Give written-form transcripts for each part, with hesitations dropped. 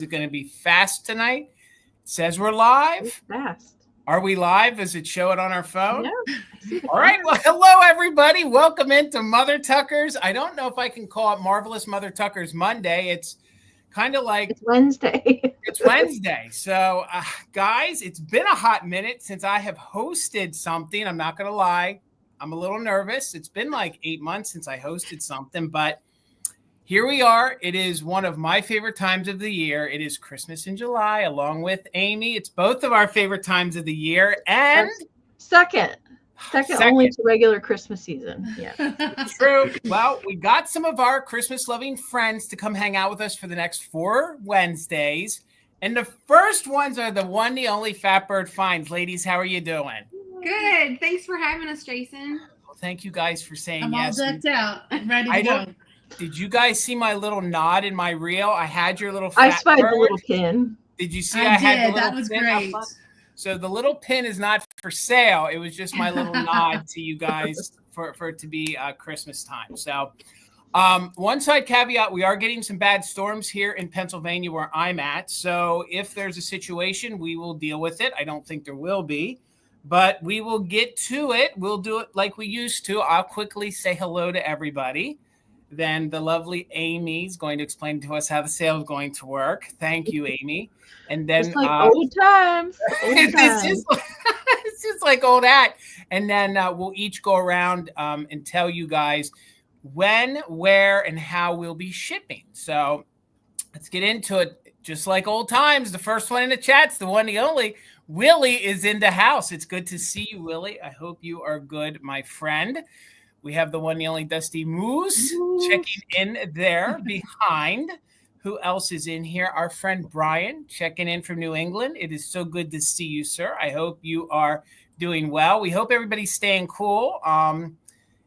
Is it going to be fast tonight? It says we're live. It's fast. Are we live? Does it show it on our phone? Yeah. All right. Well, hello, everybody. Welcome into Mother Tuckers. I don't know if I can call it Marvelous Mother Tuckers Monday. It's kind of like it's Wednesday. It's Wednesday. So, guys, it's been a hot minute since I have hosted something. I'm not going to lie. I'm a little nervous. It's been like 8 months since I hosted something, but here we are. It is one of my favorite times of the year. It is Christmas in July, along with Amie. It's both of our favorite times of the year. And second only to regular Christmas season. Yeah. True. Well, we got some of our Christmas-loving friends to come hang out with us for the next 4 Wednesdays. And the first ones are the one, the only Fatbird Finds. Ladies, how are you doing? Good. Thanks for having us, Jason. Well, thank you guys for saying I'm yes. all decked out. I'm ready to go. Did you guys see my little nod in my reel? I had your little I spied the little pin. Did you see I had did. the little That was pin great. So the little pin is not for sale. It was just my little nod to you guys for it to be Christmas time. So one side caveat, we are getting some bad storms here in Pennsylvania where I'm at. So if there's a situation, we will deal with it. I don't think there will be, but we will get to it. We'll do it like we used to. I'll quickly say hello to everybody. Then the lovely Amie is going to explain to us how the sale is going to work. Thank you, Amie. And then it's like old times. This is like old hat. And then we'll each go around and tell you guys when, where, and how we'll be shipping. So let's get into it. Just like old times, the first one in the chat's the one, the only. Willie is in the house. It's good to see you, Willie. I hope you are good, my friend. We have the one, the only Dusty Moose checking in there behind. Who else is in here? Our friend Brian checking in from New England. It is so good to see you, sir. I hope you are doing well. We hope everybody's staying cool.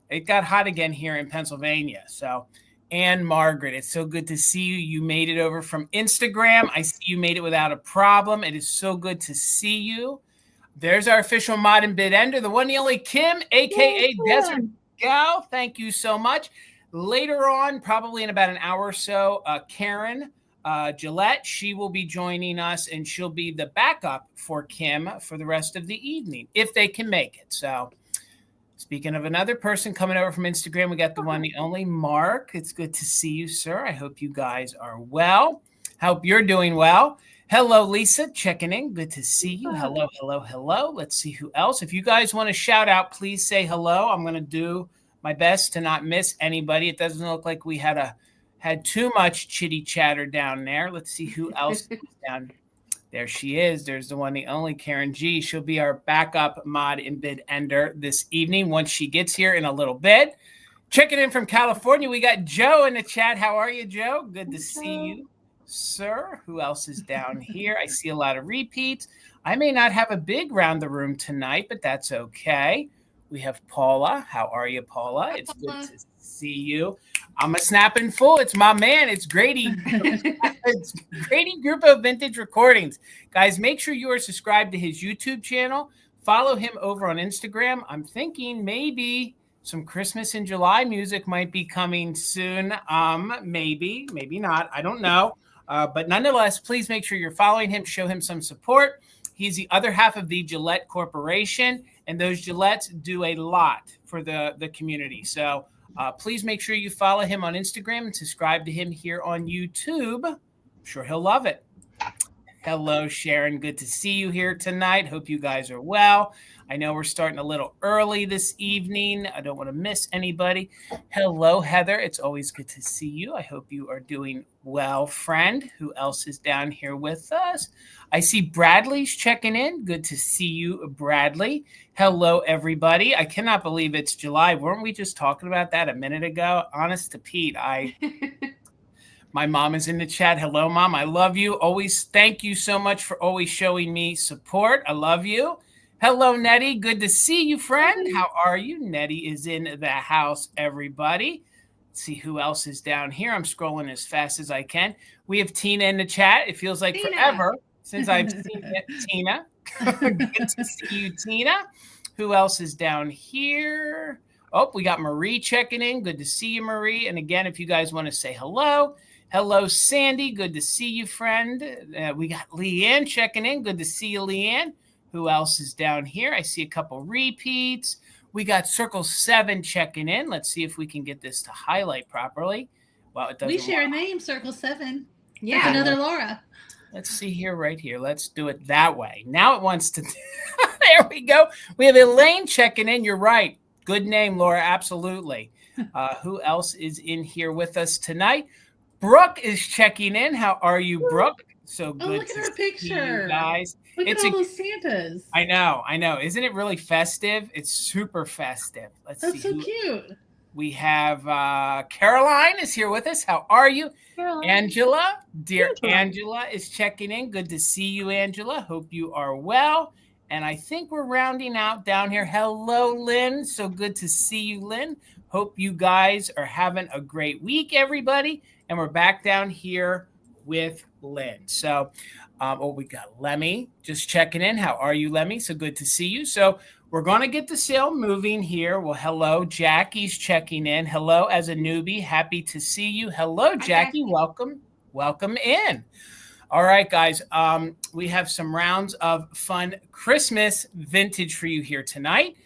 It got hot again here in Pennsylvania. So, and Margaret, it's so good to see you. You made it over from Instagram. I see you made it without a problem. It is so good to see you. There's our official mod and bid ender, the one, the only Kim, a.k.a. Desert Gal. Thank you so much. Later on, probably in about an hour or so, Karen Gillette, she will be joining us, and she'll be the backup for Kim for the rest of the evening, if they can make it. So speaking of another person coming over from Instagram, we got the one, the only Mark. It's good to see you, sir. I hope you guys are well. Hope you're doing well. Hello, Lisa, checking in. Good to see you. Hello, hello, hello. Let's see who else. If you guys want to shout out, please say hello. I'm going to do my best to not miss anybody. It doesn't look like we had too much chitty chatter down there. Let's see who else is down. There she is. There's the one, the only Karen G. She'll be our backup mod and bid ender this evening once she gets here in a little bit. Checking in from California, we got Joe in the chat. How are you, Joe? Good to see you, sir. Who else is down here? I see a lot of repeats. I may not have a big round the room tonight, but that's okay. We have Paula. How are you, Paula? It's good to see you. I'm a snapping fool. It's my man. It's Grady. It's Grady Group of Vintage Recordings. Guys, make sure you are subscribed to his YouTube channel. Follow him over on Instagram. I'm thinking maybe some Christmas in July music might be coming soon. Maybe not. I don't know. But nonetheless, please make sure you're following him. Show him some support. He's the other half of the Gillette Corporation, and those Gillettes do a lot for the community. So please make sure you follow him on Instagram and subscribe to him here on YouTube. I'm sure he'll love it. Hello, Sharon. Good to see you here tonight. Hope you guys are well. I know we're starting a little early this evening. I don't want to miss anybody. Hello, Heather. It's always good to see you. I hope you are doing well, friend. Who else is down here with us? I see Bradley's checking in. Good to see you, Bradley. Hello, everybody. I cannot believe it's July. Weren't we just talking about that a minute ago? Honest to Pete, my mom is in the chat. Hello, Mom. I love you. Always thank you so much for always showing me support. I love you. Hello, Nettie. Good to see you, friend. How are you? Nettie is in the house, everybody. Let's see who else is down here. I'm scrolling as fast as I can. We have Tina in the chat. It feels like forever since I've seen Tina. Good to see you, Tina. Who else is down here? Oh, we got Marie checking in. Good to see you, Marie. And again, if you guys want to say hello, Hello, Sandy. Good to see you, friend. We got Leanne checking in. Good to see you, Leanne. Who else is down here? I see a couple repeats. We got Circle 7 checking in. Let's see if we can get this to highlight properly. Well, it doesn't. We share a name, Circle 7. Yeah. That's another Laura. Let's see here, right here. Let's do it that way. Now it wants to. There we go. We have Elaine checking in. You're right. Good name, Laura. Absolutely. Who else is in here with us tonight? Brooke is checking in. How are you, Brooke? So good. Oh, look at her picture, you guys. Look at all those Santas. I know. Isn't it really festive? It's super festive. Let's see. That's so cute. We have Caroline is here with us. How are you? Caroline. Angela, dear Angela is checking in. Good to see you, Angela. Hope you are well. And I think we're rounding out down here. Hello, Lynn. So good to see you, Lynn. Hope you guys are having a great week, everybody. And we're back down here with Lynn. So, we got Lemmy just checking in. How are you, Lemmy? So good to see you. So we're going to get the sale moving here. Well, hello, Jackie's checking in. Hello, as a newbie. Happy to see you. Hello, Jackie. Welcome. Welcome in. All right, guys. We have some rounds of fun Christmas vintage for you here tonight.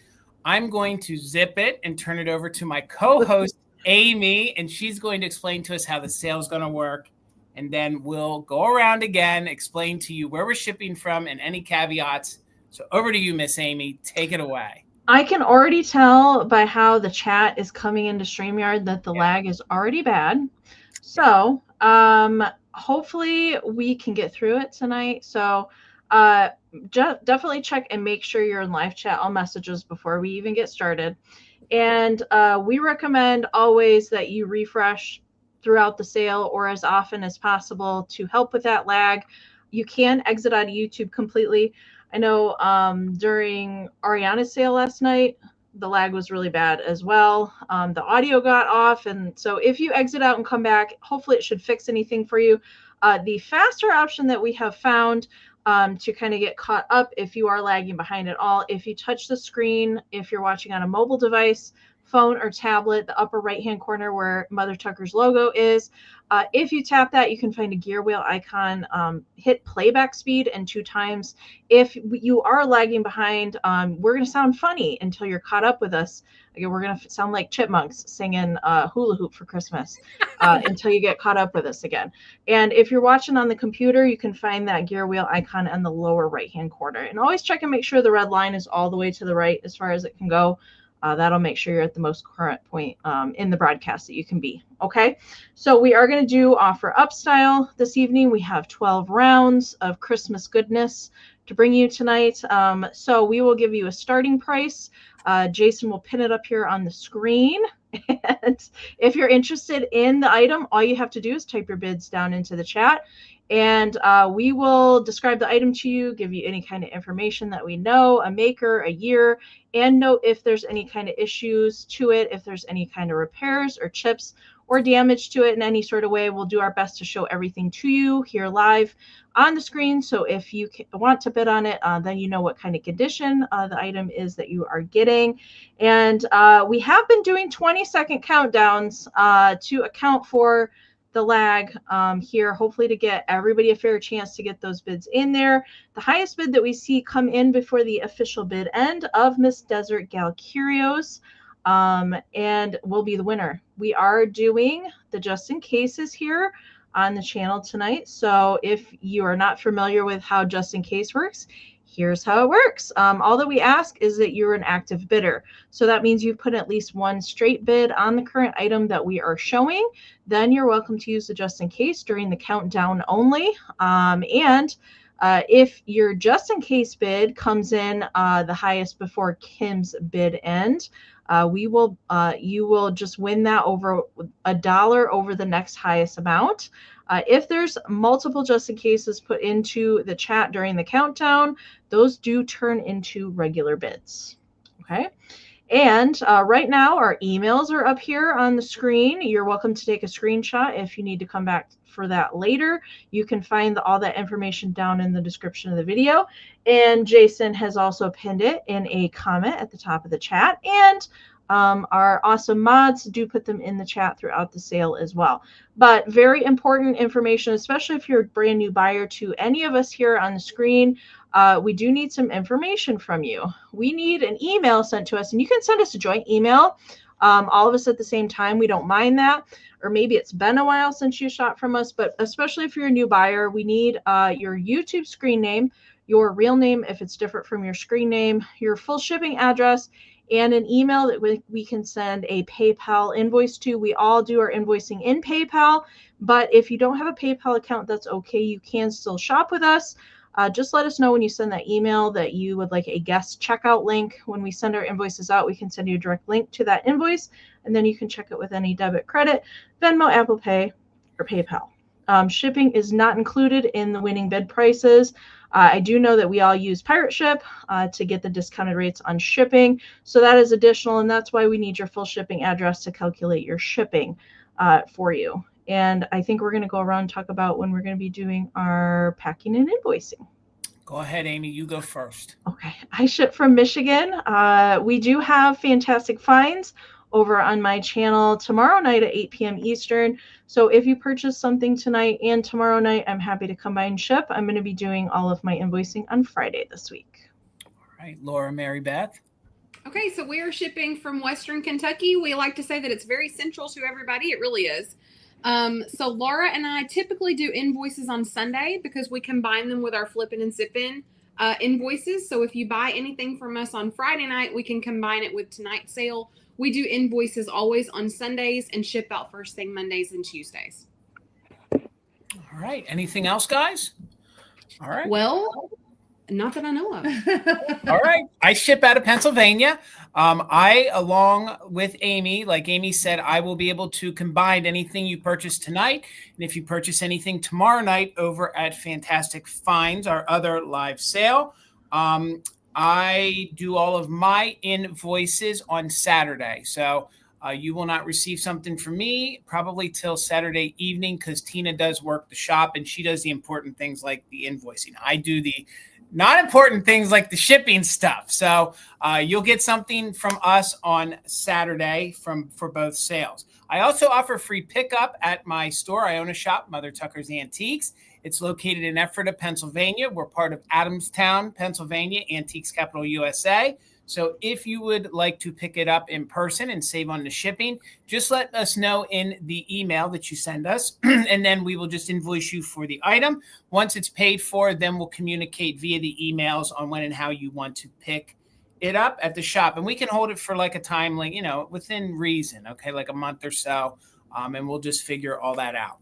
I'm going to zip it and turn it over to my co-host, Amie, and she's going to explain to us how the sale is going to work. And then we'll go around again, explain to you where we're shipping from and any caveats. So over to you, Miss Amie. Take it away. I can already tell by how the chat is coming into StreamYard that the lag is already bad. So hopefully we can get through it tonight. So definitely check and make sure you're in live chat, all messages before we even get started. And we recommend always that you refresh throughout the sale or as often as possible to help with that lag. You can exit out of YouTube completely. I know during Ariana's sale last night, the lag was really bad as well. The audio got off. And so if you exit out and come back, hopefully it should fix anything for you. The faster option that we have found to kind of get caught up if you are lagging behind at all, if you touch the screen, if you're watching on a mobile device, phone or tablet, the upper right-hand corner where Mother Tucker's logo is. If you tap that, you can find a gear wheel icon. Hit playback speed and 2 times. If you are lagging behind, we're going to sound funny until you're caught up with us. Again, we're going to sound like chipmunks singing hula hoop for Christmas until you get caught up with us again. And if you're watching on the computer, you can find that gear wheel icon in the lower right-hand corner. And always check and make sure the red line is all the way to the right as far as it can go. That'll make sure you're at the most current point in the broadcast that you can be. Okay, so we are going to do offer up style this evening. We have 12 rounds of Christmas goodness to bring you tonight. So we will give you a starting price. Jason will pin it up here on the screen. And if you're interested in the item, all you have to do is type your bids down into the chat. And we will describe the item to you, give you any kind of information that we know, a maker, a year, and note if there's any kind of issues to it, if there's any kind of repairs or chips or damage to it in any sort of way. We'll do our best to show everything to you here live on the screen. So if you want to bid on it, then you know what kind of condition the item is that you are getting. And we have been doing 20-second countdowns to account for the lag here, hopefully to get everybody a fair chance to get those bids in there. The highest bid that we see come in before the official bid end of Miss Desert Gal Curios and will be the winner. We are doing the just in cases here on the channel tonight. So if you are not familiar with how just in case works, here's how it works. All that we ask is that you're an active bidder. So that means you've put at least one straight bid on the current item that we are showing. Then you're welcome to use the just in case during the countdown only. If your just in case bid comes in the highest before Kim's bid end, you will just win that over $1 over the next highest amount. If there's multiple just in cases put into the chat during the countdown, those do turn into regular bids. Okay. And right now our emails are up here on the screen. You're welcome to take a screenshot if you need to come back for that later. You can find all that information down in the description of the video. And Jason has also pinned it in a comment at the top of the chat. And Our awesome mods do put them in the chat throughout the sale as well. But very important information, especially if you're a brand new buyer to any of us here on the screen. We do need some information from you. We need an email sent to us, and you can send us a joint email, all of us at the same time. We don't mind that. Or maybe it's been a while since you shot from us, but especially if you're a new buyer, we need your YouTube screen name, your real name if it's different from your screen name, your full shipping address, and an email that we can send a PayPal invoice to. We all do our invoicing in PayPal, but if you don't have a PayPal account, that's okay. You can still shop with us. Just let us know when you send that email that you would like a guest checkout link. When we send our invoices out, we can send you a direct link to that invoice, and then you can check it with any debit, credit, Venmo, Apple Pay, or PayPal. Shipping is not included in the winning bid prices. I do know that we all use Pirate Ship to get the discounted rates on shipping. So that is additional, and that's why we need your full shipping address to calculate your shipping for you. And I think we're going to go around and talk about when we're going to be doing our packing and invoicing. Go ahead, Amie. You go first. Okay. I ship from Michigan. We do have fantastic finds over on my channel tomorrow night at 8 p.m. Eastern. So if you purchase something tonight and tomorrow night, I'm happy to combine ship. I'm going to be doing all of my invoicing on Friday this week. All right, Laura, Mary Beth. Okay, so we are shipping from Western Kentucky. We like to say that it's very central to everybody. It really is. So Laura and I typically do invoices on Sunday because we combine them with our flippin' and sippin' invoices. So if you buy anything from us on Friday night, we can combine it with tonight's sale. We do invoices always on Sundays and ship out first thing Mondays and Tuesdays. All right. Anything else, guys? All right. Well, not that I know of. All right. I ship out of Pennsylvania. I, along with Amie, like Amie said, I will be able to combine anything you purchase tonight. And if you purchase anything tomorrow night over at Fantastic Finds, our other live sale, I do all of my invoices on Saturday. So you will not receive something from me probably till Saturday evening because Tina does work the shop and she does the important things like the invoicing. I do the not important things like the shipping stuff. So you'll get something from us on Saturday for both sales. I also offer free pickup at my store. I own a shop, Mother Tucker's Antiques. It's located in Ephrata, Pennsylvania. We're part of Adamstown, Pennsylvania, Antiques Capital USA. So if you would like to pick it up in person and save on the shipping, just let us know in the email that you send us, and then we will just invoice you for the item. Once it's paid for, then we'll communicate via the emails on when and how you want to pick it up at the shop. And we can hold it for like a time, like, you know, within reason, okay, like a month or so, and we'll just figure all that out.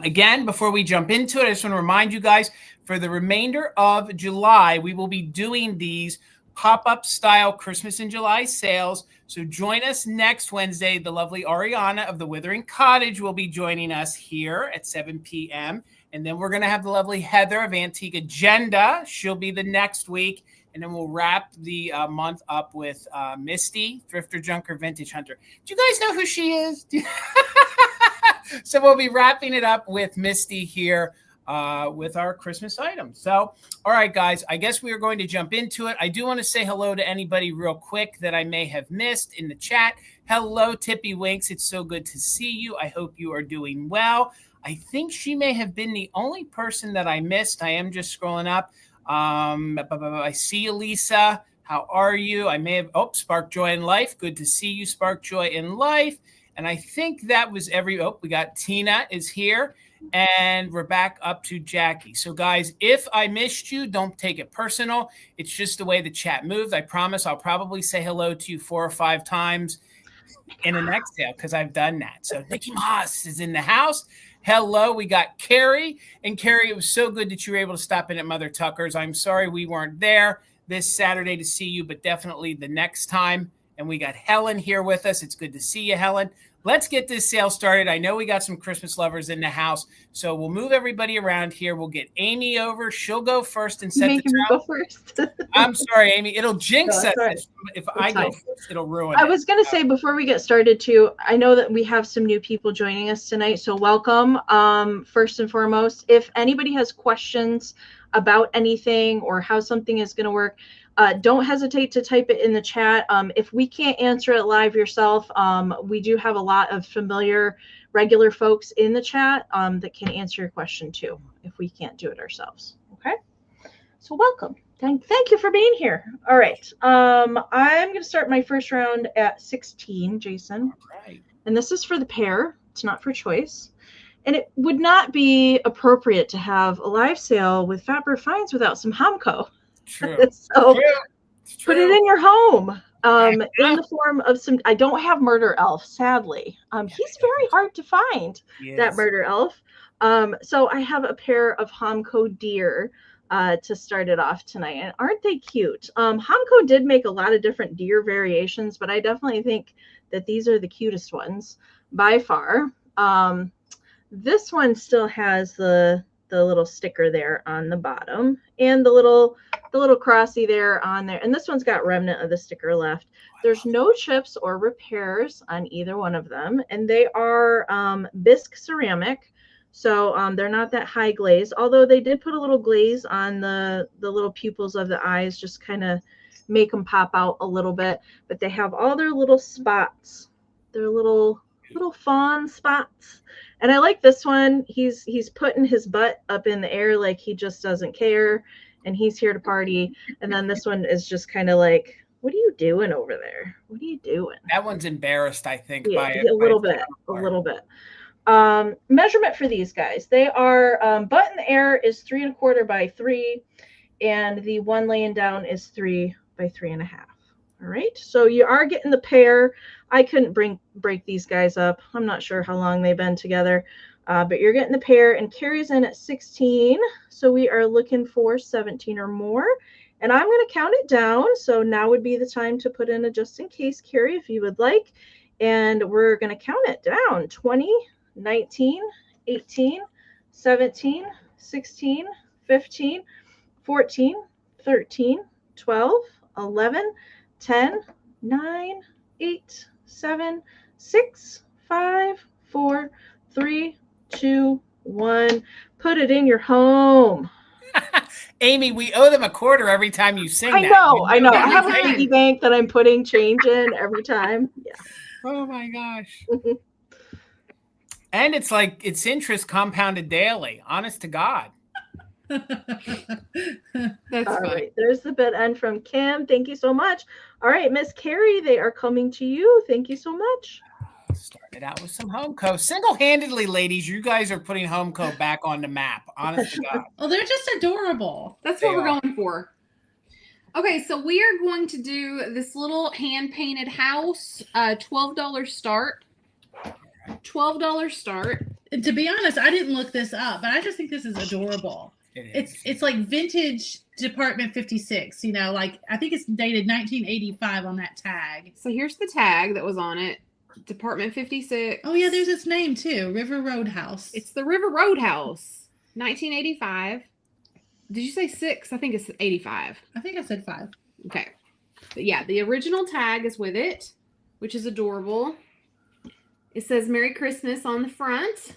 Again, before we jump into it, I just want to remind you guys, for the remainder of July, we will be doing these pop-up style Christmas in July sales. So join us next Wednesday. The lovely Ariana of the Withering Cottage will be joining us here at 7 p.m. And then we're going to have the lovely Heather of Antique Agenda. She'll be the next week. And then we'll wrap the month up with Misty, Thrifter, Junker, Vintage Hunter. Do you guys know who she is? So we'll be wrapping it up with Misty here with our Christmas items. So, all right, guys, I guess we are going to jump into it. I do want to say hello to anybody real quick that I may have missed in the chat. Hello, Tippy Winks. It's so good to see you. I hope you are doing well. I think she may have been the only person that I missed. I am just scrolling up. I see you, Lisa. How are you? I may have, Spark Joy in Life. Good to see you, Spark Joy in Life. And I think that was we got Tina is here. And we're back up to Jackie. So, guys, if I missed you, don't take it personal. It's just the way the chat moves. I promise I'll probably say hello to you 4 or 5 times in an exhale because I've done that. So, Nikki Moss is in the house. Hello. We got Carrie. And, Carrie, it was so good that you were able to stop in at Mother Tucker's. I'm sorry we weren't there this Saturday to see you, but definitely the next time. And we got Helen here with us. It's good to see you, Helen. let's get this sale started. I know we got some Christmas lovers in the house, so we'll move everybody around here. We'll get Amie over. She'll go first and set the Making me tone. go first. I'm sorry, Amie. It'll jinx No, us it's all right. if I go fine. first. It'll ruin I it. was going to say before we get started too, I know that we have some new people joining us tonight, so welcome. First and foremost, if anybody has questions about anything or how something is going to work, don't hesitate to type it in the chat. If we can't answer it live yourself, we do have a lot of familiar, regular folks in the chat that can answer your question too, if we can't do it ourselves. Okay, so welcome. Thank you for being here. All right. I'm going to start my first round at 16, Jason. All right. And this is for the pair. It's not for choice. And it would not be appropriate to have a live sale with Fatbird Finds without some Hamco. True. So True. It's put it true. in your home in the form of some. I don't have Murder Elf, sadly. He's very hard to find, that Murder Elf. So I have a pair of Hamco deer to start it off tonight. And aren't they cute? Hamco did make a lot of different deer variations, but I definitely think that these are the cutest ones by far. This one still has the little sticker there on the bottom and the little crossy there on there. And this one's got remnant of the sticker left. There's no chips or repairs on either one of them. And they are bisque ceramic. So they're not that high glaze, although they did put a little glaze on the little pupils of the eyes, just kind of make them pop out a little bit. But they have all their little spots, their little fawn spots. And I like this one. He's putting his butt up in the air like he just doesn't care, and he's here to party. And then this one is just kind of like, what are you doing over there? What are you doing? That one's embarrassed, I think. Yeah, by a little bit. Measurement for these guys, they are butt in the air is 3 1/4 by 3, and the one laying down is 3 by 3.5. All right, so you are getting the pair. I couldn't break these guys up. I'm not sure how long they've been together, but you're getting the pair, and Carrie's in at 16, so we are looking for 17 or more. And I'm going to count it down, so now would be the time to put in a just in case, Carrie, if you would like. And we're going to count it down: 20, 19, 18, 17, 16, 15, 14, 13, 12, 11, 10, 9, 8, 7, 6, 5, 4, 3, 2, 1. Put it in your home. Amie, we owe them a quarter every time you sing I that. know. I that. have a piggy bank that I'm putting change in every time. Yeah. Oh my gosh. And it's like it's interest compounded daily. Honest to God. That's All fine. right. There's the bid end from Kim. Thank you so much. All right, Miss Carrie, they are coming to you. Thank you so much. Started out with some Homeco. Single-handedly, ladies, you guys are putting Homeco back on the map. Honest to God. Oh, they're just adorable. That's They what we're are. going for. Okay, so we are going to do this little hand-painted house, $12 start. $12 start. And to be honest, I didn't look this up, but I just think this is adorable. It is. It's like vintage Department 56, you know, like I think it's dated 1985 on that tag. So here's the tag that was on it. Department 56. Oh yeah, there's its name too, River Roadhouse. It's the River Roadhouse, 1985. Did you say 6? I think it's 85. I think I said 5. Okay. But yeah, the original tag is with it, which is adorable. It says Merry Christmas on the front.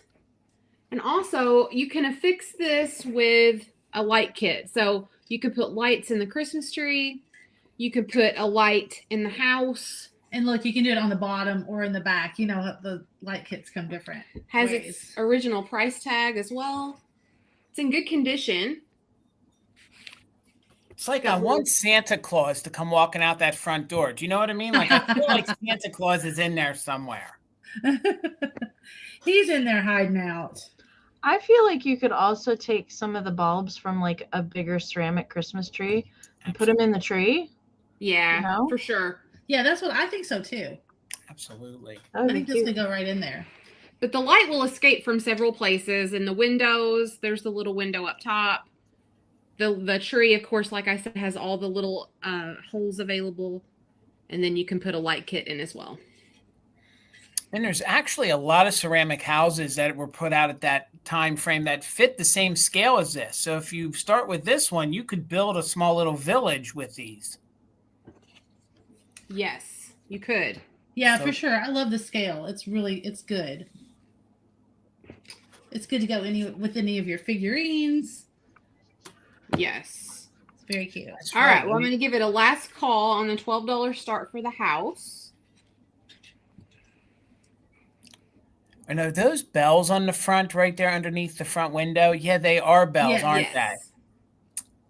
And also, you can affix this with a light kit. So you could put lights in the Christmas tree. You could put a light in the house. And look, you can do it on the bottom or in the back. You know, the light kits come different. Has ways. its original price tag as well. It's in good condition. It's like I want Santa Claus to come walking out that front door. Do you know what I mean? Like I feel like Santa Claus is in there somewhere. He's in there hiding out. I feel like you could also take some of the bulbs from like a bigger ceramic Christmas tree and put them in the tree. Yeah, You know? for sure. Yeah, that's what I think so too. Absolutely. That I would be think this cute. could go right in there. But the light will escape from several places. In the windows, there's the little window up top. The tree, of course, like I said, has all the little holes available. And then you can put a light kit in as well. And there's actually a lot of ceramic houses that were put out at that time frame that fit the same scale as this. So if you start with this one, you could build a small little village with these. Yes, you could. Yeah, So- for sure. I love the scale. It's good. It's good to go with any of your figurines. Yes. It's very cute. That's All right. Well, I'm going to give it a last call on the $12 start for the house. And are those bells on the front right there underneath the front window? Yeah, they are bells, Yeah. aren't they? Yes.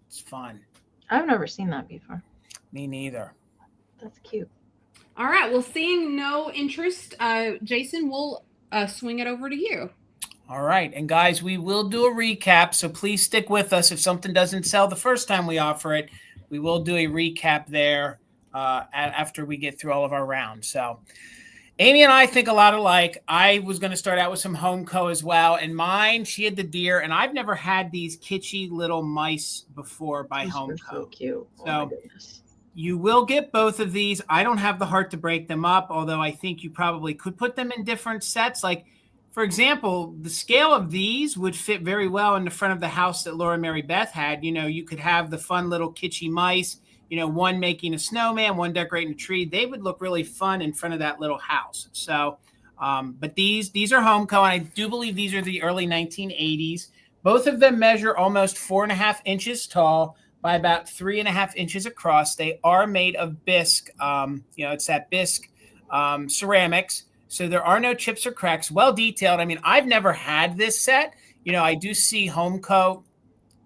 It's fun. I've never seen that before. Me neither. That's cute. All right. Well, seeing no interest, Jason, we'll swing it over to you. All right. And guys, we will do a recap. So please stick with us. If something doesn't sell the first time we offer it, we will do a recap there after we get through all of our rounds. So Amie and I think a lot alike. I was going to start out with some Homeco as well. And mine, she had the deer. And I've never had these kitschy little mice before by These are Homeco. so cute. Oh So- my goodness. You will get both of these. I don't have the heart to break them up, although I think you probably could put them in different sets. Like, for example, the scale of these would fit very well in the front of the house that Laura Mary Beth had. You know, you could have the fun little kitschy mice, you know, one making a snowman, one decorating a tree. They would look really fun in front of that little house. So, but these are Homeco, and I do believe these are the early 1980s. Both of them measure almost 4.5 inches tall by about 3.5 inches across. They are made of bisque. You know, it's that bisque ceramics. So there are no chips or cracks. Well detailed. I mean, I've never had this set. You know, I do see Homeco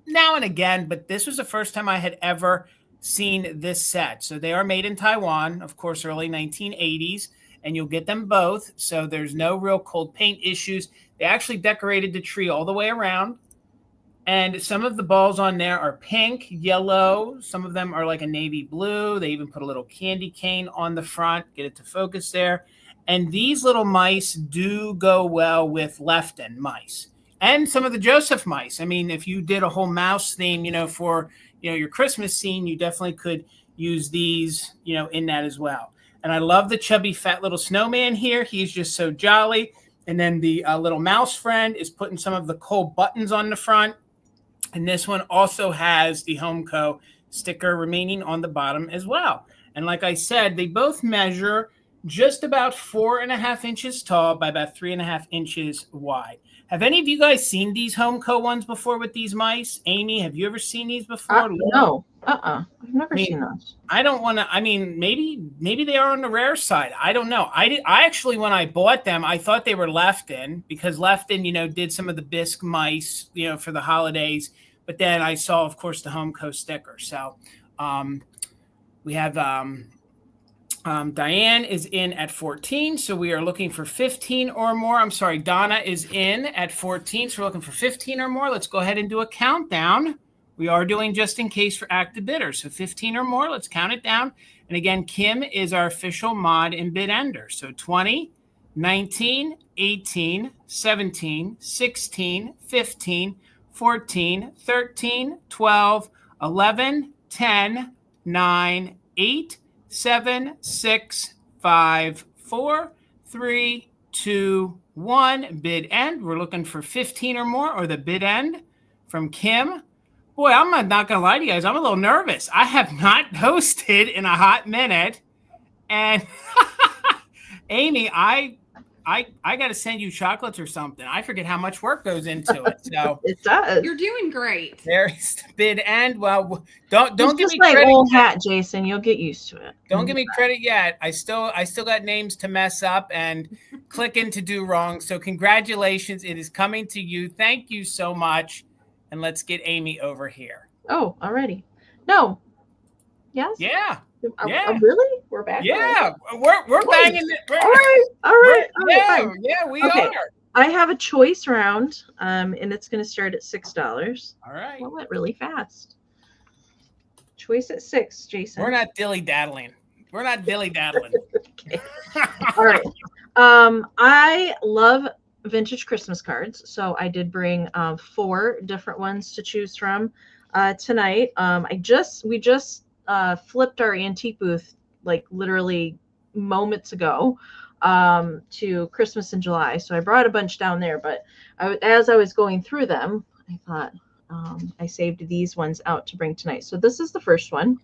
now and again, but this was the first time I had ever seen this set. So they are made in Taiwan, of course, early 1980s, and you'll get them both. So there's no real cold paint issues. They actually decorated the tree all the way around. And some of the balls on there are pink, yellow. Some of them are like a navy blue. They even put a little candy cane on the front. Get it to focus there. And these little mice do go well with Lefton mice and some of the Joseph mice. I mean, if you did a whole mouse theme, you know, for, you know, your Christmas scene, you definitely could use these, you know, in that as well. And I love the chubby, fat little snowman here. He's just so jolly. And then the little mouse friend is putting some of the coal buttons on the front. And this one also has the Homeco sticker remaining on the bottom as well. And like I said, they both measure just about 4.5 inches tall by about 3.5 inches wide. Have any of you guys seen these Homeco ones before with these mice? Amie, have you ever seen these before? No. I've never seen those. I don't want to. I mean, maybe they are on the rare side. I don't know. I actually, when I bought them, I thought they were Lefton because Lefton, you know, did some of the bisque mice, you know, for the holidays. But then I saw, of course, the Homeco sticker. So we have Diane is in at 14. So we are looking for 15 or more. I'm sorry, Donna is in at 14. So we're looking for 15 or more. Let's go ahead and do a countdown. We are doing just in case for active bidders. So 15 or more, let's count it down. And again, Kim is our official mod and bid ender. So 20, 19, 18, 17, 16, 15, 14, 13, 12, 11, 10, 9, 8, 7, 6, 5, 4, 3, 2, 1. Bid end. We're looking for 15 or more, or the bid end from Kim. Boy, I'm not going to lie to you guys. I'm a little nervous. I have not hosted in a hot minute. And Amie, I got to send you chocolates or something. I forget how much work goes into it. So It does. You're doing great. there's the bid end. Well, don't give It's me just like credit. old hat, Jason. You'll get used to it. Don't give me credit yet. I still got names to mess up and clicking to do wrong. So congratulations. It is coming to you. Thank you so much. And let's get Amie over here. Oh, already. No. Yes? Yeah. Yeah. Really? We're back? Yeah. We're banging it. All right. All right. Yeah, Fine. yeah, we Okay. are. I have a choice round, and it's going to start at $6. All right. Well, went really fast. Choice at 6, Jason. We're not dilly-daddling. We're not dilly-daddling. Okay. All right. I love vintage Christmas cards, so I did bring 4 different ones to choose from tonight. We just flipped our antique booth like literally moments ago. to Christmas in July. So I brought a bunch down there, but as I was going through them, I thought I saved these ones out to bring tonight. So this is the first one.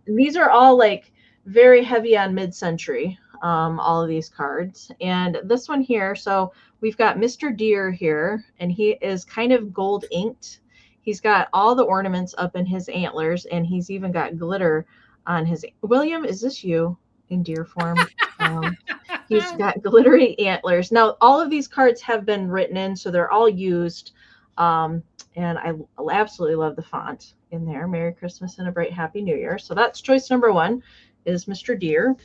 These are all like very heavy on mid-century, all of these cards. And this one here, so we've got Mr. Deer here, and he is kind of gold inked. He's got all the ornaments up in his antlers, and he's even got glitter on his. William, is this you in deer form? He's got glittery antlers. Now, all of these cards have been written in, so they're all used. And I absolutely love the font in there. Merry Christmas and a bright Happy New Year. So that's choice number one is Mr. Deer.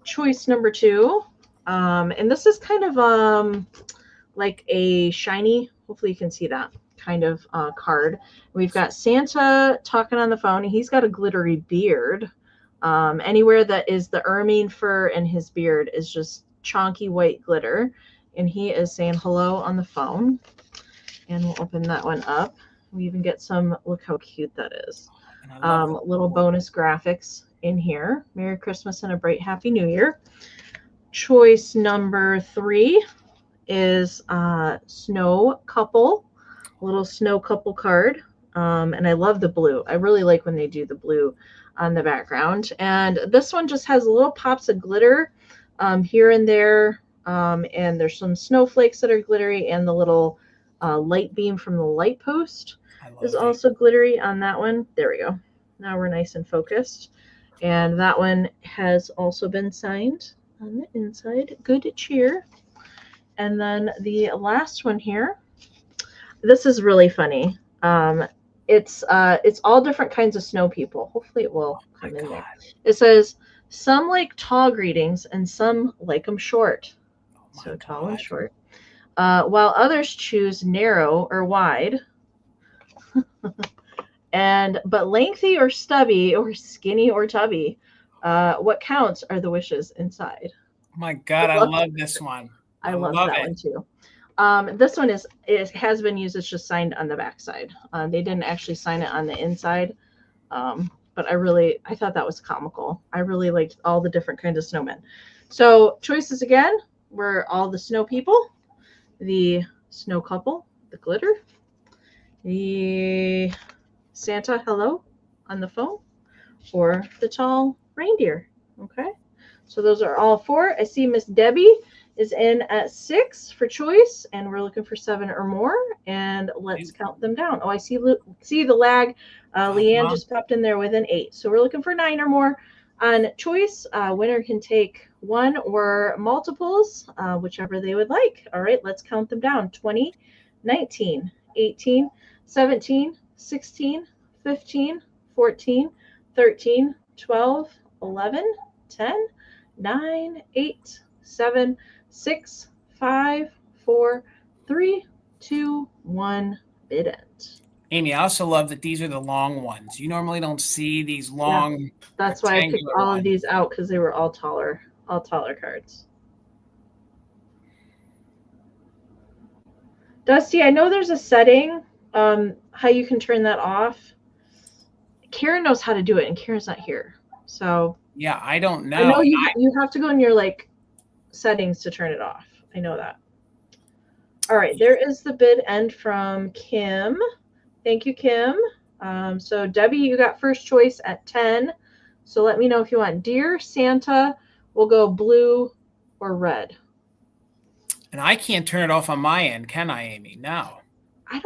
Choice number two, and this is kind of like a shiny, hopefully you can see that kind of card. We've got Santa talking on the phone. He's got a glittery beard. Anywhere that is the ermine fur and his beard is just chunky white glitter. And he is saying hello on the phone. And we'll open that one up. We even get some, look how cute that is. Little bonus graphics in here. Merry Christmas and a bright Happy New Year. Choice number three is Snow Couple. Little Snow Couple card. And I love the blue. I really like when they do the blue on the background. And this one just has little pops of glitter here and there. And there's some snowflakes that are glittery, and the little light beam from the light post is also glittery on that one. There we go. Now we're nice and focused. And that one has also been signed on the inside. Good cheer. And then the last one here. This is really funny. It's all different kinds of snow people. Hopefully it will come in there. It says, some like tall greetings and some like them short. So tall and short. While others choose narrow or wide. But lengthy or stubby or skinny or tubby. What counts are the wishes inside. My God, I love this one. I love that one too. This one has been used. It's just signed on the back side. They didn't actually sign it on the inside. But I thought that was comical. I really liked all the different kinds of snowmen. So choices again were all the snow people, the snow couple, the glitter, the Santa hello on the phone, or the tall reindeer. Okay. So those are all four. I see Miss Debbie is in at 6 for choice, and we're looking for 7 or more. And let's count them down. Oh, I see the lag. Leanne just popped in there with an 8. So we're looking for 9 or more on choice. Winner can take 1 or multiples, whichever they would like. All right, let's count them down. 20, 19, 18, 17, 16, 15, 14, 13, 12, 11, 10, 9, 8, 7, 6, 5, 4, 3, 2, 1. Bid end. Amie, I also love that these are the long ones. You normally don't see these long. Yeah, that's why I picked all of these out, because they were all taller cards. Dusty, I know there's a setting how you can turn that off. Karen knows how to do it, and Karen's not here. So yeah, I don't know. I know you have to go in your settings to turn it off. I know that. All right, there is the bid end from Kim. Thank you, Kim. So Debbie, you got first choice at 10. So let me know if you want Deer, Santa. We'll go blue or red. And I can't turn it off on my end, can I, Amie? No. I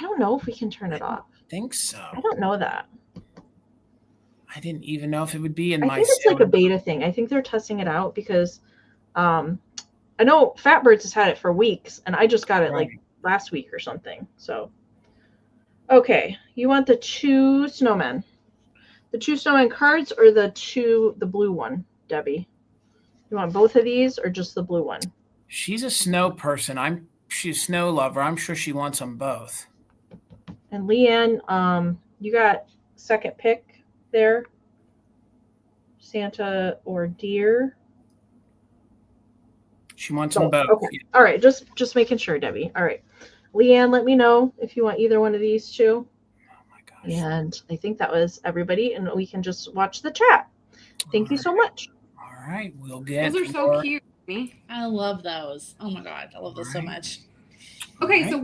don't know if we can turn it off. I think so. I don't know that. I didn't even know if it would be in my. I think it's like a beta thing. I think they're testing it out because I know Fatbirds has had it for weeks, and I just got it like last week or something. So, okay, you want the 2 snowmen, the 2 snowman cards, or the blue one, Debbie? You want both of these or just the blue one? She's a snow person. She's a snow lover. I'm sure she wants them both. And Leanne, you got second pick there. Santa or Deer? She wants them both. Okay. Yeah. All right, just making sure, Debbie. All right. Leanne, let me know if you want either one of these 2. Oh my gosh. And I think that was everybody, and we can just watch the chat. Thank you so much. All right, we'll get. Those are so cute. me. I love those. Oh my God. I love those so much. Okay, so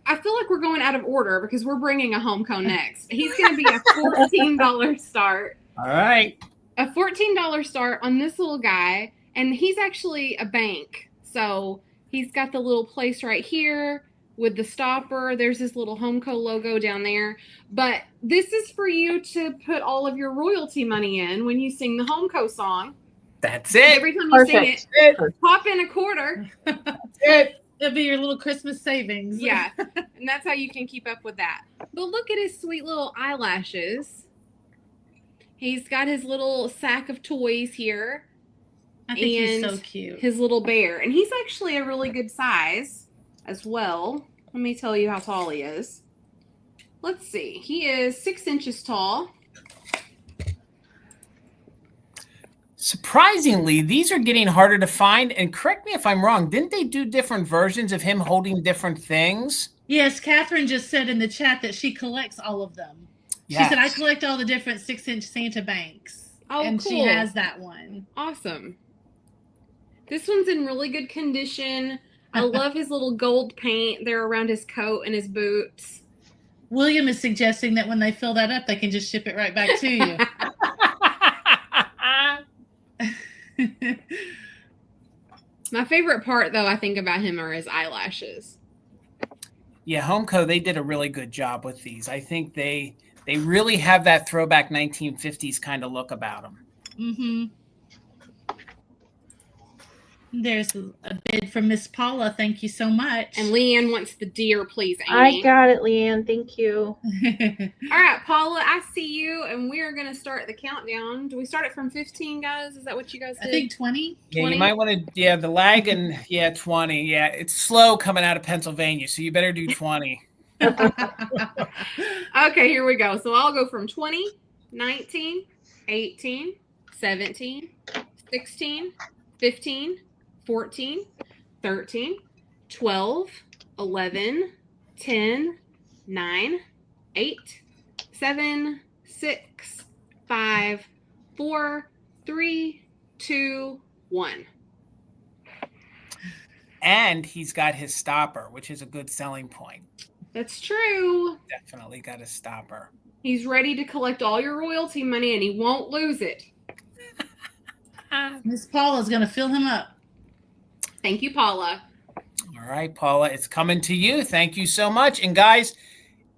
I feel like we're going out of order because we're bringing a home cone next. He's going to be a $14 start. All right. A $14 start on this little guy, and he's actually a bank. So he's got the little place right here with the stopper. There's this little Homeco logo down there. But this is for you to put all of your royalty money in when you sing the Homeco song. That's it. Every time you sing it, pop in a quarter. That's it. It'll be your little Christmas savings. Yeah, and that's how you can keep up with that. But look at his sweet little eyelashes. He's got his little sack of toys here. I think he's so cute. His little bear. And he's actually a really good size as well. Let me tell you how tall he is. Let's see. He is 6 inches tall. Surprisingly, these are getting harder to find. And correct me if I'm wrong. Didn't they do different versions of him holding different things? Yes, Catherine just said in the chat that she collects all of them. She said, I collect all the different 6-inch Santa banks. Oh, and cool. she has that one. Awesome. This one's in really good condition. I love his little gold paint there around his coat and his boots. William is suggesting that when they fill that up, they can just ship it right back to you. My favorite part, though, I think about him are his eyelashes. Yeah, Homeco, they did a really good job with these. I think they really have that throwback 1950s kind of look about them. Mm-hmm. There's a bid from Miss Paula. Thank you so much. And Leanne wants the deer, please, Amy. I got it, Leanne. Thank you. All right, Paula, I see you, and we are going to start the countdown. Do we start it from 15, guys? Is that what you guys did? I think 20. Yeah, 20? You might want to, the lag and, 20. Yeah, it's slow coming out of Pennsylvania, so you better do 20. Okay, here we go. So I'll go from 20, 19, 18, 17, 16, 15, 14, 13, 12, 11, 10, 9, 8, 7, 6, 5, 4, 3, 2, 1. And he's got his stopper, which is a good selling point. That's true. Definitely got a stopper. He's ready to collect all your royalty money, and he won't lose it. Miss Paula's going to fill him up. Thank you, Paula. All right, Paula, it's coming to you. Thank you so much. And guys,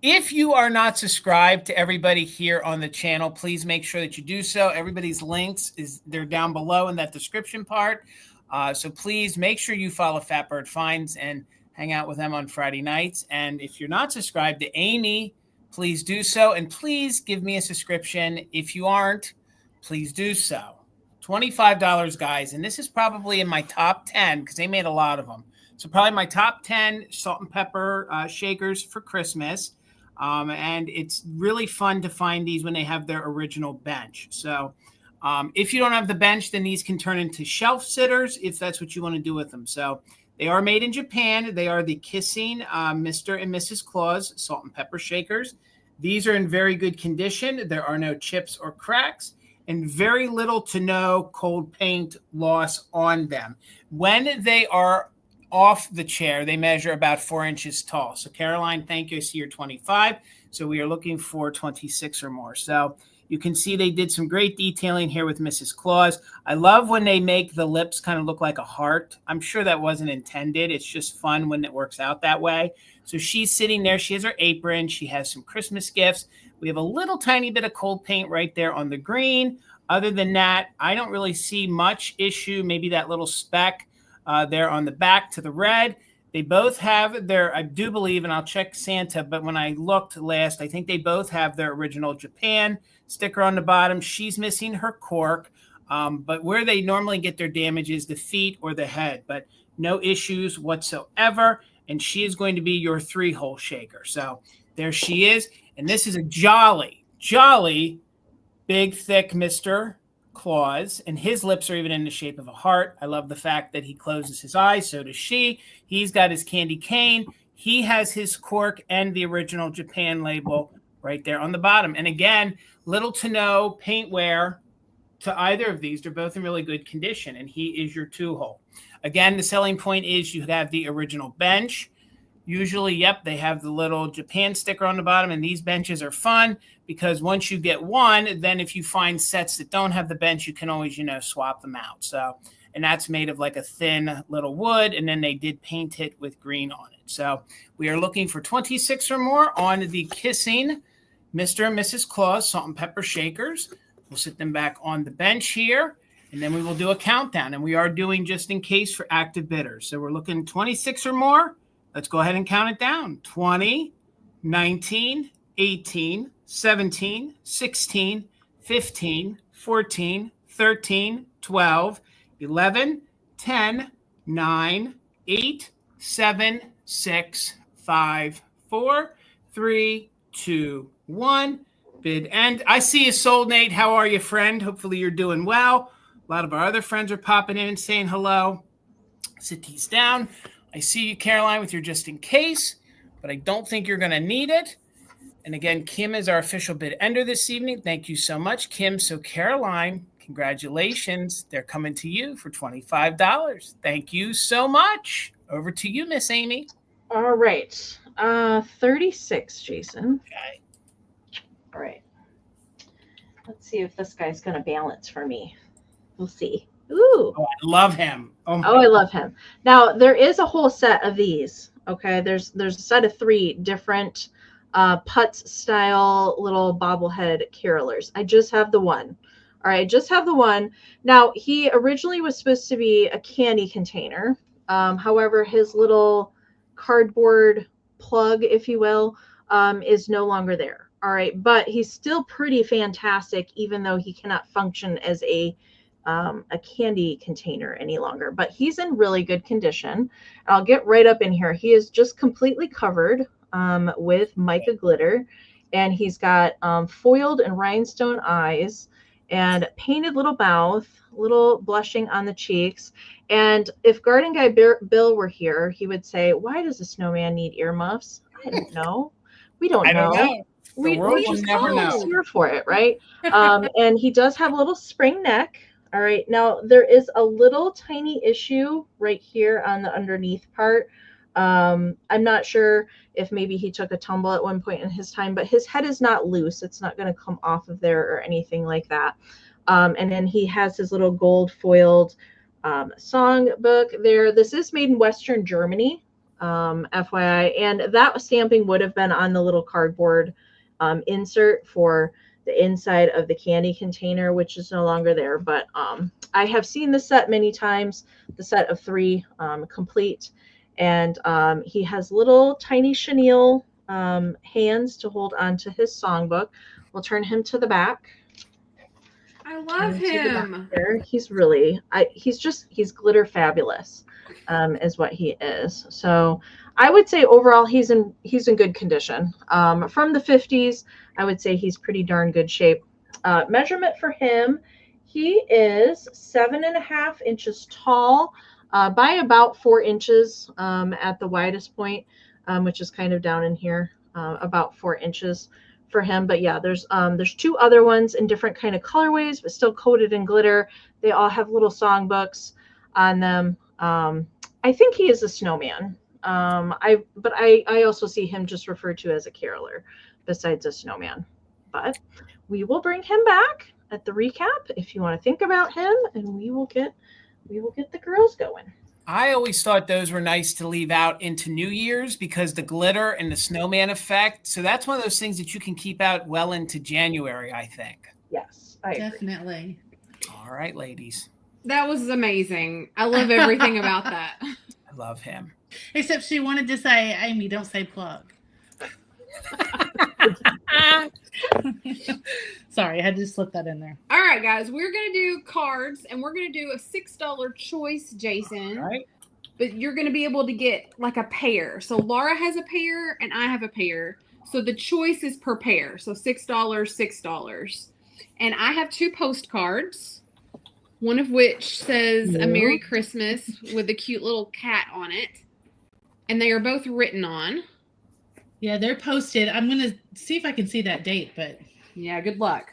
if you are not subscribed to everybody here on the channel, please make sure that you do so. Everybody's links they're down below in that description part. So please make sure you follow Fatbird Finds and hang out with them on Friday nights. And if you're not subscribed to Amy, please do so. And please give me a subscription. If you aren't, please do so. $25, guys. And this is probably in my top 10 because they made a lot of them. So probably my top 10 salt and pepper shakers for Christmas. And it's really fun to find these when they have their original bench. So if you don't have the bench, then these can turn into shelf sitters if that's what you want to do with them. So they are made in Japan. They are the Kissing Mr. and Mrs. Claus salt and pepper shakers. These are in very good condition. There are no chips or cracks and very little to no cold paint loss on them. When they are off the chair, they measure about 4 inches tall. So Caroline, thank you. I see you're 25. So we are looking for 26 or more. So you can see they did some great detailing here with Mrs. Claus. I love when they make the lips kind of look like a heart. I'm sure that wasn't intended. It's just fun when it works out that way. So she's sitting there. She has her apron. She has some Christmas gifts. We have a little tiny bit of cold paint right there on the green. Other than that, I don't really see much issue. Maybe that little speck there on the back to the red. They both have their, I do believe, and I'll check Santa, but when I looked last, I think they both have their original Japan sticker on the bottom. She's missing her cork, but where they normally get their damage is the feet or the head, but no issues whatsoever. And she is going to be your 3-hole shaker. So there she is. And this is a jolly, big, thick Mr. Claus, and his lips are even in the shape of a heart. I love the fact that he closes his eyes. So does she. He's got his candy cane. He has his cork and the original Japan label right there on the bottom. And again, little to no paint wear to either of these. They're both in really good condition, and he is your 2-hole. Again, the selling point is you have the original bench. Usually, yep, they have the little Japan sticker on the bottom, and these benches are fun because once you get one, then if you find sets that don't have the bench, you can always, swap them out. So, and that's made of like a thin little wood, and then they did paint it with green on it. So we are looking for 26 or more on the Kissing Mr. and Mrs. Claus salt and pepper shakers. We'll sit them back on the bench here, and then we will do a countdown. And we are doing just in case for active bidders. So we're looking 26 or more. Let's go ahead and count it down. 20, 19, 18, 17, 16, 15, 14, 13, 12, 11, 10, 9, 8, 7, 6, 5, 4, 3, 2, 1. Bid end. I see you sold, Nate. How are you, friend? Hopefully you're doing well. A lot of our other friends are popping in and saying hello. Sit these down. I see you, Caroline, with your just in case, but I don't think you're going to need it. And again, Kim is our official bid ender this evening. Thank you so much, Kim. So Caroline, congratulations. They're coming to you for $25. Thank you so much. Over to you, Miss Amy. All right. 36, Jason. Okay. All right. Let's see if this guy's going to balance for me. We'll see. Ooh. Oh, I love him. I love him. Now, there is a whole set of these. Okay. There's a set of 3 different Putz style little bobblehead carolers. I just have the one. All right. Just have the one. Now, he originally was supposed to be a candy container. However, his little cardboard plug, if you will, is no longer there. All right. But he's still pretty fantastic, even though he cannot function as a candy container any longer, but he's in really good condition. I'll get right up in here. He is just completely covered with mica glitter, and he's got foiled and rhinestone eyes and painted little mouth, little blushing on the cheeks. And if Garden Guy Bill were here, he would say, why does a snowman need earmuffs? I don't know. We don't know. We just never know. Here for it, right? And he does have a little spring neck. All right. Now, there is a little tiny issue right here on the underneath part. I'm not sure if maybe he took a tumble at one point in his time, but his head is not loose. It's not going to come off of there or anything like that. And then he has his little gold foiled songbook there. This is made in Western Germany, FYI. And that stamping would have been on the little cardboard insert for the inside of the candy container, which is no longer there. But I have seen the set many times, the set of 3 complete. And he has little tiny chenille hands to hold onto his songbook. We'll turn him to the back. I love him. He's really, he's glitter fabulous, is what he is. So I would say overall he's in good condition. From the 50s, I would say he's pretty darn good shape. Measurement for him, he is 7.5 inches tall by about 4 inches at the widest point, which is kind of down in here, about 4 inches for him. But yeah, there's 2 other ones in different kind of colorways, but still coated in glitter. They all have little songbooks on them. I think he is a snowman. But I also see him just referred to as a caroler besides a snowman. But we will bring him back at the recap if you want to think about him, and we will get the girls going. I always thought those were nice to leave out into New Year's because the glitter and the snowman effect. So that's one of those things that you can keep out well into January, I think. Yes, I agree. Definitely. All right, ladies. That was amazing. I love everything about that. I love him. Except she wanted to say, Amy, don't say plug. Sorry, I had to slip that in there. All right, guys, we're going to do cards, and we're going to do a $6 choice, Jason. All right. But you're going to be able to get like a pair. So Laura has a pair, and I have a pair. So the choice is per pair. So $6, $6. And I have 2 postcards, one of which says a Merry Christmas with a cute little cat on it. And they are both written on. Yeah, they're posted. I'm going to see if I can see that date, but yeah, good luck.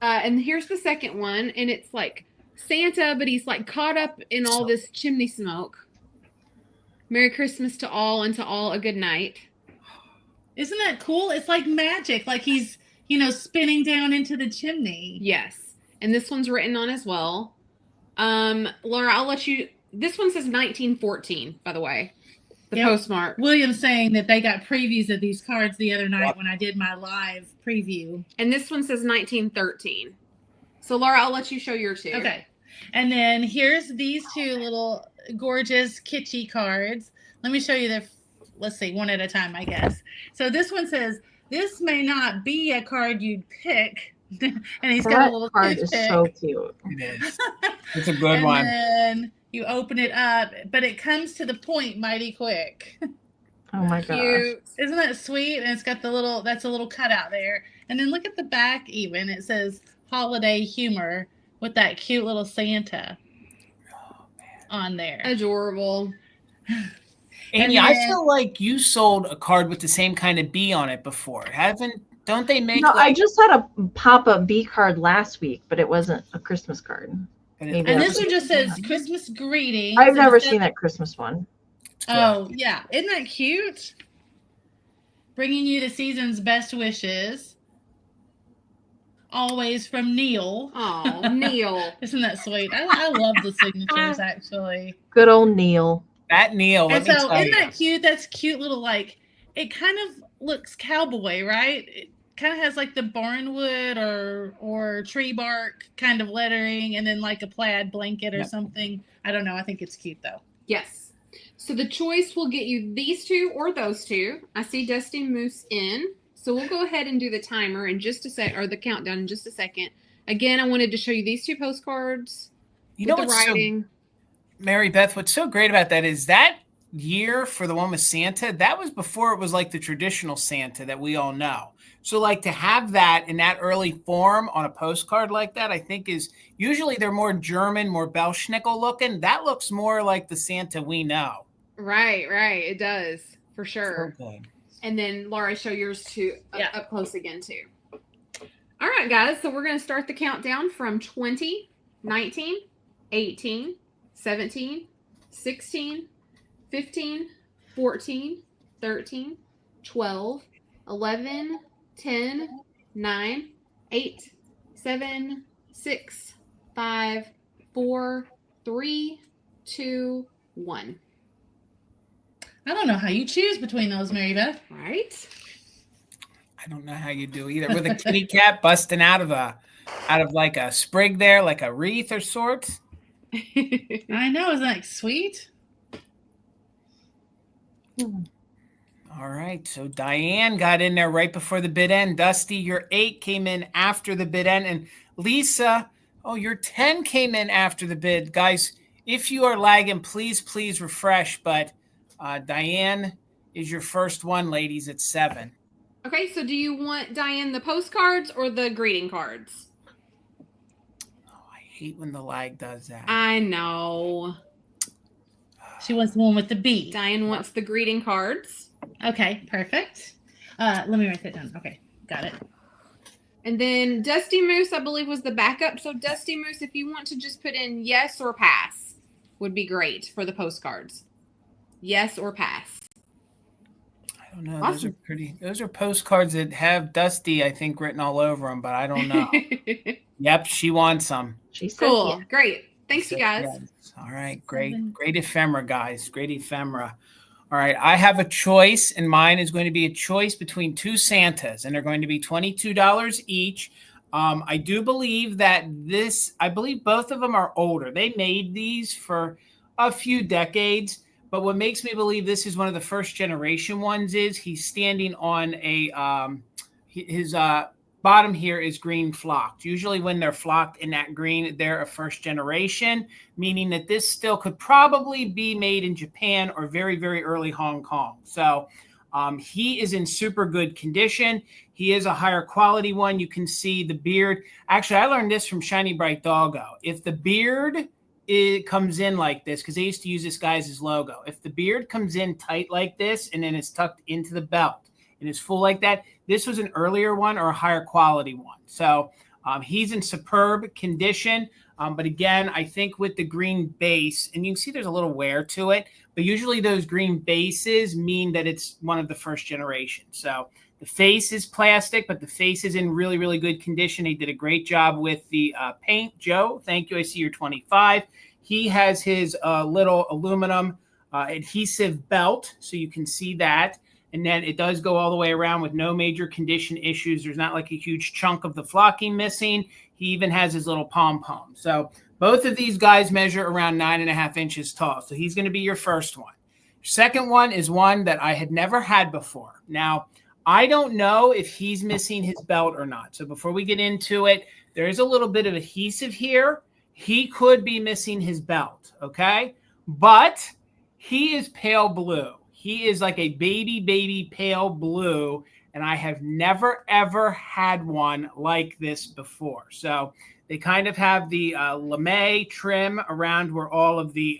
And here's the second one, and it's like Santa, but he's like caught up in all this chimney smoke. Merry Christmas to all, and to all a good night. Isn't that cool? It's like magic. Like he's, spinning down into the chimney. Yes. And this one's written on as well. Laura, I'll let you. This one says 1914, by the way. The postmark. William's saying that they got previews of these cards the other night when I did my live preview. And this one says 1913. So, Laura, I'll let you show your two. Okay. And then here's these two little gorgeous kitschy cards. Let me show you let's see, one at a time, I guess. So this one says, this may not be a card you'd pick. And he's got a little card is so cute. It is. It's a good one. And then you open it up, but it comes to the point mighty quick. Oh my gosh. Isn't that sweet? And it's got that's a little cutout there. And then look at the back even. It says holiday humor with that cute little Santa on there. Adorable. Amy, I feel like you sold a card with the same kind of bee on it before. Don't they make? No, I just had a pop-up bee card last week, but it wasn't a Christmas card. And this one just says Christmas greetings. I've never seen that Christmas one. Oh, yeah. Isn't that cute? Bringing you the season's best wishes. Always from Neil. Oh, Neil. Isn't that sweet? I love the signatures, actually. Good old Neil. That Neil. And so, isn't that cute? That's cute little, it kind of looks cowboy, right? It kind of has like the barnwood or tree bark kind of lettering, and then like a plaid blanket or something. I don't know. I think it's cute, though. Yes. So the choice will get you these two or those two. I see Dusty Moose in. So we'll go ahead and do the timer in just a sec, or the countdown in just a second. Again, I wanted to show you these two postcards. You know the what's writing. Mary Beth, what's so great about that is that year for the one with Santa, that was before it was like the traditional Santa that we all know. So like to have that in that early form on a postcard like that, I think is usually they're more German, more Belschnickel looking. That looks more like the Santa we know. Right. It does, for sure. So good. And then, Laura, show yours too up close again, too. All right, guys. So we're going to start the countdown from 20, 19, 18, 17, 16, 15, 14, 13, 12, 11, 10, 9, 8, 7, 6, 5, 4, 3, 2, 1. I don't know how you choose between those, Mary Beth. Right? I don't know how you do either. With a kitty cat busting out of like a sprig there, like a wreath or sorts. I know. Isn't that sweet? All right. So Diane got in there right before the bid end. Dusty, your 8 came in after the bid end. And Lisa, your 10 came in after the bid. Guys, if you are lagging, please refresh. But Diane is your first one, ladies, at 7. Okay, so do you want, Diane, the postcards or the greeting cards? Oh, I hate when the lag does that. I know. She wants the one with the B. Diane wants the greeting cards. Okay, perfect. Let me write that down. Okay, got it. And then Dusty Moose, I believe, was the backup. So Dusty Moose, if you want to just put in yes or pass, would be great for the postcards. Yes or pass. I don't know. Awesome. Those are pretty. Those are postcards that have Dusty, I think, written all over them, but I don't know. Yep, she wants some. She said cool. yeah. Great. Thanks, you guys. Yes. All right, great ephemera, guys. Great ephemera. All right, I have a choice, and mine is going to be a choice between two Santas, and they're going to be $22 each. I do believe that I believe both of them are older. They made these for a few decades, but what makes me believe this is one of the first generation ones is he's standing on his bottom here is green flocked. Usually when they're flocked in that green, they're a first generation, meaning that this still could probably be made in Japan or very, very early Hong Kong. So he is in super good condition. He is a higher quality one. You can see the beard. Actually, I learned this from Shiny Bright Doggo. If the beard comes in like this, because they used to use this guy as his logo. If the beard comes in tight like this and then it's tucked into the belt and it's full like that, this was an earlier one or a higher quality one. So He's in superb condition. But again, I think with the green base, and you can see there's a little wear to it, but usually those green bases mean that it's one of the first generation. So the face is plastic, but the face is in really, really good condition. He did a great job with the paint. Joe, thank you. I see you're 25. He has his little aluminum adhesive belt, so you can see that. And then it does go all the way around with no major condition issues. There's not like a huge chunk of the flocking missing. He even has his little pom-pom. So both of these guys measure around 9.5 inches tall. So he's going to be your first one. Second one is one that I had never had before. Now, I don't know if he's missing his belt or not. So before we get into it, there is a little bit of adhesive here. He could be missing his belt, okay? But he is pale blue. He is like a baby pale blue, and I have never, ever had one like this before. So they kind of have the lame trim around where all of the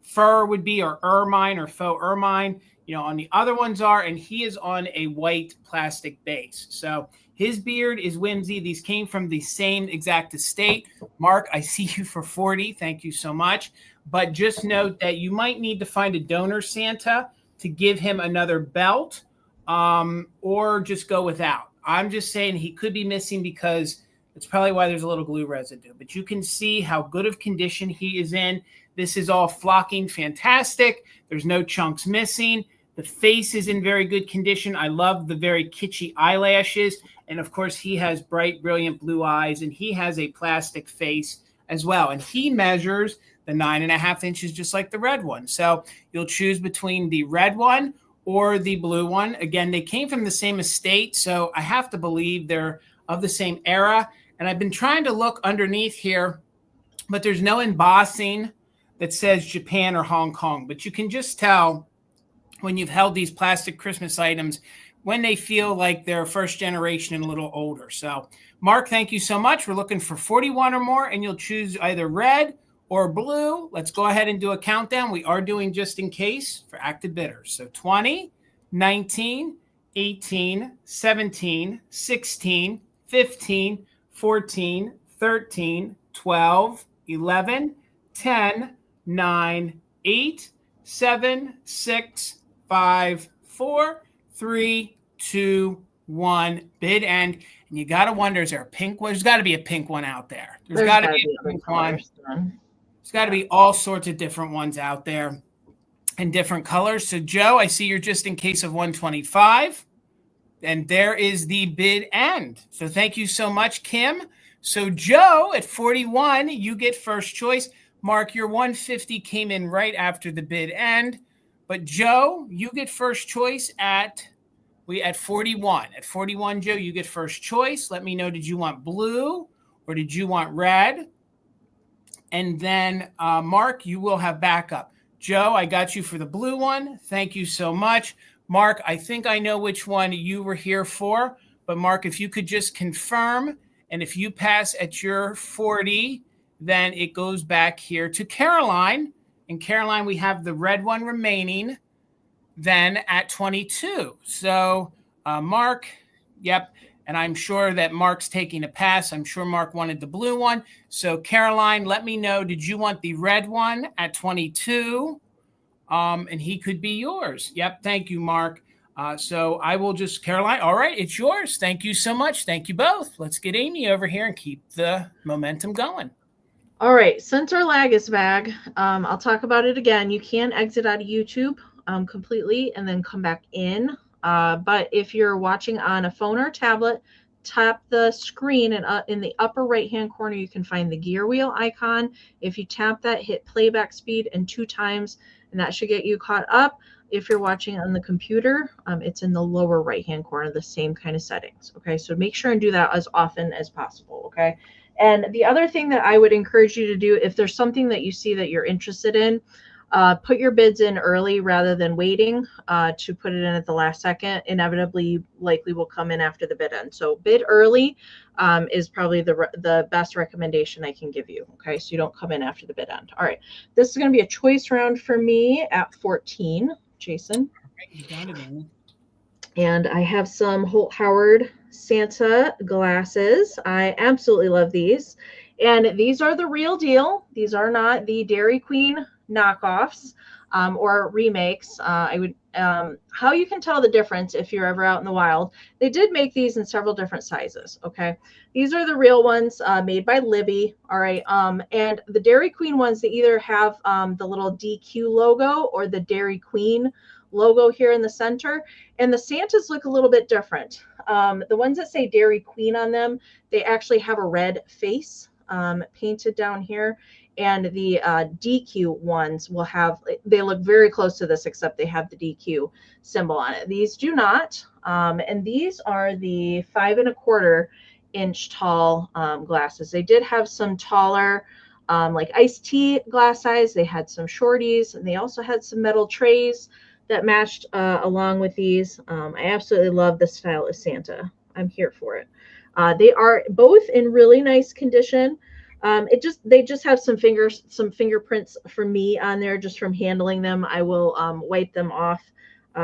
fur would be, or ermine or faux ermine, on the other ones are, and he is on a white plastic base. So his beard is whimsy. These came from the same exact estate. Mark, I see you for 40. Thank you so much. But just note that you might need to find a donor Santa to give him another belt, or just go without. I'm just saying he could be missing because it's probably why there's a little glue residue. But you can see how good of condition he is in. This is all flocking fantastic. There's no chunks missing. The face is in very good condition. I love the very kitschy eyelashes. And of course, he has bright, brilliant blue eyes, and he has a plastic face as well. And he measures the 9.5 inches, just like the red one. So you'll choose between the red one or the blue one. Again, they came from the same estate, so I have to believe they're of the same era. And I've been trying to look underneath here, but there's no embossing that says Japan or Hong Kong. But you can just tell when you've held these plastic Christmas items when they feel like they're first generation and a little older. So, Mark, thank you so much. We're looking for 41 or more, and you'll choose either red or blue. Let's go ahead and do a countdown. We are doing just in case for active bidders. So 20, 19, 18, 17, 16, 15, 14, 13, 12, 11, 10, 9, 8, 7, 6, 5, 4, 3, 2, 1. Bid end. And you got to wonder, is there a pink one? There's got to be a pink one out there. There's got to be a pink one. There's got to be all sorts of different ones out there in different colors. So, Joe, I see you're just in case of 125. And there is the bid end. So thank you so much, Kim. So, Joe, at 41, you get first choice. Mark, your 150 came in right after the bid end. But, Joe, you get first choice at 41. At 41, Joe, you get first choice. Let me know, did you want blue or did you want red? And then, Mark, you will have backup. Joe, I got you for the blue one. Thank you so much. Mark, I think I know which one you were here for. But, Mark, if you could just confirm, and if you pass at your 40, then it goes back here to Caroline. And, Caroline, we have the red one remaining then at 22. So, Mark, yep. And I'm sure that Mark's taking a pass. I'm sure Mark wanted the blue one. So, Caroline, let me know, did you want the red one at 22? And he could be yours. Yep. Thank you, Mark. So I will just, Caroline, all right, it's yours. Thank you so much. Thank you both. Let's get Amie over here and keep the momentum going. All right. Since our lag is back, I'll talk about it again. You can exit out of YouTube completely and then come back in. But if you're watching on a phone or tablet, tap the screen, and in the upper right hand corner you can find the gear wheel icon. If you tap that, hit playback speed and 2 times, and that should get you caught up. If you're watching on the computer, it's in the lower right hand corner, the same kind of settings. Okay, so make sure and do that as often as possible. Okay, and the other thing that I would encourage you to do, if there's something that you see that you're interested in, put your bids in early rather than waiting to put it in at the last second. Inevitably, likely will come in after the bid end. So bid early is probably the best recommendation I can give you. Okay, so you don't come in after the bid end. All right, this is going to be a choice round for me at 14, Jason. All right, you got it, Amie. And I have some Holt Howard Santa glasses. I absolutely love these. And these are the real deal. These are not the Dairy Queen knockoffs or remakes. How you can tell the difference if you're ever out in the wild, they did make these in several different sizes. Okay. These are the real ones made by Libby. All right. And the Dairy Queen ones, they either have the little DQ logo or the Dairy Queen logo here in the center. And the Santas look a little bit different. The ones that say Dairy Queen on them, they actually have a red face painted down here. And the DQ ones will have, they look very close to this, except they have the DQ symbol on it. These do not. And these are the 5 1/4 inch tall glasses. They did have some taller, like iced tea glass size. They had some shorties, and they also had some metal trays that matched along with these. I absolutely love the style of Santa. I'm here for it. They are both in really nice condition. They just have some fingerprints for me on there just from handling them. I will wipe them off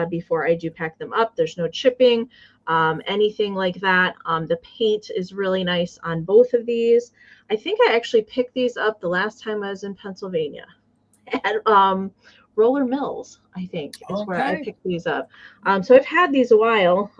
before I do pack them up. There's no chipping, anything like that. The paint is really nice on both of these. I think I actually picked these up the last time I was in Pennsylvania at Roller Mills, I think, is where I picked these up. So I've had these a while.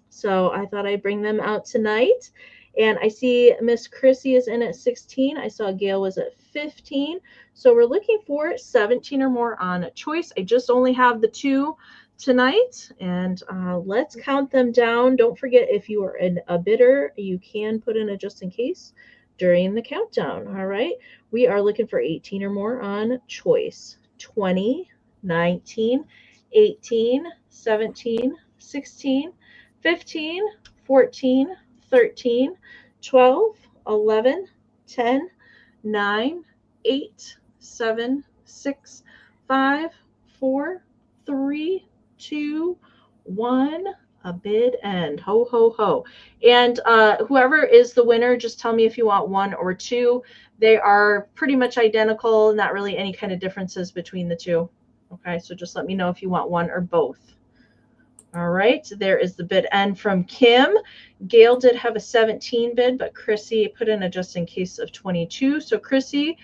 So I thought I'd bring them out tonight. And I see Miss Chrissy is in at 16. I saw Gail was at 15. So we're looking for 17 or more on choice. I just only have the 2 tonight. And let's count them down. Don't forget, if you are a bidder, you can put in a just in case during the countdown. All right. We are looking for 18 or more on choice. 20, 19, 18, 17, 16, 15, 14, 13, 12, 11, 10, 9, 8, 7, 6, 5, 4, 3, 2, 1. A bid end. Ho, ho, ho. And whoever is the winner, just tell me if you want 1 or 2. They are pretty much identical, not really any kind of differences between the 2. Okay, so just let me know if you want 1 or both. All right, there is the bid end from Kim. Gail did have a 17 bid, but Chrissy put in a just in case of 22. So Chrissy,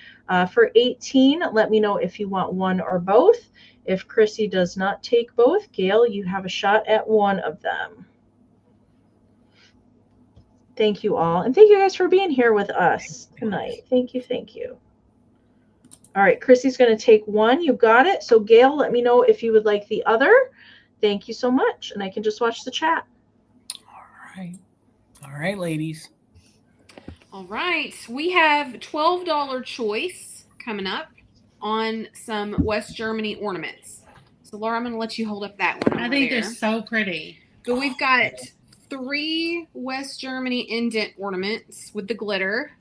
for 18, let me know if you want 1 or both. If Chrissy does not take both, Gail, you have a shot at 1 of them. Thank you all. And thank you guys for being here with us tonight. Thank you. Thank you. All right, Chrissy's going to take 1. You got it. So Gail, let me know if you would like the other. Thank you so much. And I can just watch the chat. All right. All right, ladies. All right. We have $12 choice coming up on some West Germany ornaments. So Laura, I'm going to let you hold up that one. I think they're so pretty. But we've got 3 West Germany indent ornaments with the glitter.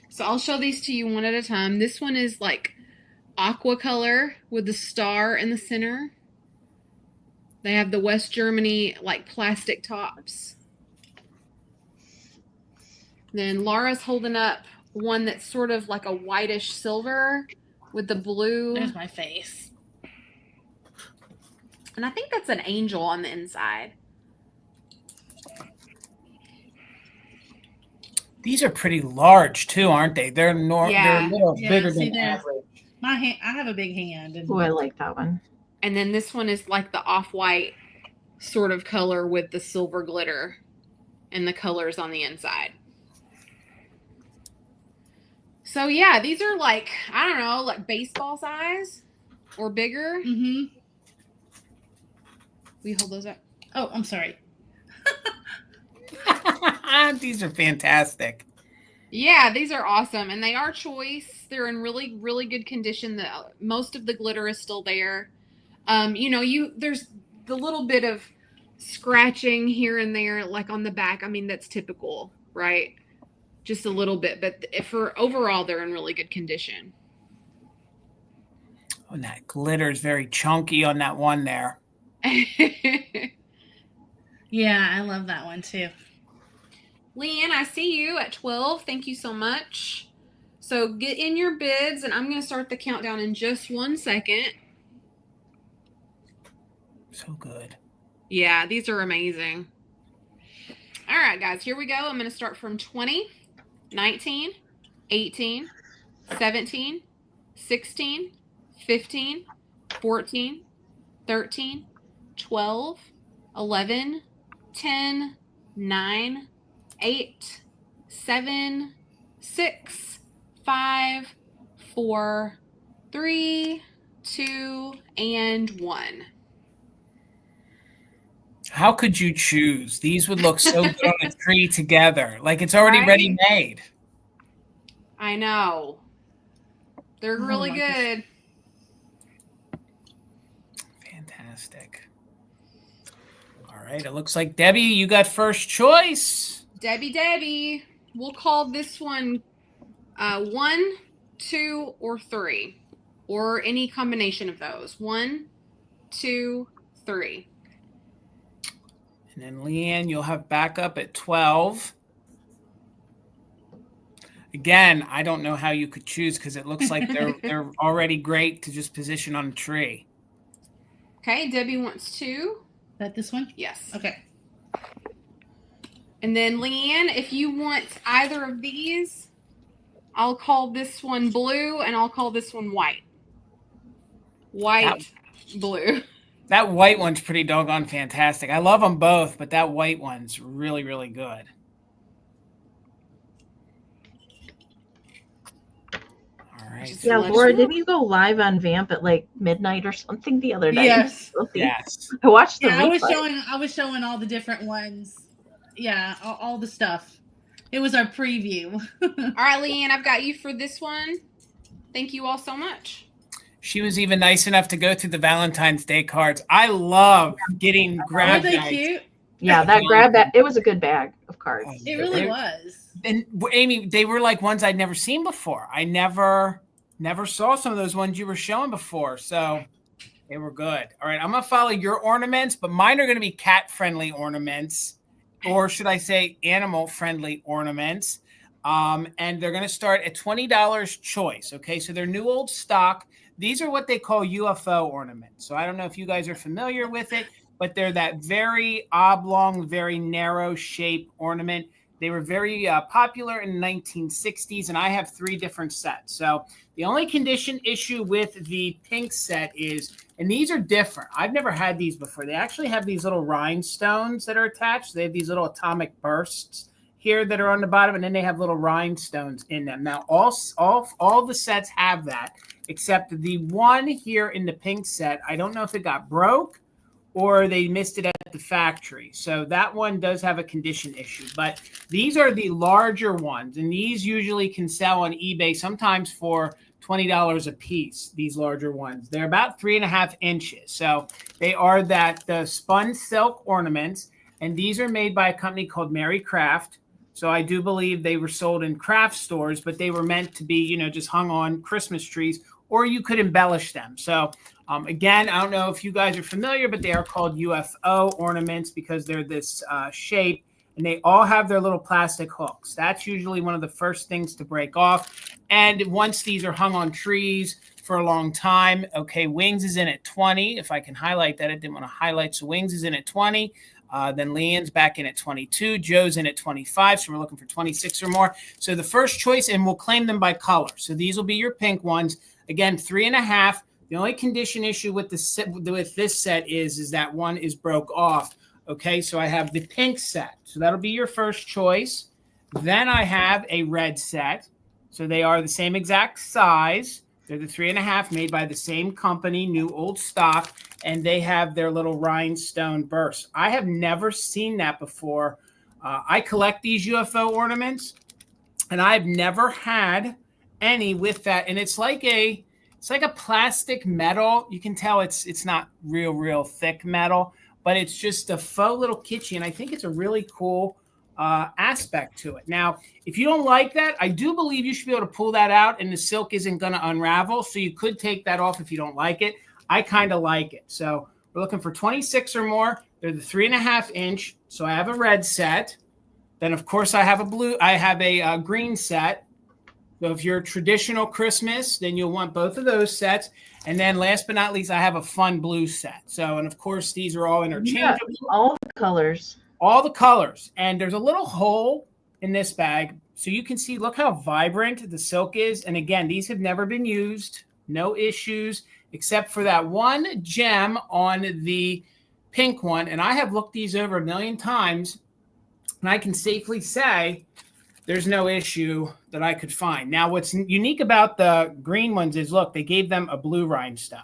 So I'll show these to you one at a time. This one is like aqua color with the star in the center. They have the West Germany like plastic tops. Then Laura's holding up one that's sort of like a whitish silver with the blue. There's my face. And I think that's an angel on the inside. These are pretty large too, aren't they? They're they're a little bigger than average. My hand, I have a big hand. Oh, I like that one. And then this one is like the off-white sort of color with the silver glitter and the colors on the inside. So yeah, these are like, I don't know, like baseball size or bigger. Mm-hmm. Will you hold those up? Oh, I'm sorry. These are fantastic. Yeah, these are awesome. And they are choice. They're in really, really good condition. Most of the glitter is still there. You know, there's the little bit of scratching here and there, like on the back. I mean, that's typical, right? Just a little bit. But for overall, they're in really good condition. Oh, and that glitter is very chunky on that one there. Yeah, I love that one too. Leanne, I see you at 12. Thank you so much. So get in your bids, and I'm going to start the countdown in just 1 second. So good. Yeah, these are amazing. All right, guys, here we go. I'm going to start from 20, 19, 18, 17, 16, 15, 14, 13, 12, 11, 10, 9, 8, 7, 6, 5, 4, 3, 2, and 1. How could you choose? These would look so good on a tree together. Like it's already ready made. I know. They're really my good. Fantastic. All right. It looks like Debbie, you got first choice. Debbie. We'll call this one 1, 2, or 3. Or any combination of those. 1, 2, 3. And then Leanne, you'll have backup at 12. Again, I don't know how you could choose because it looks like they're already great to just position on a tree. Okay, Debbie wants 2. Is that this one? Yes. Okay. And then Leanne, if you want either of these, I'll call this one blue and I'll call this one white. White, blue. That white one's pretty doggone fantastic. I love them both, but that white one's really, really good. All right. Yeah, Laura, didn't you go live on Vamp at like midnight or something the other night? Yes. Yes. I watched the Yeah, replay. I was showing all the different ones. Yeah, all the stuff. It was our preview. All right, Leanne, I've got you for this one. Thank you all so much. She was even nice enough to go through the Valentine's Day cards. I love getting grab Were they bags. cute? Yeah, that grab bag. It was a good bag of cards. It really was. And Amy, they were like ones I'd never seen before. I never saw some of those ones you were showing before. So they were good. All right, I'm going to follow your ornaments, but mine are going to be cat-friendly ornaments, or should I say animal-friendly ornaments. And they're going to start at $20 choice. Okay, so they're new old stock. These are what they call UFO ornaments. So I don't know if you guys are familiar with it, but they're that very oblong, very narrow shape ornament. They were very popular in the 1960s, and I have 3 different sets. So the only condition issue with the pink set is, and these are different. I've never had these before. They actually have these little rhinestones that are attached. They have these little atomic bursts here that are on the bottom, and then they have little rhinestones in them. Now, all the sets have that, except the one here in the pink set. I don't know if it got broke or they missed it at the factory. So that one does have a condition issue. But these are the larger ones, and these usually can sell on eBay sometimes for $20 a piece, these larger ones. They're about 3.5 inches. So they are the spun silk ornaments, and these are made by a company called Mary Craft. So I do believe they were sold in craft stores, but they were meant to be, just hung on Christmas trees, or you could embellish them. So again, I don't know if you guys are familiar, but they are called UFO ornaments because they're this shape, and they all have their little plastic hooks. That's usually one of the first things to break off. And once these are hung on trees for a long time, okay, Wings is in at 20. If I can highlight that, I didn't want to highlight. So Wings is in at 20. Then Leanne's back in at 22. Joe's in at 25. So we're looking for 26 or more. So the first choice, and we'll claim them by color. So these will be your pink ones. Again, 3.5. The only condition issue with this set is that one is broke off. Okay, so I have the pink set. So that'll be your first choice. Then I have a red set. So they are the same exact size. They're the 3.5 made by the same company, new old stock, and they have their little rhinestone bursts. I have never seen that before. I collect these UFO ornaments, and I've never had any with that. And it's like a plastic metal. You can tell it's not real thick metal, but it's just a faux little kitschy, and I think it's a really cool aspect to it. Now, if you don't like that, I do believe you should be able to pull that out, and the silk isn't going to unravel, so you could take that off if you don't like it. I kind of like it. So we're looking for 26 or more. They're the 3.5 inch. So I have a red set. Then, of course, I have a green set. So if you're traditional Christmas, then you'll want both of those sets. And then last but not least, I have a fun blue set. So, and of course, these are all interchangeable. Yeah, all the colors. all the colors. And there's a little hole in this bag. So you can see, look how vibrant the silk is. And again, these have never been used. No issues, except for that one gem on the pink one. And I have looked these over a million times. And I can safely say there's no issue that I could find. Now, what's unique about the green ones is, look, they gave them a blue rhinestone.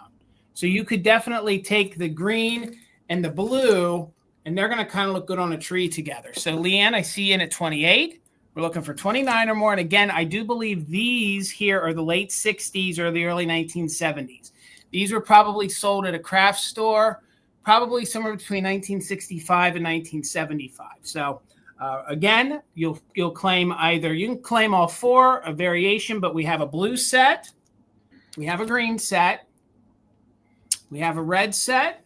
So you could definitely take the green and the blue, and they're going to kind of look good on a tree together. So, Leanne, I see you in at 28. We're looking for 29 or more. And again, I do believe these here are the late 60s or the early 1970s. These were probably sold at a craft store, probably somewhere between 1965 and 1975. So, again, you'll claim either, you can claim all four, a variation, but we have a blue set, we have a green set, we have a red set.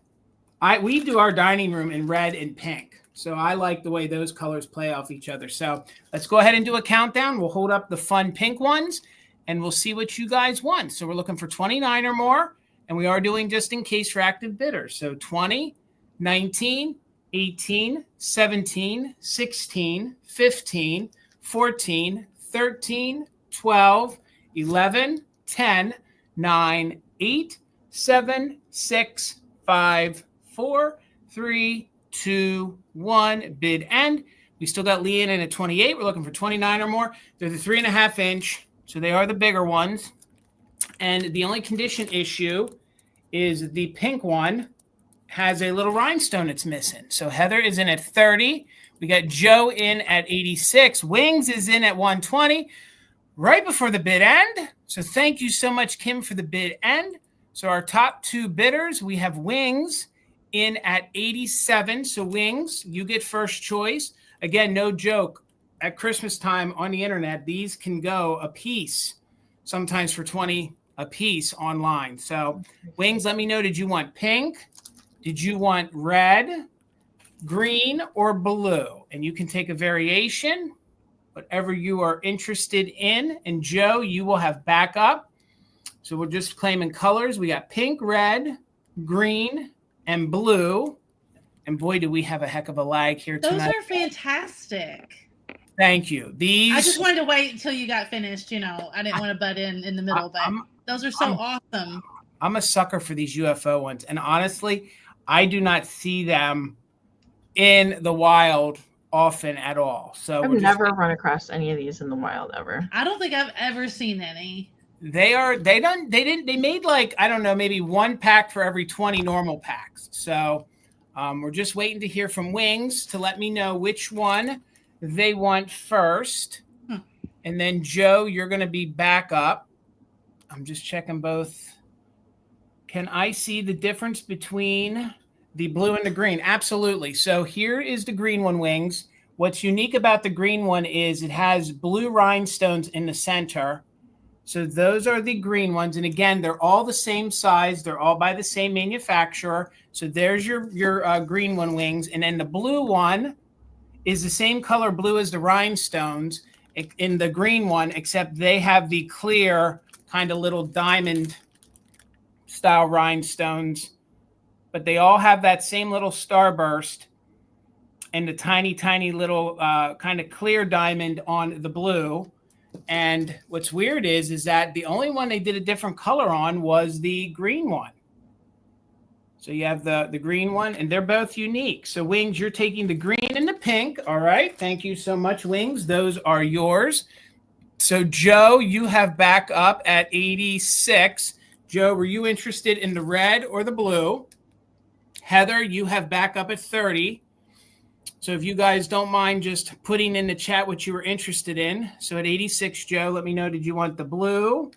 We do our dining room in red and pink. So I like the way those colors play off each other. So let's go ahead and do a countdown. We'll hold up the fun pink ones and we'll see what you guys want. So we're looking for 29 or more, and we are doing just in case for active bidders. So 20, 19, 18, 17, 16, 15, 14, 13, 12, 11, 10, 9, 8, 7, 6, 5, 4, 3, 2, 1. Bid end. We still got Leanne in at 28. We're looking for 29 or more. They're the 3.5 inch, so they are the bigger ones. And the only condition issue is the pink one has a little rhinestone it's missing. So Heather is in at 30. We got Joe in at 86. Wings is in at 120, right before the bid end. So thank you so much, Kim, for the bid end. So our top two bidders, we have Wings in at 87. So Wings, you get first choice. Again, no joke. At Christmas time on the internet, these can go a piece, sometimes for 20 a piece online. So Wings, let me know, did you want pink? Did you want red, green, or blue? And you can take a variation, whatever you are interested in. And Joe, you will have backup. So we're just claiming colors. We got pink, red, green, and blue. And boy, do we have a heck of a lag here tonight. Those are fantastic. Thank you. These, I just wanted to wait until you got finished. You know, I didn't want to butt in the middle, but those are so awesome. I'm a sucker for these UFO ones. And honestly, I do not see them in the wild often at all. So I've never run across any of these in the wild ever. I don't think I've ever seen any. They made like, I don't know, maybe one pack for every 20 normal packs. So we're just waiting to hear from Wings to let me know which one they want first. And then Joe, you're going to be back up. I'm just checking both. Can I see the difference between the blue and the green? Absolutely. So here is the green one, Wings. What's unique about the green one is it has blue rhinestones in the center. So those are the green ones. And again, they're all the same size. They're all by the same manufacturer. So there's your green one, Wings. And then the blue one is the same color blue as the rhinestones in the green one, except they have the clear kind of little diamond style rhinestones, but they all have that same little starburst and the tiny, tiny little kind of clear diamond on the blue. And what's weird is that the only one they did a different color on was the green one. So you have the green one, and they're both unique. So Wings, you're taking the green and the pink. All right. Thank you so much, Wings. Those are yours. So Joe, you have back up at 86. Joe, were you interested in the red or the blue? Heather, you have back up at 30. So if you guys don't mind just putting in the chat what you were interested in. So at 86, Joe, let me know, did you want the blue?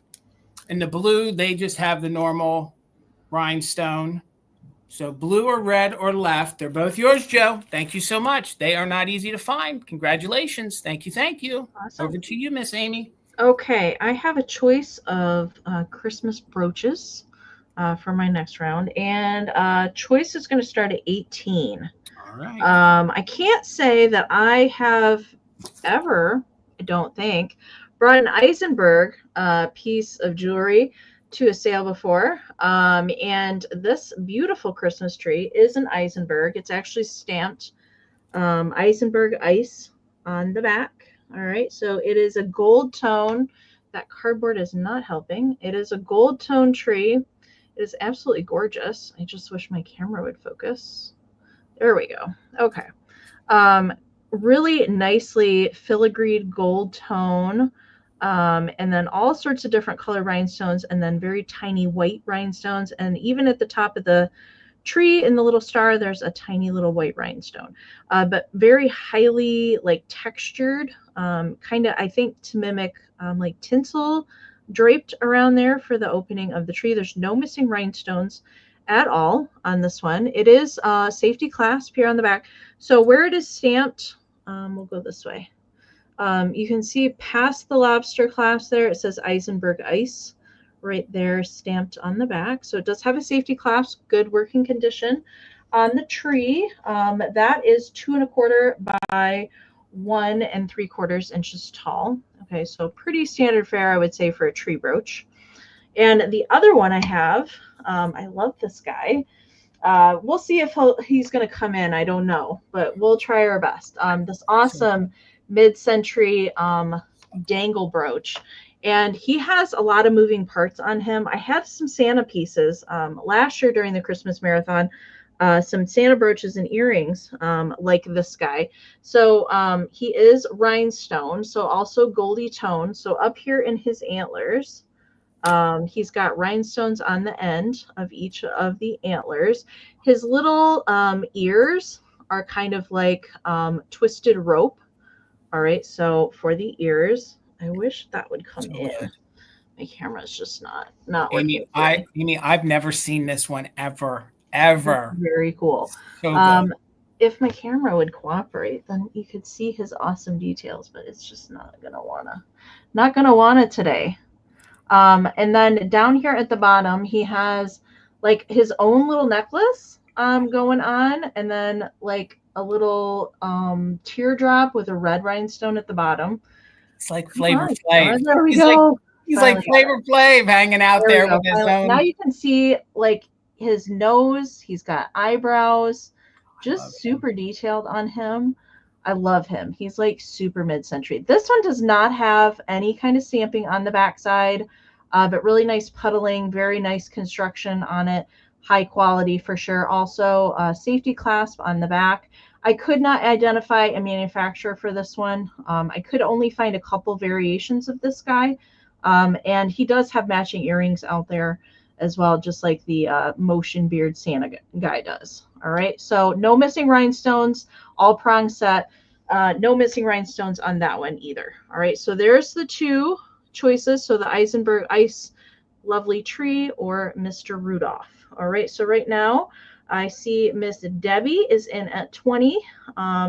And the blue, they just have the normal rhinestone. So blue or red or left, they're both yours, Joe. Thank you so much. They are not easy to find. Congratulations. Thank you. Thank you. Awesome. Over to you, Miss Amy. Okay, I have a choice of Christmas brooches for my next round, and choice is going to start at 18. All right. I can't say that I have ever, I don't think, brought an Eisenberg piece of jewelry to a sale before, and this beautiful Christmas tree is an Eisenberg. It's actually stamped Eisenberg ice on the back. All right, so it is a gold tone. That cardboard is not helping. It is a gold tone tree. It is absolutely gorgeous. I just wish my camera would focus. There we go. Okay. Really nicely filigreed gold tone. And then all sorts of different color rhinestones, and then very tiny white rhinestones. And even at the top of the tree in the little star, there's a tiny little white rhinestone, but very highly like textured, kind of, I think, to mimic like tinsel draped around there for the opening of the tree. There's no missing rhinestones at all on this one. It is safety clasp here on the back. So where it is stamped, we'll go this way. You can see past the lobster clasp there, it says Eisenberg Ice right there stamped on the back. So it does have a safety clasp, good working condition. On the tree, that is 2 1/4 by 1 3/4 inches tall. Okay, so pretty standard fare, I would say, for a tree brooch. And the other one I have, I love this guy. We'll see if he's going to come in. I don't know, but we'll try our best. This awesome mid-century dangle brooch. And he has a lot of moving parts on him. I had some Santa pieces last year during the Christmas marathon, some Santa brooches and earrings like this guy. So he is rhinestone, so also goldy tone. So up here in his antlers, he's got rhinestones on the end of each of the antlers. His little ears are kind of like twisted rope. All right, so for the ears, I wish that would come in. My camera's just not Amie, working. Amie, I've never seen this one ever. Very cool. So if my camera would cooperate, then you could see his awesome details, but it's just not gonna wanna today. And then down here at the bottom, he has like his own little necklace going on, and then like a little teardrop with a red rhinestone at the bottom. It's like Flavor Flav. There we go. He's like Flavor Flav hanging out there with his own. Now you can see like his nose. He's got eyebrows, just super detailed on him. I love him. He's like super mid-century. This one does not have any kind of stamping on the backside, but really nice puddling, very nice construction on it. High quality for sure. Also, safety clasp on the back. I could not identify a manufacturer for this one. I could only find a couple variations of this guy. And he does have matching earrings out there as well, just like the Motion Beard Santa guy does. All right, so no missing rhinestones, all prong set. No missing rhinestones on that one either. All right, so there's the two choices. So the Eisenberg Ice Lovely Tree or Mr. Rudolph. All right, so right now I see Miss Debbie is in at 20.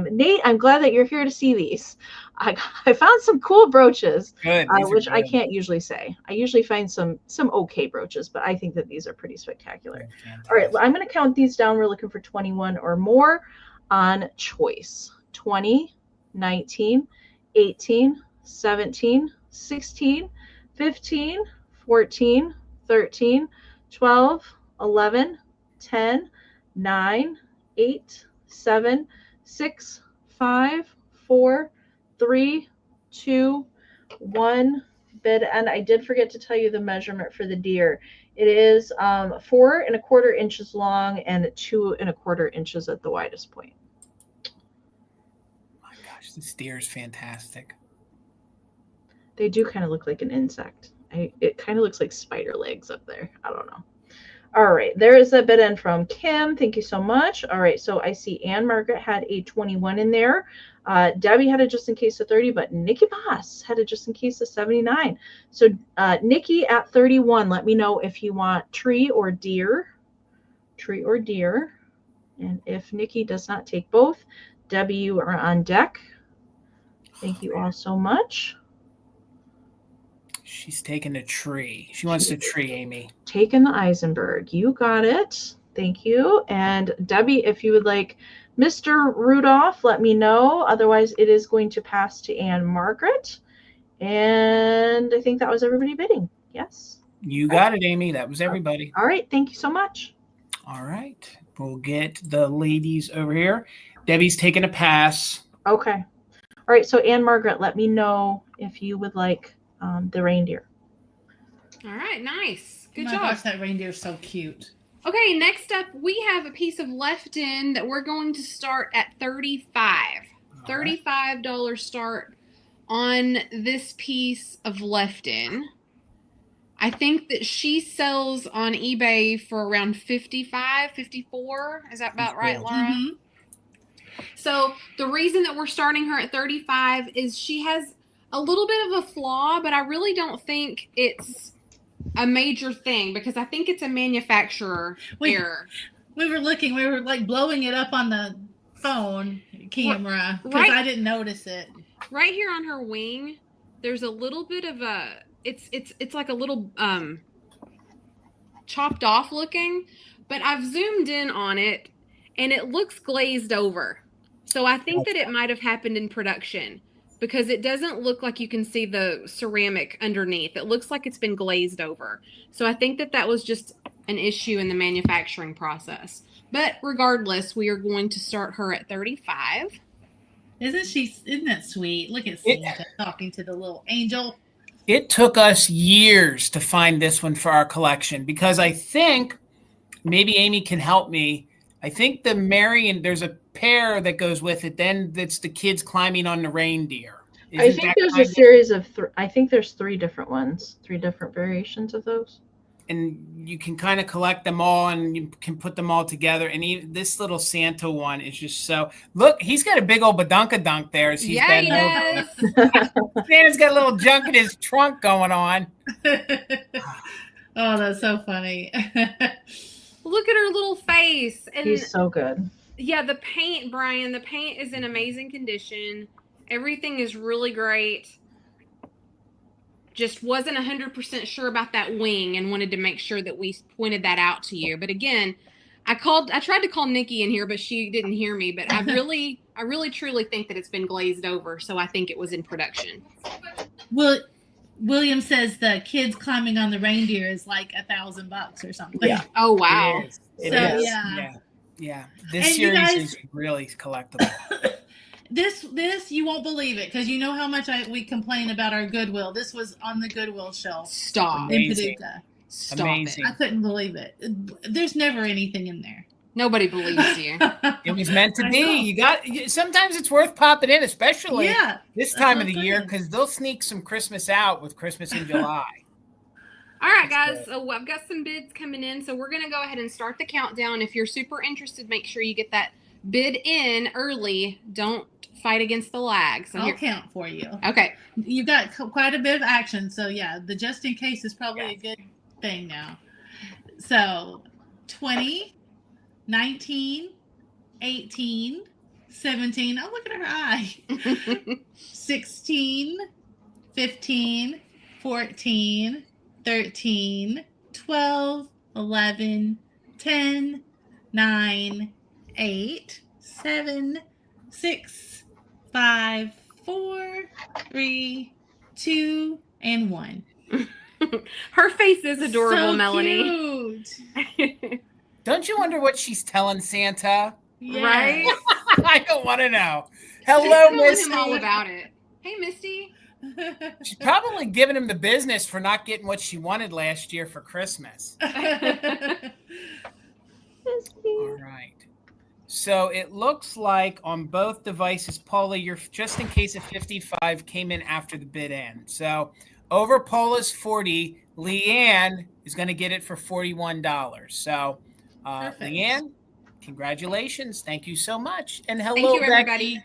Nate, I'm glad that you're here to see these. I found some cool brooches, which I can't usually say. I usually find some okay brooches, but I think that these are pretty spectacular. All right, well, I'm going to count these down. We're looking for 21 or more on choice. 20, 19, 18, 17, 16, 15, 14, 13, 12, 11, 10, 9, 8, 7, 6, 5, 4, 3, 2, 1. Bid end. I did forget to tell you the measurement for the deer. It is 4 1/4 inches long and 2 1/4 inches at the widest point. My gosh, this deer is fantastic. They do kind of look like an insect. It kind of looks like spider legs up there. I don't know. All right, there is a bid in from Kim. Thank you so much. All right, so I see Ann Margaret had a 21 in there. Debbie had a just in case of 30, but Nikki Boss had a just in case of 79. So Nikki at 31, let me know if you want tree or deer. Tree or deer. And if Nikki does not take both, Debbie, you are on deck. Thank you all so much. She's taking a tree. She wants a tree, Amie. Taking the Eisenberg. You got it. Thank you. And Debbie, if you would like Mr. Rudolph, let me know. Otherwise, it is going to pass to Ann Margaret. And I think that was everybody bidding. Yes. You got it, Amie. That was everybody. All right. Thank you so much. All right. We'll get the ladies over here. Debbie's taking a pass. Okay. All right. So Anne Margaret, let me know if you would like the reindeer. All right, nice. Good Oh my job. gosh, that reindeer's so cute. Okay, next up, we have a piece of left in that we're going to start at $35. $35 start on this piece of left in. I think that she sells on eBay for around $55, $54. Is that about right, Laura? Mm-hmm. So the reason that we're starting her at $35 is she has a little bit of a flaw, but I really don't think it's a major thing because I think it's a manufacturer error. We were like blowing it up on the phone camera because I didn't notice it. Right here on her wing, there's a little bit of a it's like a little chopped off looking, but I've zoomed in on it and it looks glazed over. So I think that it might have happened in production because it doesn't look like you can see the ceramic underneath. It looks like it's been glazed over. So I think that that was just an issue in the manufacturing process. But regardless, we are going to start her at $35. Isn't that sweet? Look at Santa talking to the little angel. It took us years to find this one for our collection because I think, maybe Amy can help me, I think the Marion, there's a pair that goes with it. Then that's the kids climbing on the reindeer. I think there's a series of I think there's 3 different ones, 3 different variations of those. And you can kind of collect them all and you can put them all together. And even this little Santa one is just so, look, he's got a big old badunkadunk there. As he's He does. Santa's got a little junk in his trunk going on. Oh, that's so funny. Look at her little face. And he's so good. yeah, the paint, Brian, the paint is in amazing condition. Everything is really great. Just wasn't 100% sure about that wing and wanted to make sure that we pointed that out to you. But again, I tried to call Nikki in here, but she didn't hear me. But I really truly think that it's been glazed over. So I think it was in production. Well, William says the kids climbing on the reindeer is like $1,000 or something. Yeah. Oh, wow. It is. Yeah. This series is really collectible. This you won't believe it because you know how much we complain about our Goodwill. This was on the Goodwill shelf. Stop. In Paducah. Stop Amazing. it. I couldn't believe it. There's never anything in there. Nobody believes you. It was meant to be. Sometimes it's worth popping in, especially this time of the year, because they'll sneak some Christmas out with Christmas in July. All right, guys. So I've got some bids coming in. So we're going to go ahead and start the countdown. If you're super interested, make sure you get that bid in early. Don't fight against the lag. So I'll count for you. Okay. You've got quite a bit of action. So yeah, the just in case is probably a good thing now. So 20, 19, 18, 17. Oh, look at her eye. 16, 15, 14, 13, 12, 11, 10, 9, 8, 7, 6, 5, 4, 3, 2, and 1. Her face is adorable, so Melanie. Cute. Don't you wonder what she's telling Santa? Yes. Right? I don't want to know. Hello, She's Misty. telling him all about it. Hey, Misty. She's probably giving him the business for not getting what she wanted last year for Christmas. All right. So it looks like on both devices, Paula, you're just in case of 55 came in after the bid end. So over Paula's 40, Leanne is going to get it for $41. So Leanne, congratulations. Thank you so much. And hello, Thank you, Becky. everybody.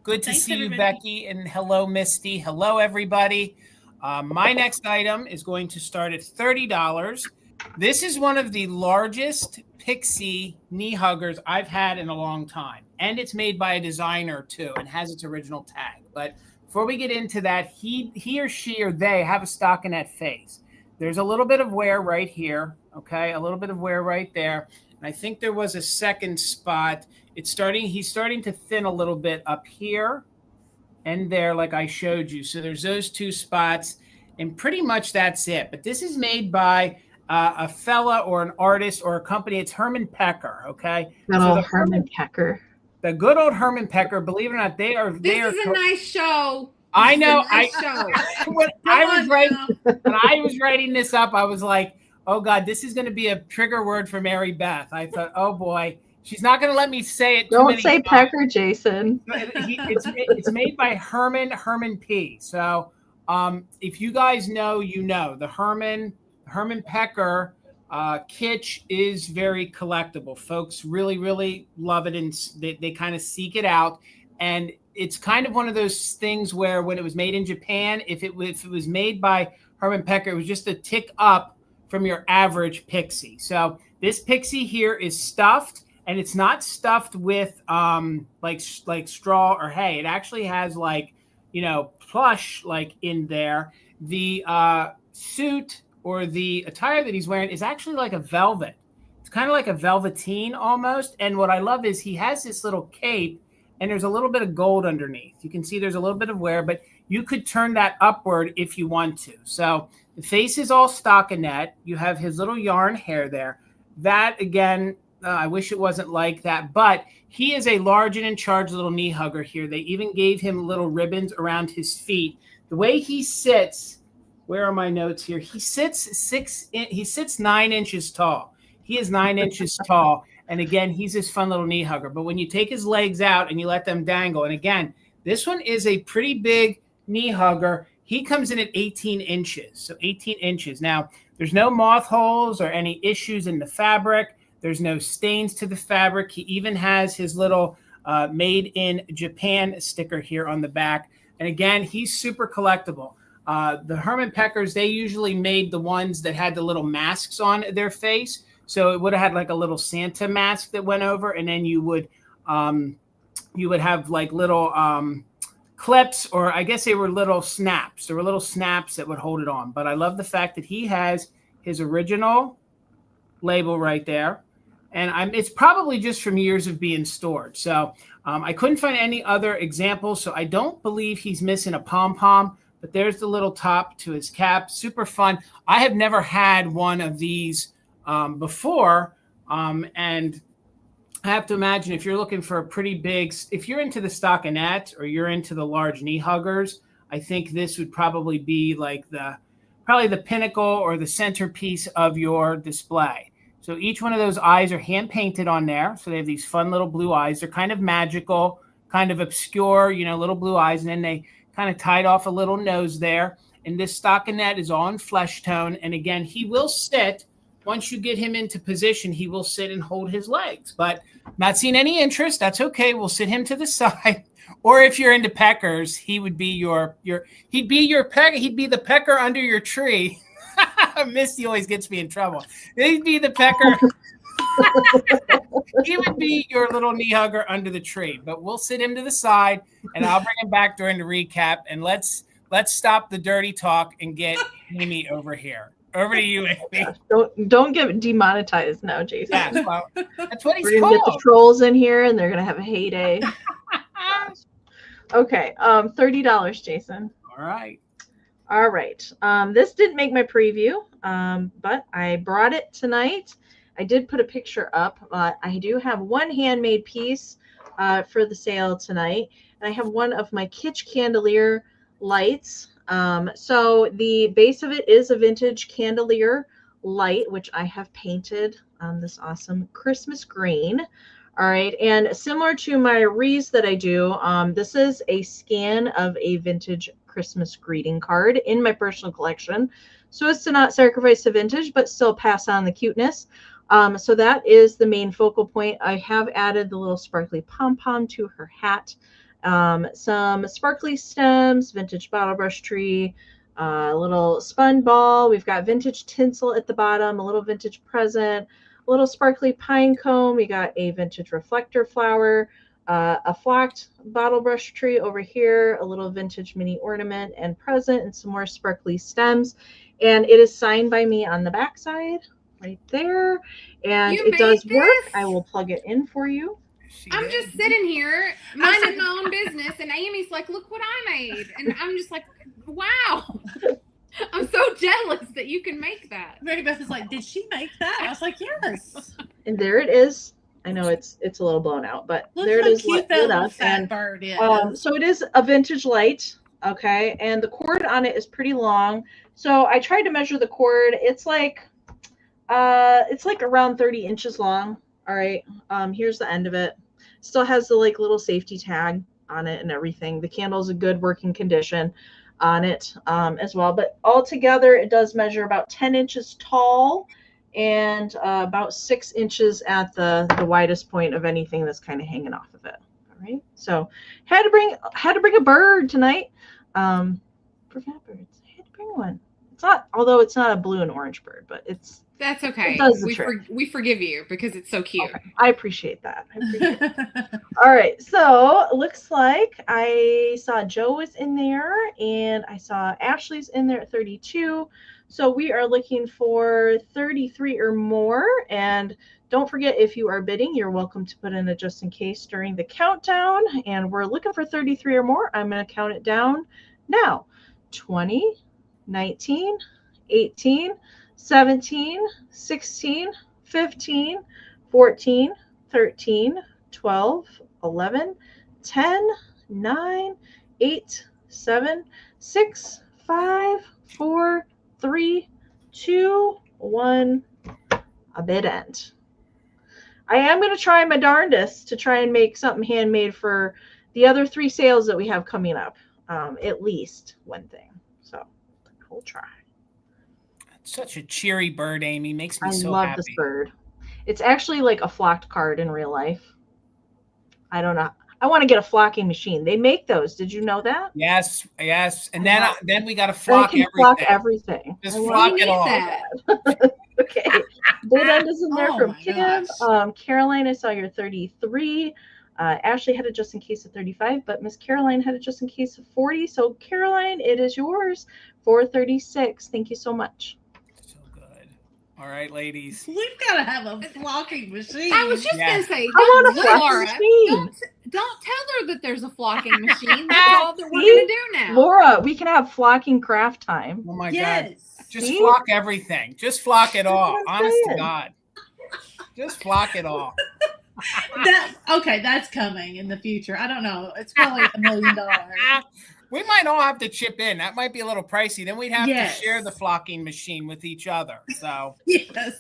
Good to Thanks, see everybody. you, Becky. And hello, Misty. Hello, everybody. My next item is going to start at $30. This is one of the largest pixie knee huggers I've had in a long time. And it's made by a designer, too, and has its original tag. But before we get into that, he or she or they have a stockinette face. There's a little bit of wear right here, okay? A little bit of wear right there. And I think there was a second spot. He's starting to thin a little bit up here and there, like I showed you. So there's those 2 spots, and pretty much that's it. But this is made by a fella or an artist or a company. It's Herman Pecker, okay? Good old Herman Pecker. the good old Herman Pecker. Believe it or not, they are. This is a nice show. I know. Nice show. When I was writing this up, I was like, "Oh God, this is going to be a trigger word for Mary Beth." I thought, "Oh boy, she's not going to let me say it." Don't say Pecker, Jason. It's made by Herman P. So, if you guys know, you know the Herman Pecker kitsch is very collectible. Folks really, really love it, and they kind of seek it out. And it's kind of one of those things where when it was made in Japan, if it was made by Herman Pecker, it was just a tick up from your average pixie. So this pixie here is stuffed, and it's not stuffed with like straw or hay. It actually has like, plush like in there. The suit or the attire that he's wearing is actually like a velvet. It's kind of like a velveteen almost. And what I love is he has this little cape, and there's a little bit of gold underneath. You can see there's a little bit of wear, but you could turn that upward if you want to. So the face is all stockinette. You have his little yarn hair there. That, again, I wish it wasn't like that, but he is a large and in charge little knee hugger here. They even gave him little ribbons around his feet. The way he sits, where are my notes here? He sits 9 inches tall. He is 9 inches tall. And again, he's this fun little knee hugger. But when you take his legs out and you let them dangle, and again, this one is a pretty big knee hugger. He comes in at 18 inches. So 18 inches. Now, there's no moth holes or any issues in the fabric. There's no stains to the fabric. He even has his little made in Japan sticker here on the back. And again, he's super collectible. The Herman Peckers, they usually made the ones that had the little masks on their face. So it would have had like a little Santa mask that went over, and then you would have like little clips, or I guess they were little snaps. There were little snaps that would hold it on. But I love the fact that he has his original label right there. And it's probably just from years of being stored. So I couldn't find any other examples. So I don't believe he's missing a pom-pom. But there's the little top to his cap. Super fun. I have never had one of these before. And I have to imagine if you're looking for a pretty big, if you're into the stockinette or you're into the large knee huggers, I think this would probably be like probably the pinnacle or the centerpiece of your display. So each one of those eyes are hand painted on there. So they have these fun little blue eyes. They're kind of magical, kind of obscure, little blue eyes. And then they kind of tied off a little nose there. And this stockinette is all in flesh tone. And again, he will sit. Once you get him into position, he will sit and hold his legs. But not seeing any interest, that's okay. We'll sit him to the side. Or if you're into peckers, he would be he'd be the pecker under your tree. Misty always gets me in trouble. He'd be the pecker. He would be your little knee hugger under the tree. But we'll sit him to the side, and I'll bring him back during the recap. And let's stop the dirty talk and get Amie over here. Over to you, Amie. Don't get demonetized now, Jason. Yeah, well, that's what he's We're gonna get the trolls in here, and they're gonna have a heyday. Okay, $30, Jason. All right. All right. This didn't make my preview, but I brought it tonight. I did put a picture up. I do have one handmade piece for the sale tonight, and I have one of my kitsch chandelier lights. So the base of it is a vintage chandelier light, which I have painted this awesome Christmas green. All right. And similar to my wreaths that I do, this is a scan of a vintage Christmas greeting card in my personal collection. So as to not sacrifice the vintage, but still pass on the cuteness. So that is the main focal point. I have added the little sparkly pom-pom to her hat. Some sparkly stems, vintage bottle brush tree, a little spun ball. We've got vintage tinsel at the bottom, a little vintage present, a little sparkly pine cone. We got a vintage reflector flower, a flocked bottle brush tree over here, a little vintage mini ornament and present, and some more sparkly stems. And it is signed by me on the back side right there. And it does work. I will plug it in for you. I'm just sitting here minding my own business, and Amy's like, look what I made. And I'm just like, wow. I'm so jealous that you can make that. Mary Beth is like, did she make that? I was like, yes. And there it is. I know it's a little blown out, but Look there it how is cute lit, that lit little up. fat And bird is. so it is a vintage light, okay, and the cord on it is pretty long. So I tried to measure the cord. It's like around 30 inches long. All right. Here's the end of it. Still has the like little safety tag on it and everything. The candle's in good working condition on it as well. But altogether, it does measure about 10 inches tall and about 6 inches at the widest point of anything that's kind of hanging off of it. All right. So had to bring a bird tonight. For fat birds, I had to bring one. It's not, although it's not a blue and orange bird, but That's okay. It does the trick. We forgive you because it's so cute. Okay. I appreciate that. All right. So it looks like I saw Joe was in there and I saw Ashley's in there at 32. So we are looking for 33 or more. And don't forget, if you are bidding, you're welcome to put in a just in case during the countdown. And we're looking for 33 or more. I'm going to count it down now. 20, 19, 18, 17, 16, 15, 14, 13, 12, 11, 10, 9, 8, 7, 6, 5, 4, 3, 2, 1. A bid end. I am going to try my darndest to try and make something handmade for the other 3 sales that we have coming up. At least one thing. So we'll try. Such a cheery bird, Amie. Makes me I so love happy. this bird. It's actually like a flocked card in real life. I don't know. I want to get a flocking machine. They make those. Did you know that? Yes. And then we got to And flock it can everything. flock everything. Just I want flock We it need all. that. Okay. Bid end is in there Oh from my Kim. gosh. Caroline, I saw your 33. Ashley had it just in case of 35, but Miss Caroline had it just in case of 40. So Caroline, it is yours for 36. Thank you so much. So good. All right, ladies. We've got to have a flocking machine. I was just Yeah. gonna say, I want a look, flocking Laura, machine. don't tell her that there's a flocking machine. That's all that we're See? gonna do now. Laura, we can have flocking craft time. Oh my God. yes. Just See? flock everything. Just flock it all. what I'm Honest to saying. God. Just flock it all. That's coming in the future. I don't know. It's probably $1 million. We might all have to chip in. That might be a little pricey. Then we'd have Yes. to share the flocking machine with each other. So Yes.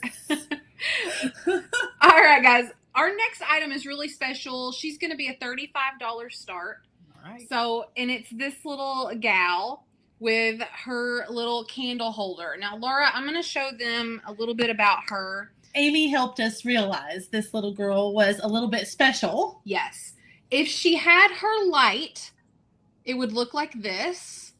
All right, guys. Our next item is really special. She's going to be a $35 start. all right. So, and it's this little gal with her little candle holder. Now, Laura, I'm going to show them a little bit about her. Amie helped us realize this little girl was a little bit special. Yes. If she had her light, it would look like this.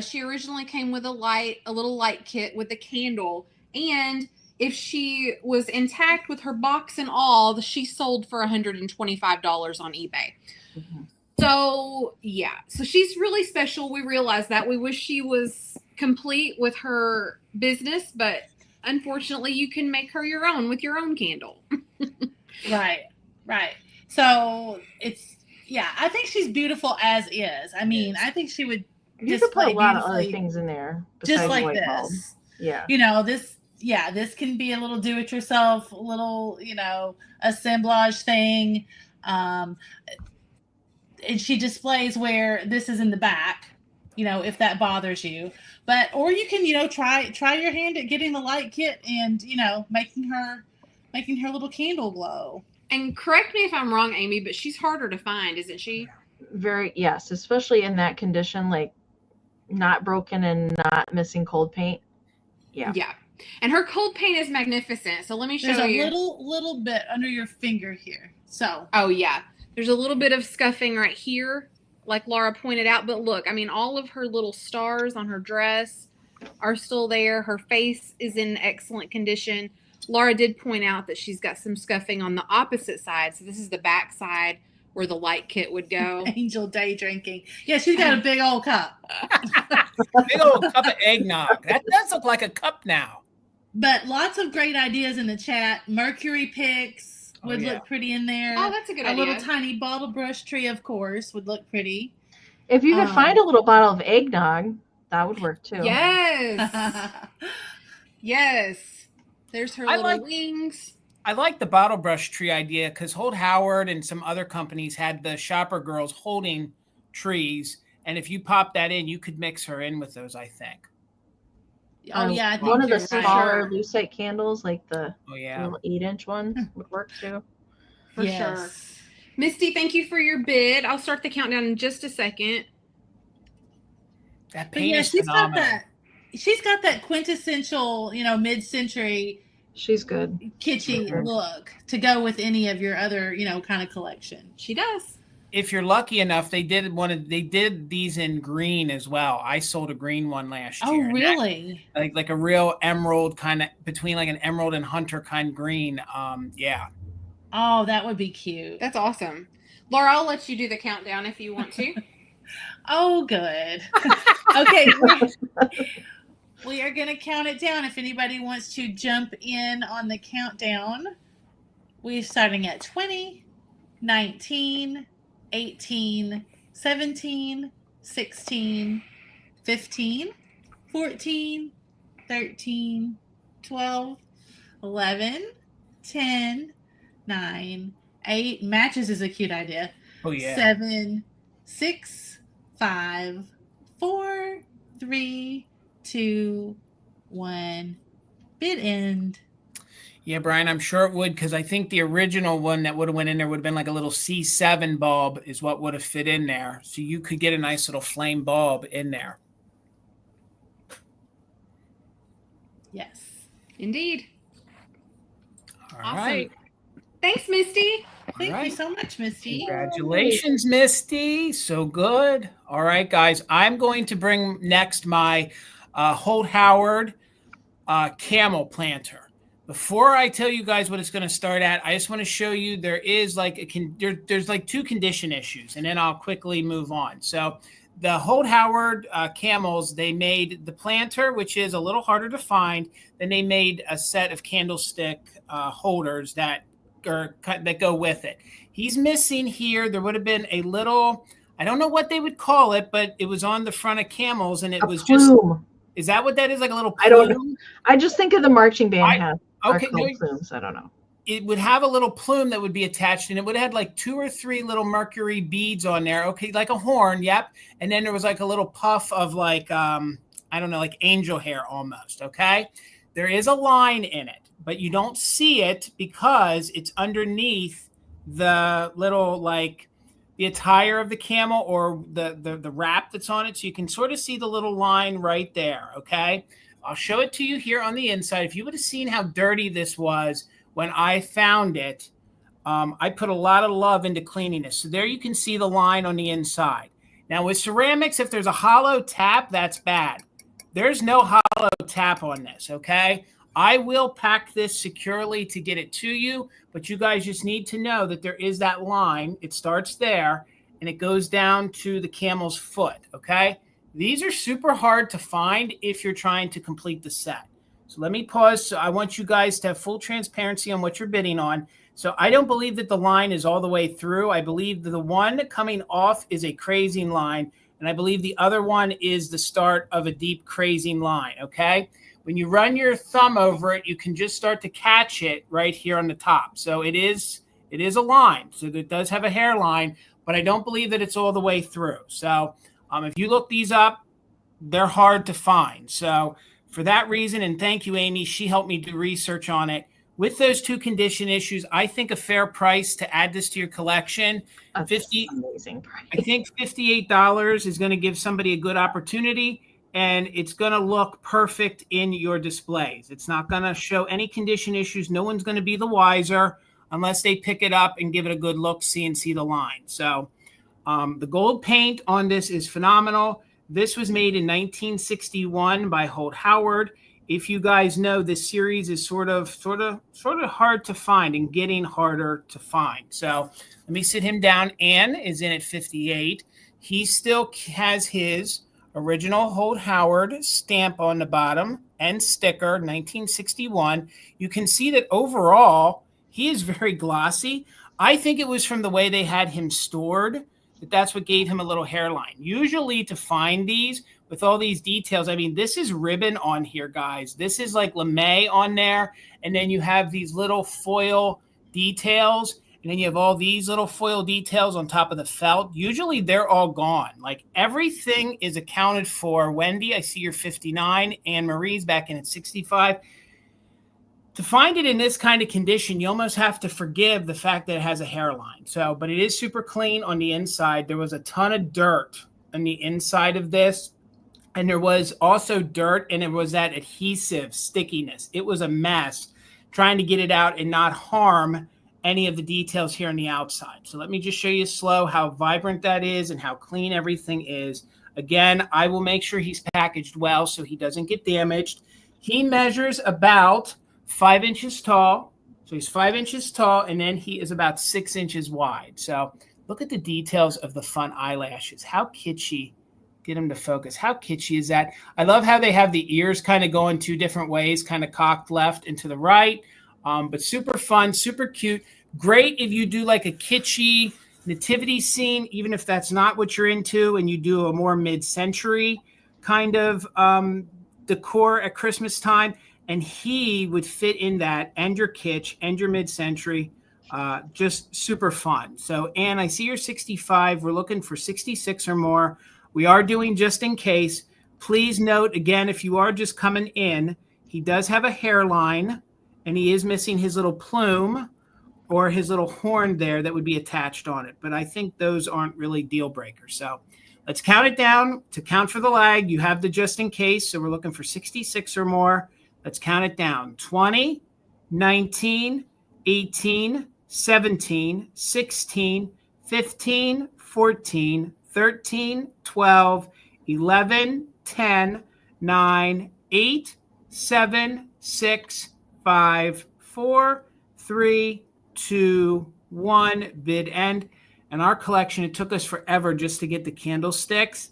She originally came with a little light kit with a candle. And if she was intact with her box and all, she sold for $125 on eBay. Mhm. So, yeah. So she's really special. We realize that. We wish she was complete with her business, but unfortunately, you can make her your own with your own candle. Right. So I think she's beautiful as is. I mean, I think she would You could put a display lot of other beautifully, things in there. just besides like white this. bulb. Yeah. You know, this can be a little do-it-yourself, little, assemblage thing. And she displays where this is in the back, if that bothers you. But, or you can, try your hand at getting the light kit and, making her little candle glow. And correct me if I'm wrong, Amie, but she's harder to find, isn't she? Yes, especially in that condition, like not broken and not missing cold paint. Yeah. Yeah. And her cold paint is magnificent. So let me show There's you. a little bit under your finger here. So. Oh, yeah. There's a little bit of scuffing right here, like Laura pointed out. But look, I mean, all of her little stars on her dress are still there. Her face is in excellent condition. Laura did point out that she's got some scuffing on the opposite side. So this is the back side where the light kit would go. Angel day drinking. Yeah, she's got a big old cup. Big old cup of eggnog. That does look like a cup now. But lots of great ideas in the chat. Mercury picks would look pretty in there. Oh, that's a good idea. idea. A little tiny bottle brush tree, of course, would look pretty. If you could find a little bottle of eggnog, that would work too. Yes. Yes. There's her I little wings. I like the bottle brush tree idea because Holt Howard and some other companies had the shopper girls holding trees. And if you pop that in, you could mix her in with those, I think. Oh yeah, I think one of the you're right. smaller lucite candles, like the Oh, yeah. little 8-inch ones, would work too. For sure. Misty, thank you for your bid. I'll start the countdown in just a second. That But paint yeah, is she's got phenomenal. that. She's got that quintessential, mid-century She's good. kitschy Sure. look to go with any of your other, kind of collection. She does. If you're lucky enough, they did these in green as well. I sold a green one last Oh, year. And that- really? like a real emerald kind of between like an emerald and hunter kind green. Yeah. Oh, that would be cute. That's awesome. Laura, I'll let you do the countdown if you want to. Oh, good. Okay. We are going to count it down. If anybody wants to jump in on the countdown, we're starting at 20, 19, 18, 17, 16, 15, 14, 13, 12, 11, 10, 9, 8. Matches is a cute idea. Oh yeah. 7, 6, 5, 4, 3, 2, 1. Bid end. Yeah, Brian, I'm sure it would because I think the original one that would have went in there would have been like a little C7 bulb is what would have fit in there. So you could get a nice little flame bulb in there. Yes. Indeed. All Awesome. right. Thanks, Misty. Thank right. you so much, Misty. Congratulations, Misty. So good. All right, guys. I'm going to bring next my Holt Howard camel planter. Before I tell you guys what it's going to start at, I just want to show you there is like there's like 2 condition issues, and then I'll quickly move on. So the Holt Howard camels, they made the planter, which is a little harder to find. Then they made a set of candlestick holders that go with it. He's missing here. There would have been a little, I don't know what they would call it, but it was on the front of camels, and it was plume. just. Is that what that is? Like a little plume? I don't know. I just think of the marching band hat. Okay, Are called plumes. I don't know. It would have a little plume that would be attached, and it would have had like 2 or 3 little mercury beads on there. Okay, like a horn, yep. And then there was like a little puff of like I don't know, like angel hair almost. Okay, there is a line in it, but you don't see it because it's underneath the little like the attire of the camel or the wrap that's on it, so you can sort of see the little line right there. Okay. I'll show it to you here on the inside. If you would have seen how dirty this was when I found it, I put a lot of love into cleaning this. So there you can see the line on the inside. Now with ceramics, if there's a hollow tap, that's bad. There's no hollow tap on this, okay? I will pack this securely to get it to you, but you guys just need to know that there is that line. It starts there, and it goes down to the camel's foot, okay? These are super hard to find if you're trying to complete the set. So let me pause. So I want you guys to have full transparency on what you're bidding on. So I don't believe that the line is all the way through. I believe that the one coming off is a crazing line, and I believe the other one is the start of a deep crazing line, okay? When you run your thumb over it, you can just start to catch it right here on the top. So it is a line. So it does have a hairline, but I don't believe that it's all the way through. So if you look these up, they're hard to find. So for that reason, and thank you, Amy, she helped me do research on it. With those 2 condition issues, I think a fair price to add this to your collection. Amazing price. I think $58 is going to give somebody a good opportunity, and it's going to look perfect in your displays. It's not going to show any condition issues. No one's going to be the wiser unless they pick it up and give it a good look, see the line. So the gold paint on this is phenomenal. This was made in 1961 by Holt Howard. If you guys know, this series is sort of hard to find and getting harder to find. So let me sit him down. Ann is in at 58. He still has his original Holt Howard stamp on the bottom and sticker, 1961. You can see that overall, he is very glossy. I think it was from the way they had him stored. That's what gave him a little hairline. Usually to find these, with all these details. I mean, this is ribbon on here, guys. This is like lame on there. And then you have these little foil details. And then you have all these little foil details on top of the felt. Usually they're all gone. Like everything is accounted for. Wendy, I see you're 59. Anne Marie's back in at 65. To find it in this kind of condition, you almost have to forgive the fact that it has a hairline. So, but it is super clean on the inside. There was a ton of dirt on the inside of this. And there was also dirt, and it was that adhesive stickiness. It was a mess trying to get it out and not harm any of the details here on the outside. So let me just show you slow how vibrant that is and how clean everything is. Again, I will make sure he's packaged well so he doesn't get damaged. He measures about 5 inches tall. So he's 5 inches tall, and then he is about 6 inches wide. So look at the details of the front eyelashes. How kitschy. Get him to focus. How kitschy is that? I love how they have the ears kind of going 2 different ways, kind of cocked left and to the right. But super fun, super cute. Great if you do like a kitschy nativity scene, even if that's not what you're into, and you do a more mid-century kind of decor at Christmas time. And he would fit in that, and your kitsch and your mid-century. Just super fun. So, Anne, I see you're 65. We're looking for 66 or more. We are doing just in case. Please note, again, if you are just coming in, he does have a hairline, and he is missing his little plume or his little horn there that would be attached on it. But I think those aren't really deal breakers. So let's count it down. To count for the lag, you have the just in case. So we're looking for 66 or more. Let's count it down. 20, 19, 18, 17, 16, 15, 14, 13, 12, 11, 10, 9, 8, 7, 6, 5, 4, 3, 2, 1. Bid end. And our collection, it took us forever just to get the candlesticks.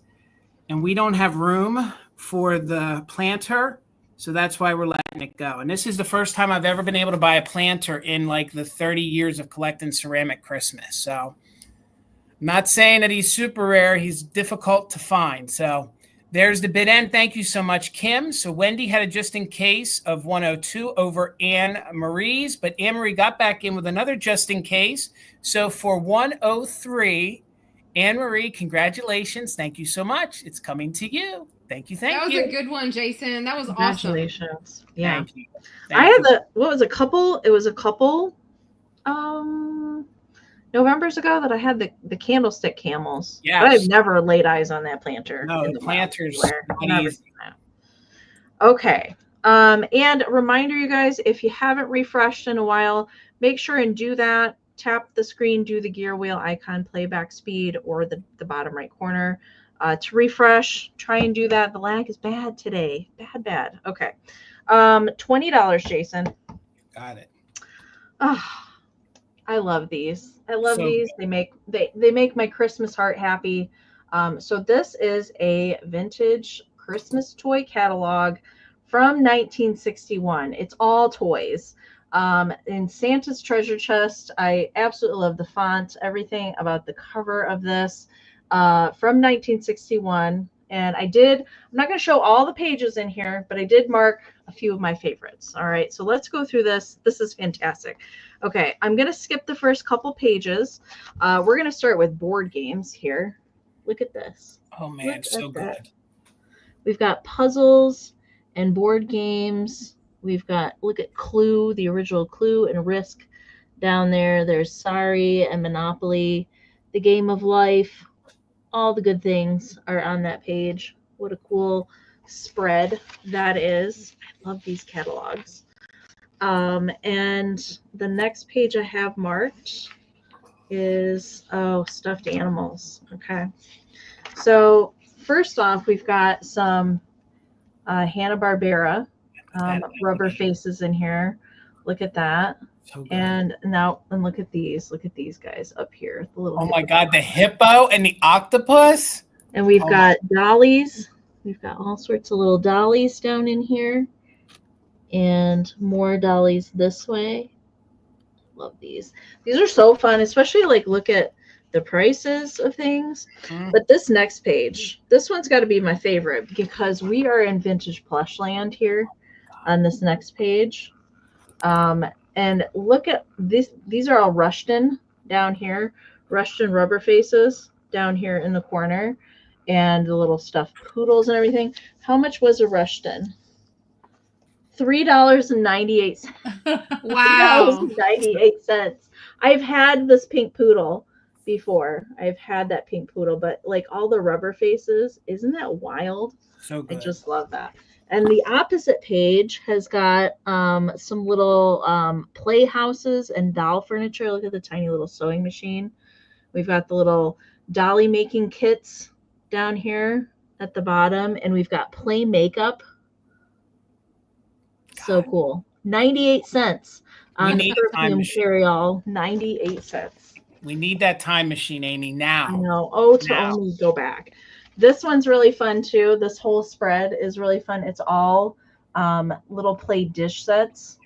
And we don't have room for the planter. So that's why we're letting it go. And this is the first time I've ever been able to buy a planter in like the 30 years of collecting ceramic Christmas. So I'm not saying that he's super rare. He's difficult to find. So there's the bid end. Thank you so much, Kim. So Wendy had a just in case of 102 over Anne Marie's, but Anne Marie got back in with another just in case. So for 103, Anne Marie, congratulations. Thank you so much. It's coming to you. Thank you. That was a good one, Jason. That was awesome. Congratulations. Yeah. Thank you. I had what was a couple? It was a couple Novembers ago that I had the candlestick camels. Yes. But I've never laid eyes on that planter. No, the planter's never seen that. Okay. And a reminder, you guys, if you haven't refreshed in a while, make sure and do that. Tap the screen, do the gear wheel icon, playback speed, or the bottom right corner. To refresh, try and do that. The lag is bad today. Bad. Okay. $20, Jason. Got it. Oh, I love these. I love these. Good. They make my Christmas heart happy. So this is a vintage Christmas toy catalog from 1961. It's all toys. In Santa's treasure chest. I absolutely love the font, everything about the cover of this. From 1961, and I'm not going to show all the pages in here, but I did mark a few of my favorites. All right, so let's go through this. This is fantastic. Okay, I'm going to skip the first couple pages. We're going to start with board games here. Look at this. Oh man, so good. We've got puzzles and board games. We've got, look at Clue, the original Clue and Risk down there. There's Sorry and Monopoly, The Game of Life. All the good things are on that page. What a cool spread that is. I love these catalogs. And the next page I have marked is, stuffed animals. Okay. So first off, we've got some Hanna-Barbera rubber faces in here. Look at that. So and look at these. Look at these guys up here. The little. Oh my God, the hippo and the octopus. And we've got dollies. We've got all sorts of little dollies down in here, and more dollies this way. Love these. These are so fun, especially like look at the prices of things. Mm. But this next page, this one's got to be my favorite because we are in vintage plush land here on this next page. And look at this. These are all Rushton down here. Rushton rubber faces down here in the corner. And the little stuffed poodles and everything. How much was a Rushton? $3.98. Wow. $3.98. I've had this pink poodle before. I've had that pink poodle, but like all the rubber faces, isn't that wild? So good. I just love that. And the opposite page has got some little playhouses and doll furniture. Look at the tiny little sewing machine. We've got the little dolly making kits down here at the bottom, and we've got play makeup. So cool. 98 cents on the perfume carry-all. 98 cents. We need that time machine, Amy, now. I know. Oh, to only go back. This one's really fun too. This whole spread is really fun. It's all little play dish sets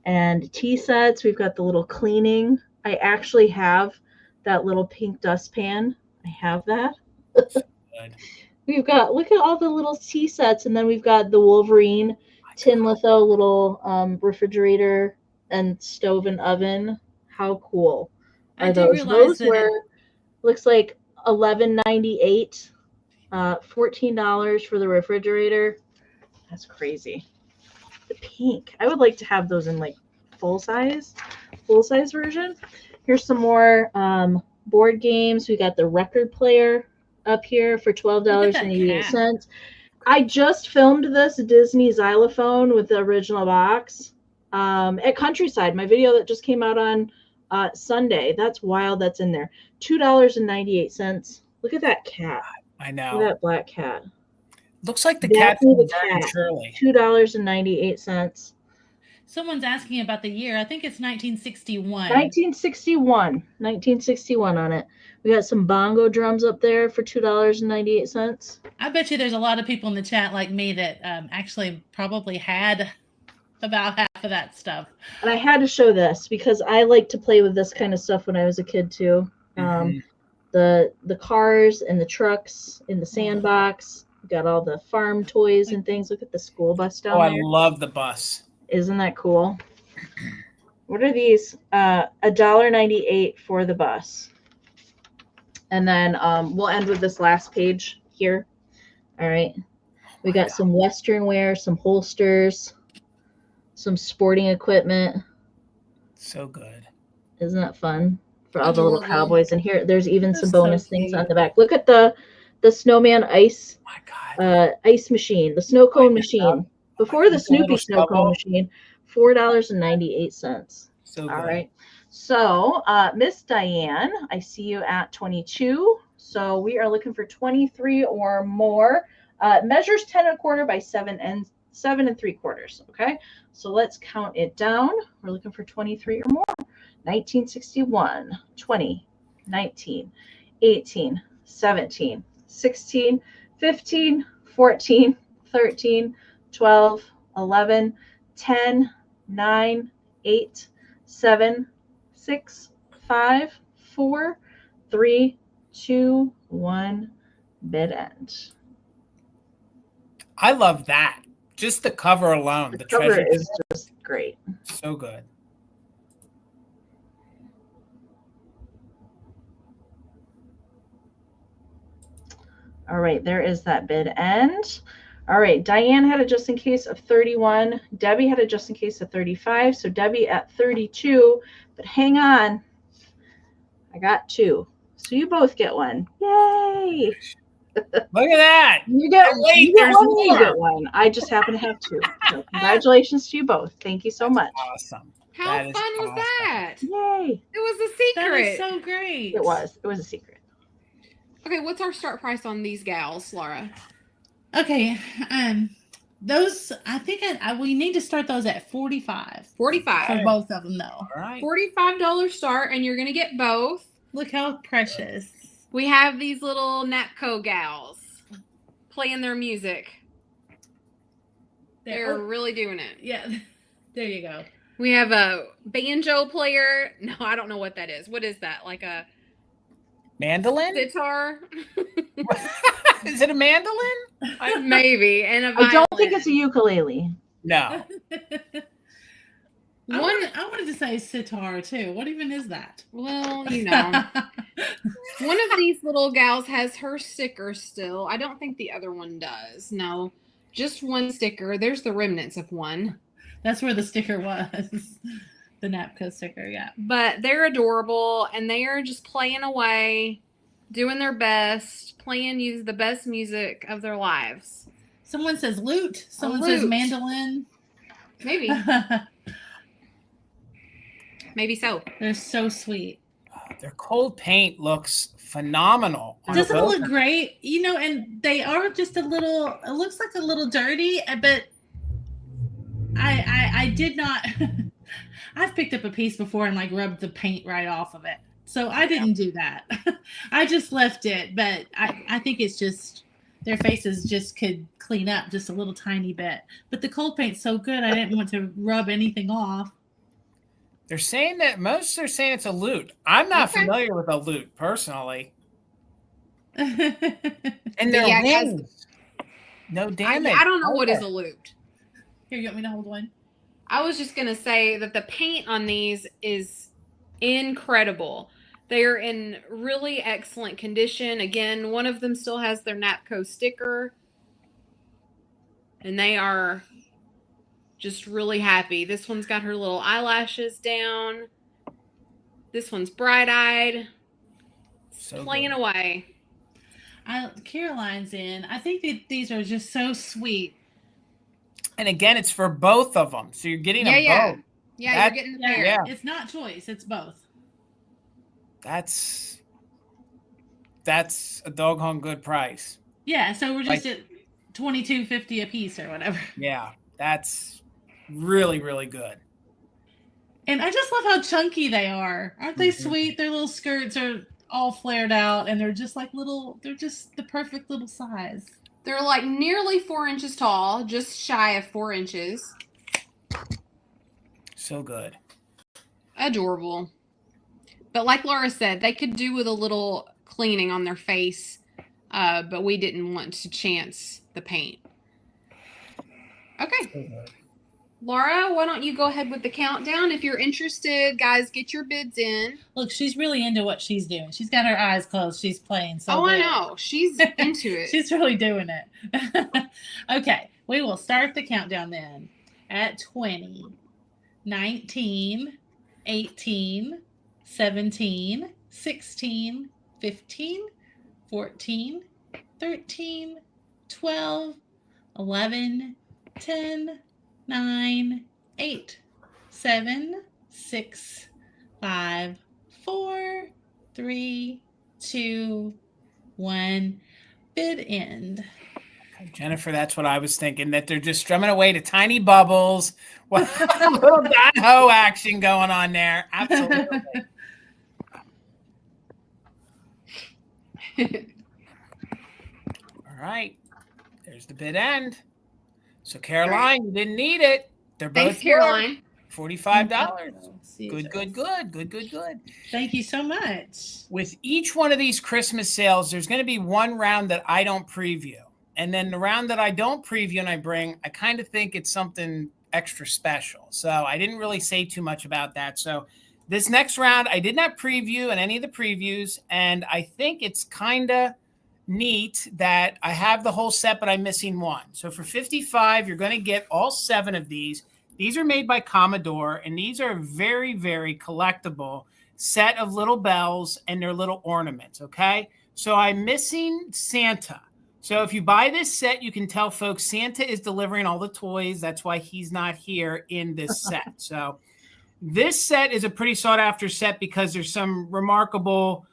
and tea sets. We've got the little cleaning. I actually have that little pink dustpan. I have that. Good. We've got, look at all the little tea sets, and then we've got the Wolverine tin litho little refrigerator and stove and oven. How cool are those? Those were, looks like $11.98, $14 for the refrigerator. That's crazy. The pink. I would like to have those in like full size version. Here's some more board games. We got the record player up here for $12.88. I just filmed this Disney xylophone with the original box at Countryside, my video that just came out on Sunday. That's wild. That's in there. $2.98. Look at that cat. I know. Look at that black cat. Looks like the cat from Shirley. $2.98. Someone's asking about the year. I think it's 1961. 1961 on it. We got some bongo drums up there for $2.98. I bet you there's a lot of people in the chat like me that actually probably had about half of that stuff. And I had to show this because I like to play with this kind of stuff when I was a kid too. The cars and the trucks in the sandbox. We got all the farm toys and things. Look at the school bus down there. I love the bus. Isn't that cool? What are these? $1.98 for the bus. And then we'll end with this last page here. All right. We got some Western wear, some holsters, some sporting equipment. So good. Isn't that fun? For all the little cowboys. And here, there's even some bonus things on the back. Look at the snowman ice ice machine, the snow cone machine. Before the Snoopy snow cone machine, $4.98. So good. All right. So, Miss Diane, I see you at 22. So we are looking for 23 or more. Measures 10 1/4 by 7 3/4. Okay. So let's count it down. We're looking for 23 or more. 1961, 20, 19, 18, 17, 16, 15, 14, 13, 12, 11, 10, 9, 8, 7, 6, 5, 4, 3, 2, 1, bid end. I love that. Just the cover alone. The cover is just great. So good. All right, there is that bid end. All right, Diane had a just in case of 31. Debbie had a just in case of 35. So Debbie at 32, but hang on. I got 2. So you both get one. Yay! Look at that. You get one, you get one. I just happen to have 2. So congratulations to you both. Thank you so much. Awesome. How fun was that? Yay. It was a secret. That is so great. It was a secret. Okay, what's our start price on these gals, Laura? Okay, those I think we need to start those at 45. 45 for both of them, though. All right. $45 start, and you're gonna get both. Look how precious. We have these little Natco gals playing their music. They're really doing it. Yeah, there you go. We have a banjo player. No, I don't know what that is. What is that? Like a Mandolin? Sitar, Is it a mandolin? maybe, and a I violin. don't think it's a ukulele. No. I wanted to say sitar too. What even is that? Well, you know. One of these little gals has her sticker still. I don't think the other one does. No, just one sticker. There's the remnants of one. That's where the sticker was. The Napco sticker, yeah. But they're adorable, and they are just playing away, doing their best, playing the best music of their lives. Someone says lute. Someone says lute. mandolin. Maybe. Maybe so. They're so sweet. Their cold paint looks phenomenal. Doesn't it look great? You know, and they are just a little, it looks like a little dirty, but I did not, I've picked up a piece before and like rubbed the paint right off of it. So I didn't do that. I just left it, but I think it's just, their faces just could clean up just a little tiny bit. But the cold paint's so good, I didn't want to rub anything off. They're saying that most are saying it's a lute. I'm not familiar with a lute personally. And their wings, no damage. I don't know what is a lute. Here, you want me to hold one? I was just gonna say that the paint on these is incredible. They are in really excellent condition. Again, one of them still has their Napco sticker, and they are just really happy. This one's got her little eyelashes down. This one's bright-eyed. So playing good. Away. Caroline's in. I think that these are just so sweet. And again, it's for both of them. So you're getting them both. Yeah, you're getting the pair. Yeah. It's not choice. It's both. That's a doggone good price. Yeah, so we're just at $22.50 a piece or whatever. Yeah, that's really, really good. And I just love how chunky they are. Aren't they sweet? Their little skirts are all flared out, and they're just like they're just the perfect little size. They're like nearly 4 inches tall, just shy of 4 inches. So good. Adorable. But like Laura said, they could do with a little cleaning on their face, but we didn't want to chance the paint. Okay. Laura, why don't you go ahead with the countdown? If you're interested, guys, get your bids in. Look, she's really into what she's doing. She's got her eyes closed. She's playing so good. I know. She's into it. She's really doing it. Okay, we will start the countdown then at 20, 19, 18, 17, 16, 15, 14, 13, 12, 11, 10, 9, 8, 7, 6, 5, 4, 3, 2, 1. Bid end. Jennifer, that's what I was thinking, that they're just strumming away to tiny bubbles. What a little Don Ho action going on there. Absolutely. All right. There's the bid end. So, Caroline, you didn't need it. They're both Thanks, Caroline. $45. Good. Thank you so much. With each one of these Christmas sales, there's going to be one round that I don't preview. And then the round that I don't preview and I bring, I kind of think it's something extra special. So I didn't really say too much about that. So this next round, I did not preview in any of the previews. And I think it's kind of neat that I have the whole set, but I'm missing one. So for $55, you're going to get all 7 of these. These are made by Commodore, and these are very, very collectible set of little bells and their little ornaments, okay? So I'm missing Santa. So if you buy this set, you can tell folks Santa is delivering all the toys. That's why he's not here in this set. So this set is a pretty sought-after set because there's some remarkable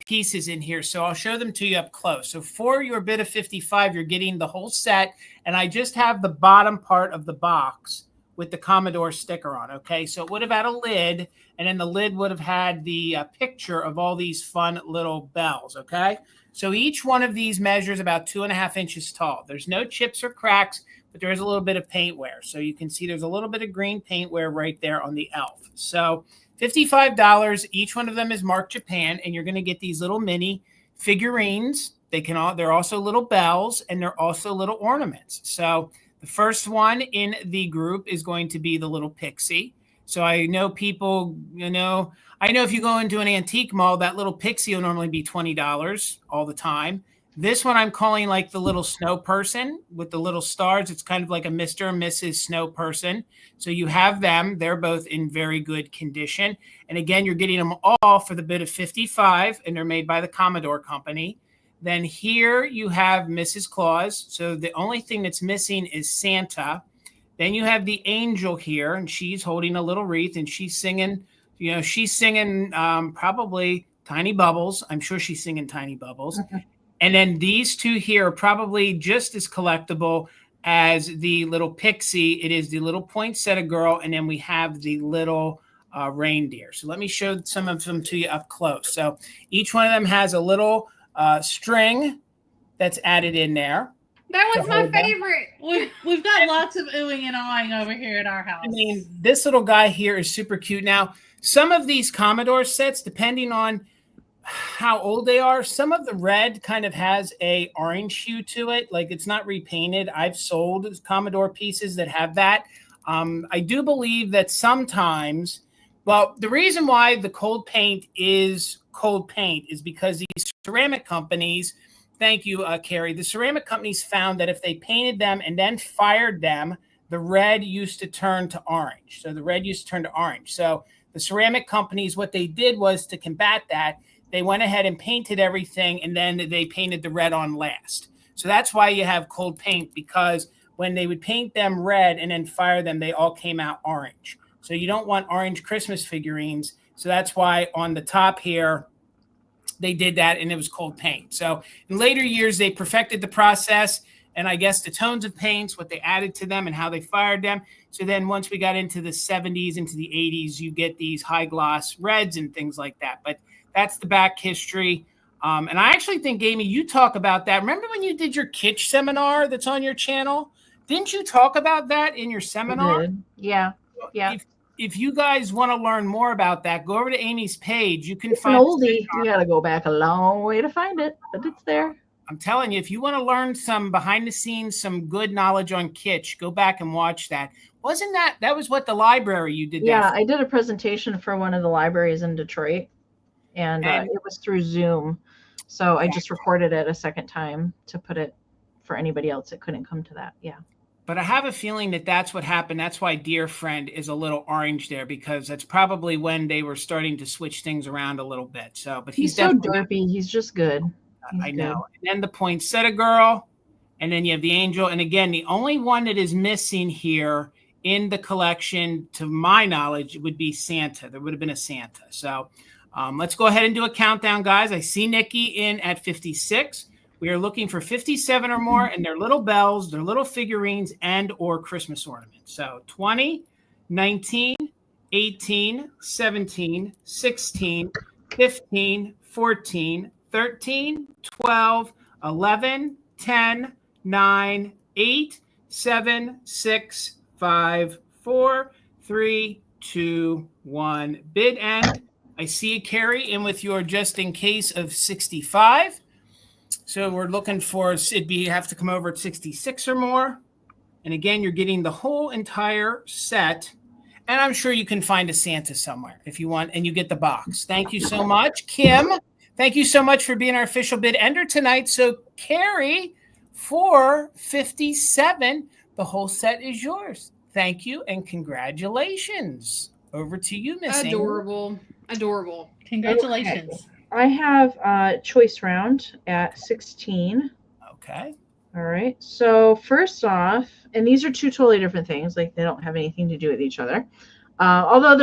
pieces in here. So I'll show them to you up close. So for your bid of $55, you're getting the whole set, and I just have the bottom part of the box with the Commodore sticker on, okay? So it would have had a lid, and then the lid would have had the picture of all these fun little bells, okay? So each one of these measures about 2.5 inches tall. There's no chips or cracks, but there is a little bit of paint wear. So you can see there's a little bit of green paint wear right there on the elf. So $55. Each one of them is marked Japan, and you're going to get these little mini figurines. They're also little bells, and they're also little ornaments. So the first one in the group is going to be the little pixie. So I know people, I know if you go into an antique mall, that little pixie will normally be $20 all the time. This one I'm calling like the little snow person with the little stars. It's kind of like a Mr. and Mrs. Snow person. So you have them. They're both in very good condition. And again, you're getting them all for the bid of $55, and they're made by the Commodore Company. Then here you have Mrs. Claus. So the only thing that's missing is Santa. Then you have the angel here, and she's holding a little wreath, and she's singing, probably Tiny Bubbles. I'm sure she's singing Tiny Bubbles. Okay. And then these two here are probably just as collectible as the little pixie. It is the little poinsettia girl, and then we have the little reindeer. So let me show some of them to you up close. So each one of them has a little string that's added in there. That was my favorite. We've got lots of oohing and awing over here at our house. I mean, this little guy here is super cute. Now, some of these Commodore sets, depending on how old they are, some of the red kind of has a orange hue to it, like it's not repainted. I've sold Commodore pieces that have that. I do believe that sometimes, well, the reason why the cold paint is cold paint is because these ceramic companies, thank you, Carrie, the ceramic companies found that if they painted them and then fired them, the red used to turn to orange. So the red used to turn to orange. So the ceramic companies, what they did was to combat that, they went ahead and painted everything, and then they painted the red on last. So that's why you have cold paint, because when they would paint them red and then fire them, they all came out orange. So you don't want orange Christmas figurines. So that's why on the top here, they did that, and it was cold paint. So in later years, they perfected the process, and I guess the tones of paints, what they added to them and how they fired them. So then once we got into the 70s, into the 80s, you get these high gloss reds and things like that. But that's the back history. And I actually think, Amie, you talk about that. Remember when you did your kitsch seminar that's on your channel? Didn't you talk about that in your seminar? I did. Yeah. Yeah. If you guys want to learn more about that, go over to Amie's page. You can it's find an oldie. You got to go back a long way to find it, but it's there. I'm telling you, if you want to learn some behind the scenes, some good knowledge on kitsch, go back and watch that. Wasn't that was what the library you did? Yeah, I did a presentation for one of the libraries in Detroit, and it was through Zoom. So I just recorded it a second time to put it for anybody else that couldn't come to that. Yeah. But I have a feeling that that's what happened. That's why Dear Friend is a little orange there, because that's probably when they were starting to switch things around a little bit. So, but he's so derpy. He's just good. I know. And then the poinsettia girl, and then you have the angel. And again, the only one that is missing here in the collection, to my knowledge, would be Santa. There would have been a Santa. So let's go ahead and do a countdown, guys. I see Nikki in at 56. We are looking for 57 or more, and their little bells, their little figurines, and or Christmas ornaments. So 20, 19, 18, 17, 16, 15, 14, 13, 12, 11, 10, 9, 8, 7, 6, 5, 4, 3, 2, 1. Bid end. I see you, Carrie, in with your just in case of 65. So we're looking for, you have to come over at 66 or more. And again, you're getting the whole entire set. And I'm sure you can find a Santa somewhere if you want, and you get the box. Thank you so much, Kim. Thank you so much for being our official bid ender tonight. So Carrie, for 57, the whole set is yours. Thank you and congratulations. Over to you, Miss Adorable. Adorable. Congratulations. Okay. I have a choice round at 16. Okay. All right. So first off, and these are two totally different things. Like they don't have anything to do with each other. Although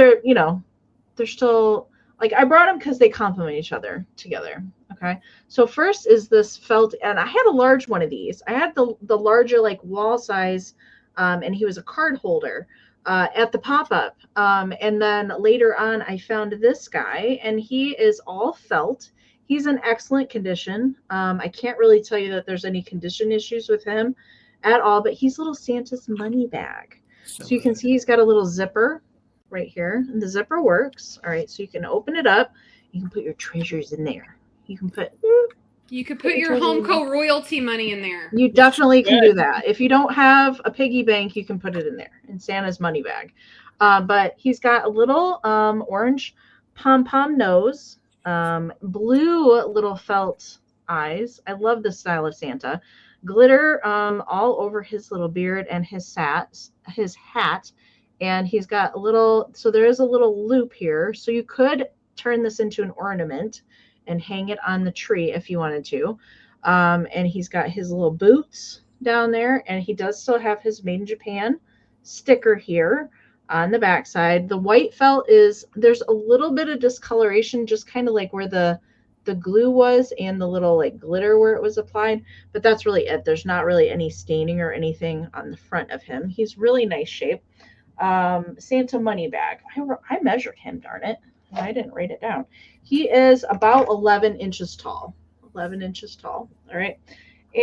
they're still, like I brought them because they complement each other together. Okay. So first is this felt, and I had a large one of these. I had the larger like wall size, and he was a card holder. At the pop-up. And then later on, I found this guy, and he is all felt. He's in excellent condition. I can't really tell you that there's any condition issues with him at all, but he's little Santa's money bag. So you can see he's got a little zipper right here. And the zipper works. All right, so you can open it up. You can put your treasures in there. You can put your Homeco royalty money in there. You definitely can do that. If you don't have a piggy bank, you can put it in there in Santa's money bag. But he's got a little orange pom-pom nose, blue little felt eyes. I love this style of Santa. Glitter all over his little beard and his hat. And he's got a little, so there is a little loop here. So you could turn this into an ornament and hang it on the tree if you wanted to. And he's got his little boots down there, and he does still have his Made in Japan sticker here on the backside. The white felt there's a little bit of discoloration, just kind of like where the glue was and the little like glitter where it was applied, but that's really it. There's not really any staining or anything on the front of him. He's really nice shape. Santa money bag. I measured him, darn it. I didn't write it down. He is about 11 inches tall. 11 inches tall. All right.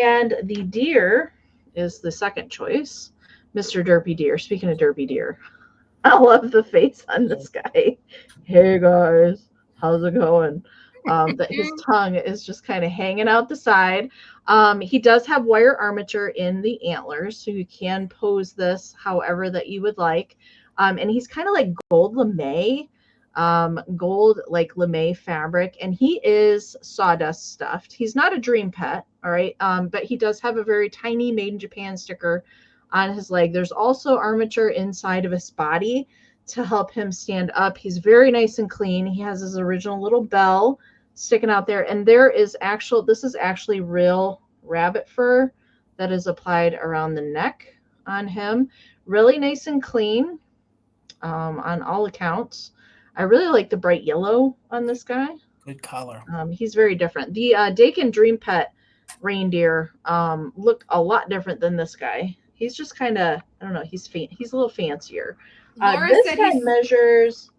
And the deer is the second choice. Mr. Derpy Deer. Speaking of Derpy Deer, I love the face on this guy. Hey guys, how's it going? His tongue is just kind of hanging out the side. He does have wire armature in the antlers, so you can pose this however that you would like. And he's kind of like gold lame, fabric, and he is sawdust stuffed. He's not a dream pet, all right, but he does have a very tiny Made in Japan sticker on his leg. There's also armature inside of his body to help him stand up. He's very nice and clean. He has his original little bell sticking out there, and this is actually real rabbit fur that is applied around the neck on him. Really nice and clean on all accounts. I really like the bright yellow on this guy. Good color. He's very different. The Dakin Dream Pet reindeer look a lot different than this guy. He's just kind of, I don't know, he's a little fancier. This guy measures.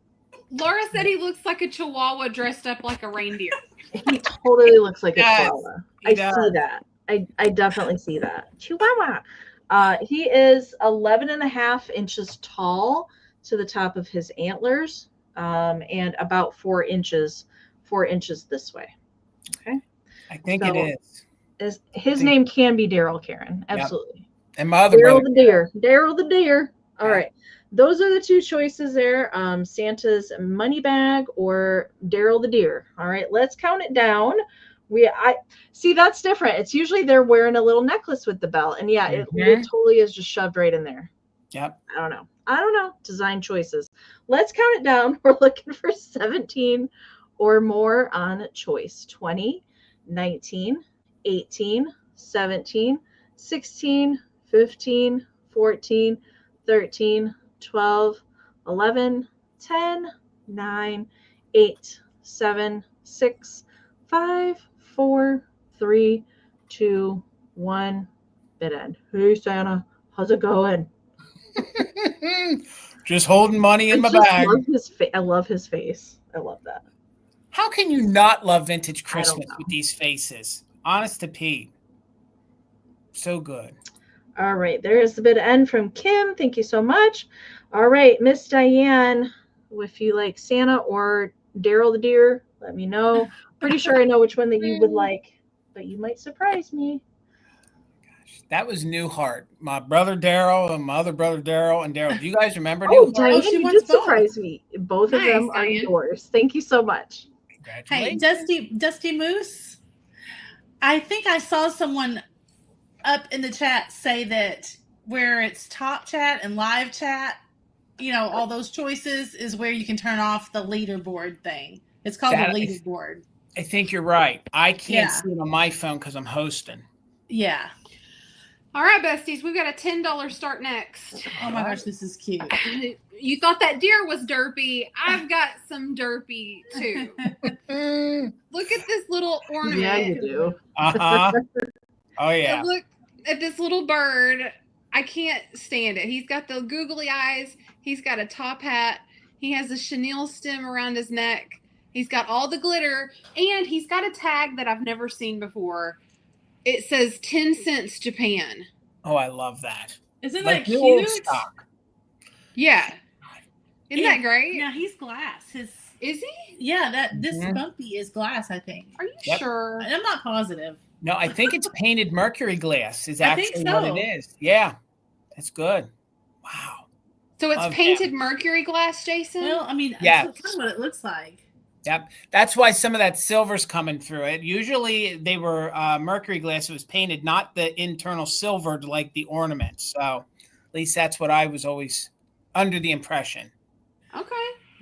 Laura said he looks like a chihuahua dressed up like a reindeer. He totally looks like a chihuahua. I see that. I definitely see that. Chihuahua. He is 11 and a half inches tall to the top of his antlers, and about 4 inches this way. Okay. I think it is. His name can be Daryl, Karen. Absolutely. Yep. And my other Daryl brother. Daryl the deer. All right. Those are the two choices there. Santa's money bag or Daryl the deer. All right. Let's count it down. I see that's different. It's usually they're wearing a little necklace with the bell. And yeah, it totally is just shoved right in there. Yep. I don't know. Design choices. Let's count it down. We're looking for 17 or more on choice. 20, 19, 18, 17, 16, 15, 14, 13, 12, 11, 10, 9, 8, 7, 6, 5, 4, 3, 2, 1. Bid end. Hey, Santa. How's it going? Just holding money in my bag. I love his face. I love that. How can you not love vintage Christmas with these faces? Honest to Pete. So good. All right. There is the bid end from Kim. Thank you so much. All right. Miss Diane, if you like Santa or Daryl the deer, let me know. Pretty sure I know which one that you would like, but you might surprise me. That was Newhart. My brother Daryl and my other brother Daryl and Daryl. Do you guys remember Newhart? Diane, you did surprise me. Both of them are yours. Thank you so much. Hey, Dusty Moose. I think I saw someone up in the chat say that where it's top chat and live chat, all those choices is where you can turn off the leaderboard thing. It's called the leaderboard. I think you're right. I can't see it on my phone because I'm hosting. Yeah. All right, besties, we've got a $10 start next. Oh my gosh, this is cute. You thought that deer was derpy. I've got some derpy too. Look at this little ornament. Yeah, you do. Oh yeah. And look at this little bird. I can't stand it. He's got the googly eyes. He's got a top hat. He has a chenille stem around his neck. He's got all the glitter, and he's got a tag that I've never seen before. It says 10 cents Japan. Oh, I love that. Isn't that cute? Stock. Yeah. Isn't that great? Yeah, he's glass. Is he? Yeah, this Mhm. bumpy is glass, I think. Are you Yep. sure? I'm not positive. No, I think it's painted mercury glass is I think actually what so. it is. Yeah, that's good. Wow. So it's Love painted mercury glass, Jason? Well, I mean, Yes. that's kind of what it looks like. Yep. That's why some of that silver's coming through it. Usually they were mercury glass. It was painted, not the internal silvered like the ornaments. So at least that's what I was always under the impression. Okay.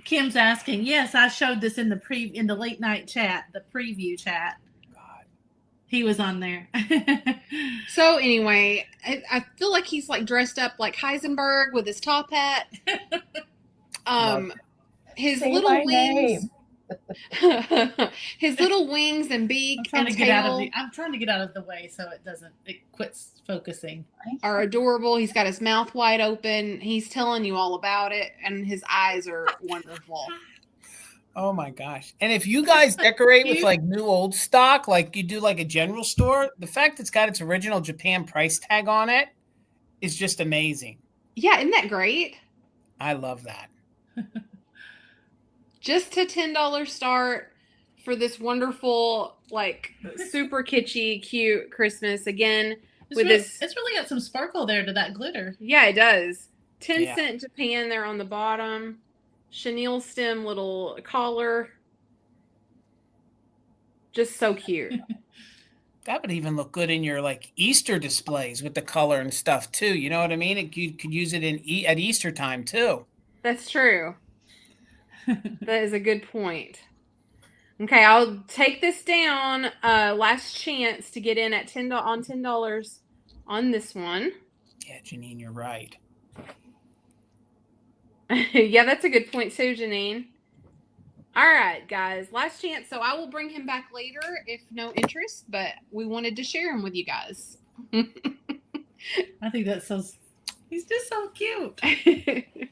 Kim's asking. Yes, I showed this in the late night chat, the preview chat. God. He was on there. So anyway, I feel like he's like dressed up like Heisenberg with his top hat. His Say little my wings. His little wings and beak I'm trying and to get out of the way so it quits focusing. are adorable. He's got his mouth wide open. He's telling you all about it, and his eyes are wonderful. Oh my gosh. And if you guys decorate with like new old stock, like you do like a general store, the fact it's got its original Japan price tag on it is just amazing. Yeah, isn't that great? I love that. Just a $10 start for this wonderful, like super kitschy, cute Christmas. Again, It's this. really got some sparkle there to that glitter. Yeah, it does. 10 Yeah. cent Japan there on the bottom. Chenille stem little collar. Just so cute. That would even look good in your like Easter displays with the color and stuff too. You know what I mean? You could use it at Easter time too. That's true. That is a good point. Okay, I'll take this down. Last chance to get in at $10 on this one. Yeah, Janine, you're right. Yeah, that's a good point too, Janine. All right, guys, last chance. So I will bring him back later if no interest, but we wanted to share him with you guys. I think that's so. He's just so cute.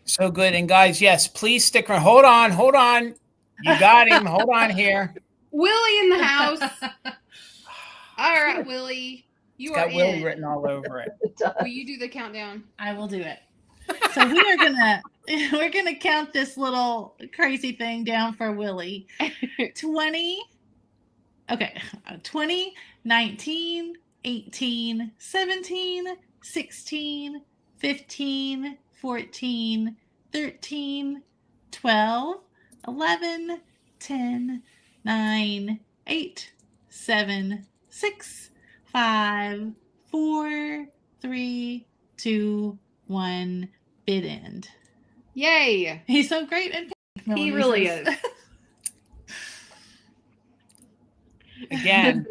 So good. And guys, yes, please stick around. Hold on. You got him. Hold on here. Willie in the house. All right, Willie. You It's are got Willie in. written all over it. Will you do the countdown? I will do it. So we're gonna count this little crazy thing down for Willie. 20. Okay. 20, 19, 18, 17, 16, 15, 14, 13, 12, 11, 10, 9, 8, 7, 6, 5, 4, 3, 2, 1. Bid end. Yay. He's so great and He really is. Again,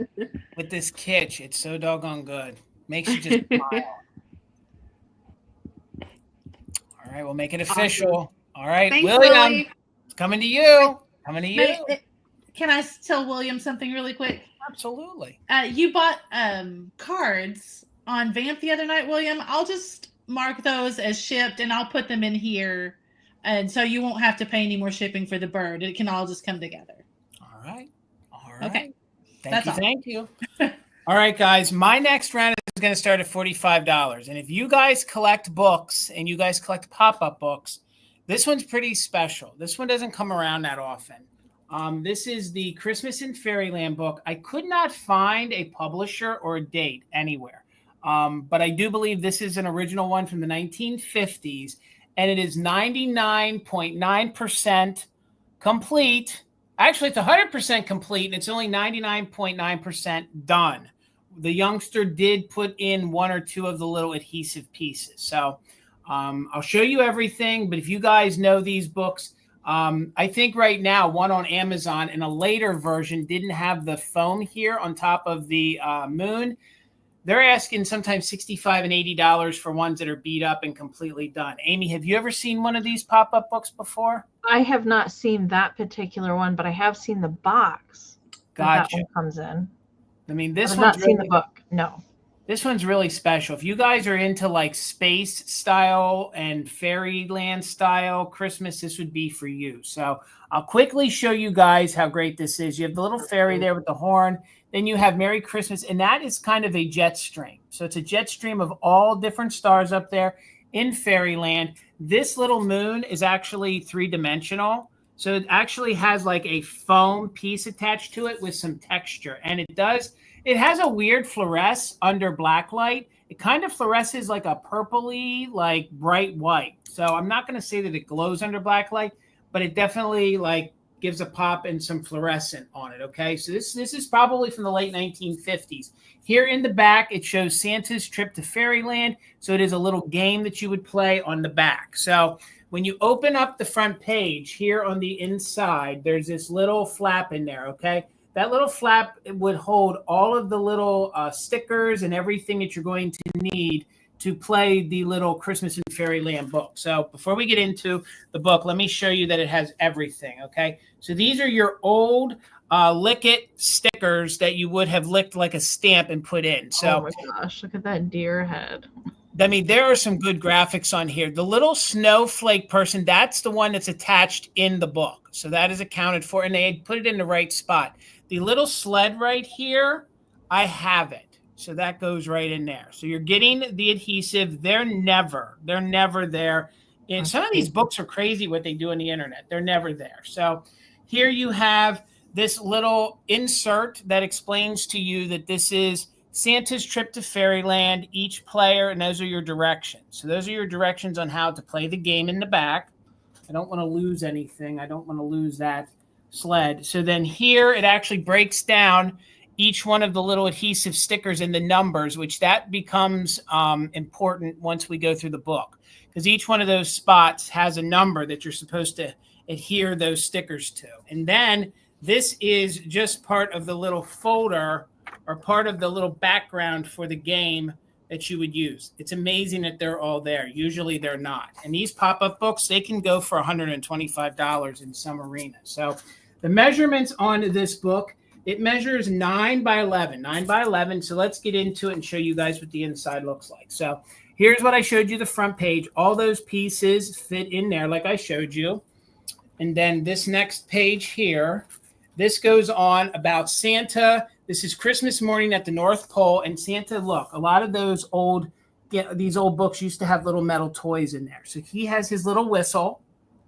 with this kitsch, it's so doggone good. Makes you just smile. All right, we'll make it official. All right, Thanks, William, Willie. it's coming to you. Coming to you. Can I tell William something really quick? Absolutely. You bought cards on Vamp the other night, William. I'll just mark those as shipped and I'll put them in here. And so you won't have to pay any more shipping for the bird. It can all just come together. All right. Okay. Thank you. All right, guys. My next round is going to start at $45. And if you guys collect books and you guys collect pop-up books, this one's pretty special. This one doesn't come around that often. This is the Christmas in Fairyland book. I could not find a publisher or a date anywhere. But I do believe this is an original one from the 1950s, and it is 99.9% complete. Actually, it's 100% complete, and it's only 99.9% done. The youngster did put in one or two of the little adhesive pieces. So I'll show you everything, but if you guys know these books, I think right now one on Amazon and a later version didn't have the foam here on top of the moon. They're asking sometimes $65 and $80 for ones that are beat up and completely done. Amie, have you ever seen one of these pop-up books before? I have not seen that particular one, but I have seen the box that Gotcha. one comes in. I mean, this I've one's not seen really, the book. No. this one's really special. If you guys are into like space style and fairyland style Christmas, this would be for you. So I'll quickly show you guys how great this is. You have the little fairy there with the horn. Then you have Merry Christmas, and that is kind of a jet stream. So it's a jet stream of all different stars up there in fairyland. This little moon is actually 3-dimensional. So it actually has like a foam piece attached to it with some texture. And it has a weird fluoresce under black light. It kind of fluoresces like a purpley, like bright white. So I'm not going to say that it glows under black light, but it definitely like gives a pop and some fluorescent on it. Okay. So this is probably from the late 1950s. Here in the back, it shows Santa's trip to Fairyland. So it is a little game that you would play on the back. So when you open up the front page here on the inside, there's this little flap in there, okay? That little flap would hold all of the little stickers and everything that you're going to need to play the little Christmas in Fairyland book. So before we get into the book, let me show you that it has everything, okay? So these are your old Lick It stickers that you would have licked like a stamp and put in. So, oh my gosh, look at that deer head. I mean, there are some good graphics on here. The little snowflake person, that's the one that's attached in the book. So that is accounted for, and they put it in the right spot. The little sled right here, I have it. So that goes right in there. So you're getting the adhesive. They're never there. And some of these books are crazy what they do on the internet. They're never there. So here you have this little insert that explains to you that this is Santa's trip to Fairyland, each player, and those are your directions. So those are your directions on how to play the game in the back. I don't want to lose anything. I don't want to lose that sled. So then here it actually breaks down each one of the little adhesive stickers and the numbers, which that becomes important once we go through the book, because each one of those spots has a number that you're supposed to adhere those stickers to. And then this is just part of the little folder or part of the little background for the game that you would use. It's amazing that they're all there. Usually they're not. And these pop-up books, they can go for $125 in some arenas. So the measurements on this book, it measures 9 by 11. 9 by 11. So let's get into it and show you guys what the inside looks like. So here's what I showed you, the front page. All those pieces fit in there like I showed you. And then this next page here, this goes on about Santa. This is Christmas morning at the North Pole, and Santa, look, a lot of these old books used to have little metal toys in there. So he has his little whistle.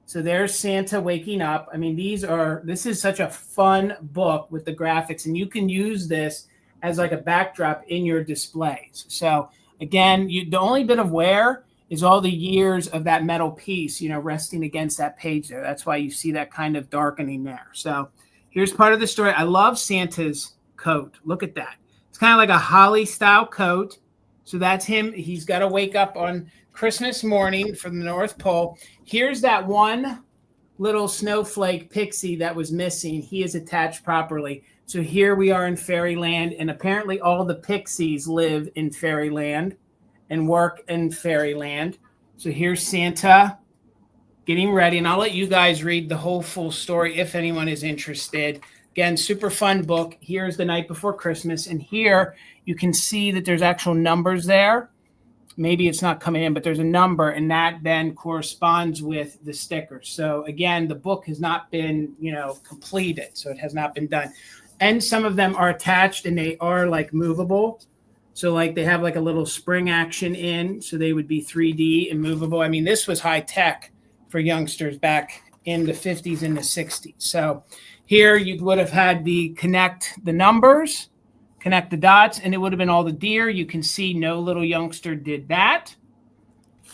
So there's Santa waking up. I mean, this is such a fun book with the graphics, and you can use this as like a backdrop in your displays. So again, the only bit of wear is all the years of that metal piece, resting against that page there. That's why you see that kind of darkening there. So here's part of the story. I love Santa's coat. Look at that. It's kind of like a holly style coat. So that's him. He's got to wake up on Christmas morning from the North Pole. Here's that one little snowflake pixie that was missing. He is attached properly. So here we are in Fairyland, and apparently all the pixies live in Fairyland and work in Fairyland. So here's Santa getting ready, and I'll let you guys read the whole full story if anyone is interested. Again, super fun book. Here's the night before Christmas. And here you can see that there's actual numbers there. Maybe it's not coming in, but there's a number, and that then corresponds with the stickers. So again, the book has not been, completed. So it has not been done. And some of them are attached, and they are like movable. So like they have like a little spring action in. So they would be 3D and movable. I mean, this was high tech for youngsters back in the 50s and the 60s. So here you would have had connect the numbers, connect the dots, and it would have been all the deer. You can see no little youngster did that.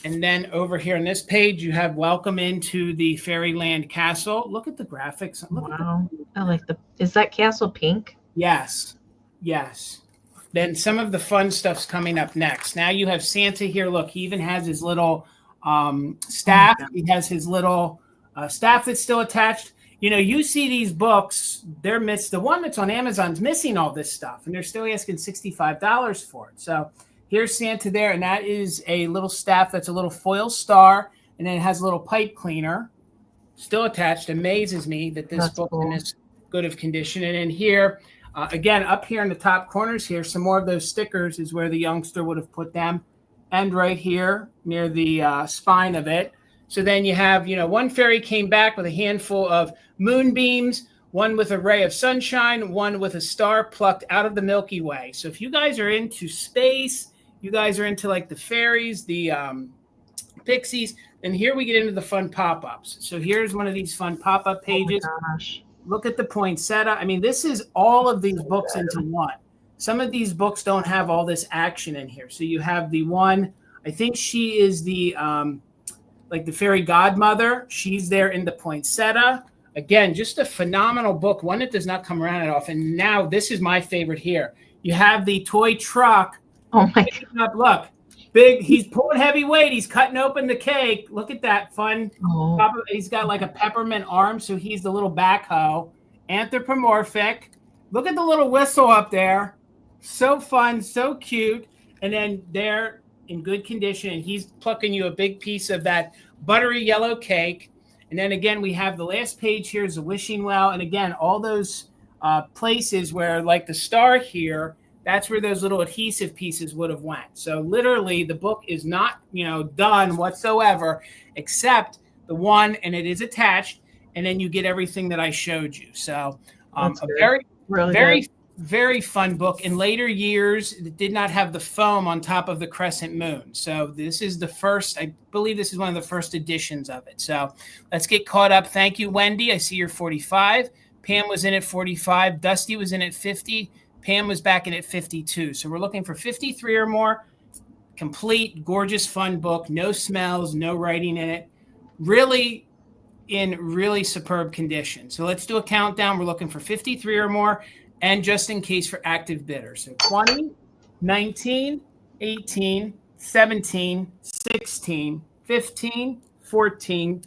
And then over here on this page, you have welcome into the Fairyland Castle. Look at the graphics. Wow. I like is that castle pink? Yes. Then some of the fun stuff's coming up next. Now you have Santa here. Look, he even has his little staff. He has his little staff that's still attached. You see these books, the one that's on Amazon's missing all this stuff, and they're still asking $65 for it. So here's Santa there, and that is a little staff that's a little foil star, and then it has a little pipe cleaner still attached. Amazes me that this book is in this good of condition. And in here, again, up here in the top corners here, some more of those stickers is where the youngster would have put them, and right here near the spine of it. So then you have, one fairy came back with a handful of moonbeams, one with a ray of sunshine, one with a star plucked out of the Milky Way. So if you guys are into space, you guys are into like the fairies, the pixies. And here we get into the fun pop-ups. So here's one of these fun pop-up pages. Oh my gosh. Look at the poinsettia. I mean, this is all of these books into one. Some of these books don't have all this action in here. So you have the one, I think she is the like the fairy godmother. She's there in the poinsettia. Again, just a phenomenal book, one that does not come around that often. Now, this is my favorite here. You have the toy truck. Oh my God. Look, big. He's pulling heavy weight. He's cutting open the cake. Look at that fun. Oh. He's got like a peppermint arm, so he's the little backhoe. Anthropomorphic. Look at the little whistle up there. So fun, so cute. And then there in good condition, and he's plucking you a big piece of that buttery yellow cake. And then again, we have the last page here is a wishing well. And again, all those places where like the star here, that's where those little adhesive pieces would have went. So literally the book is not, done whatsoever, except the one, and it is attached. And then you get everything that I showed you. So a very fun book. In later years, it did not have the foam on top of the crescent moon. So this is the first, I believe this is one of the first editions of it. So let's get caught up. Thank you, Wendy. I see you're 45. Pam was in at 45. Dusty was in at 50. Pam was back in at 52. So we're looking for 53 or more. Complete, gorgeous, fun book. No smells, no writing in it. Really in really superb condition. So let's do a countdown. We're looking for 53 or more. And just in case for active bidders. So 20, 19, 18, 17, 16, 15, 14,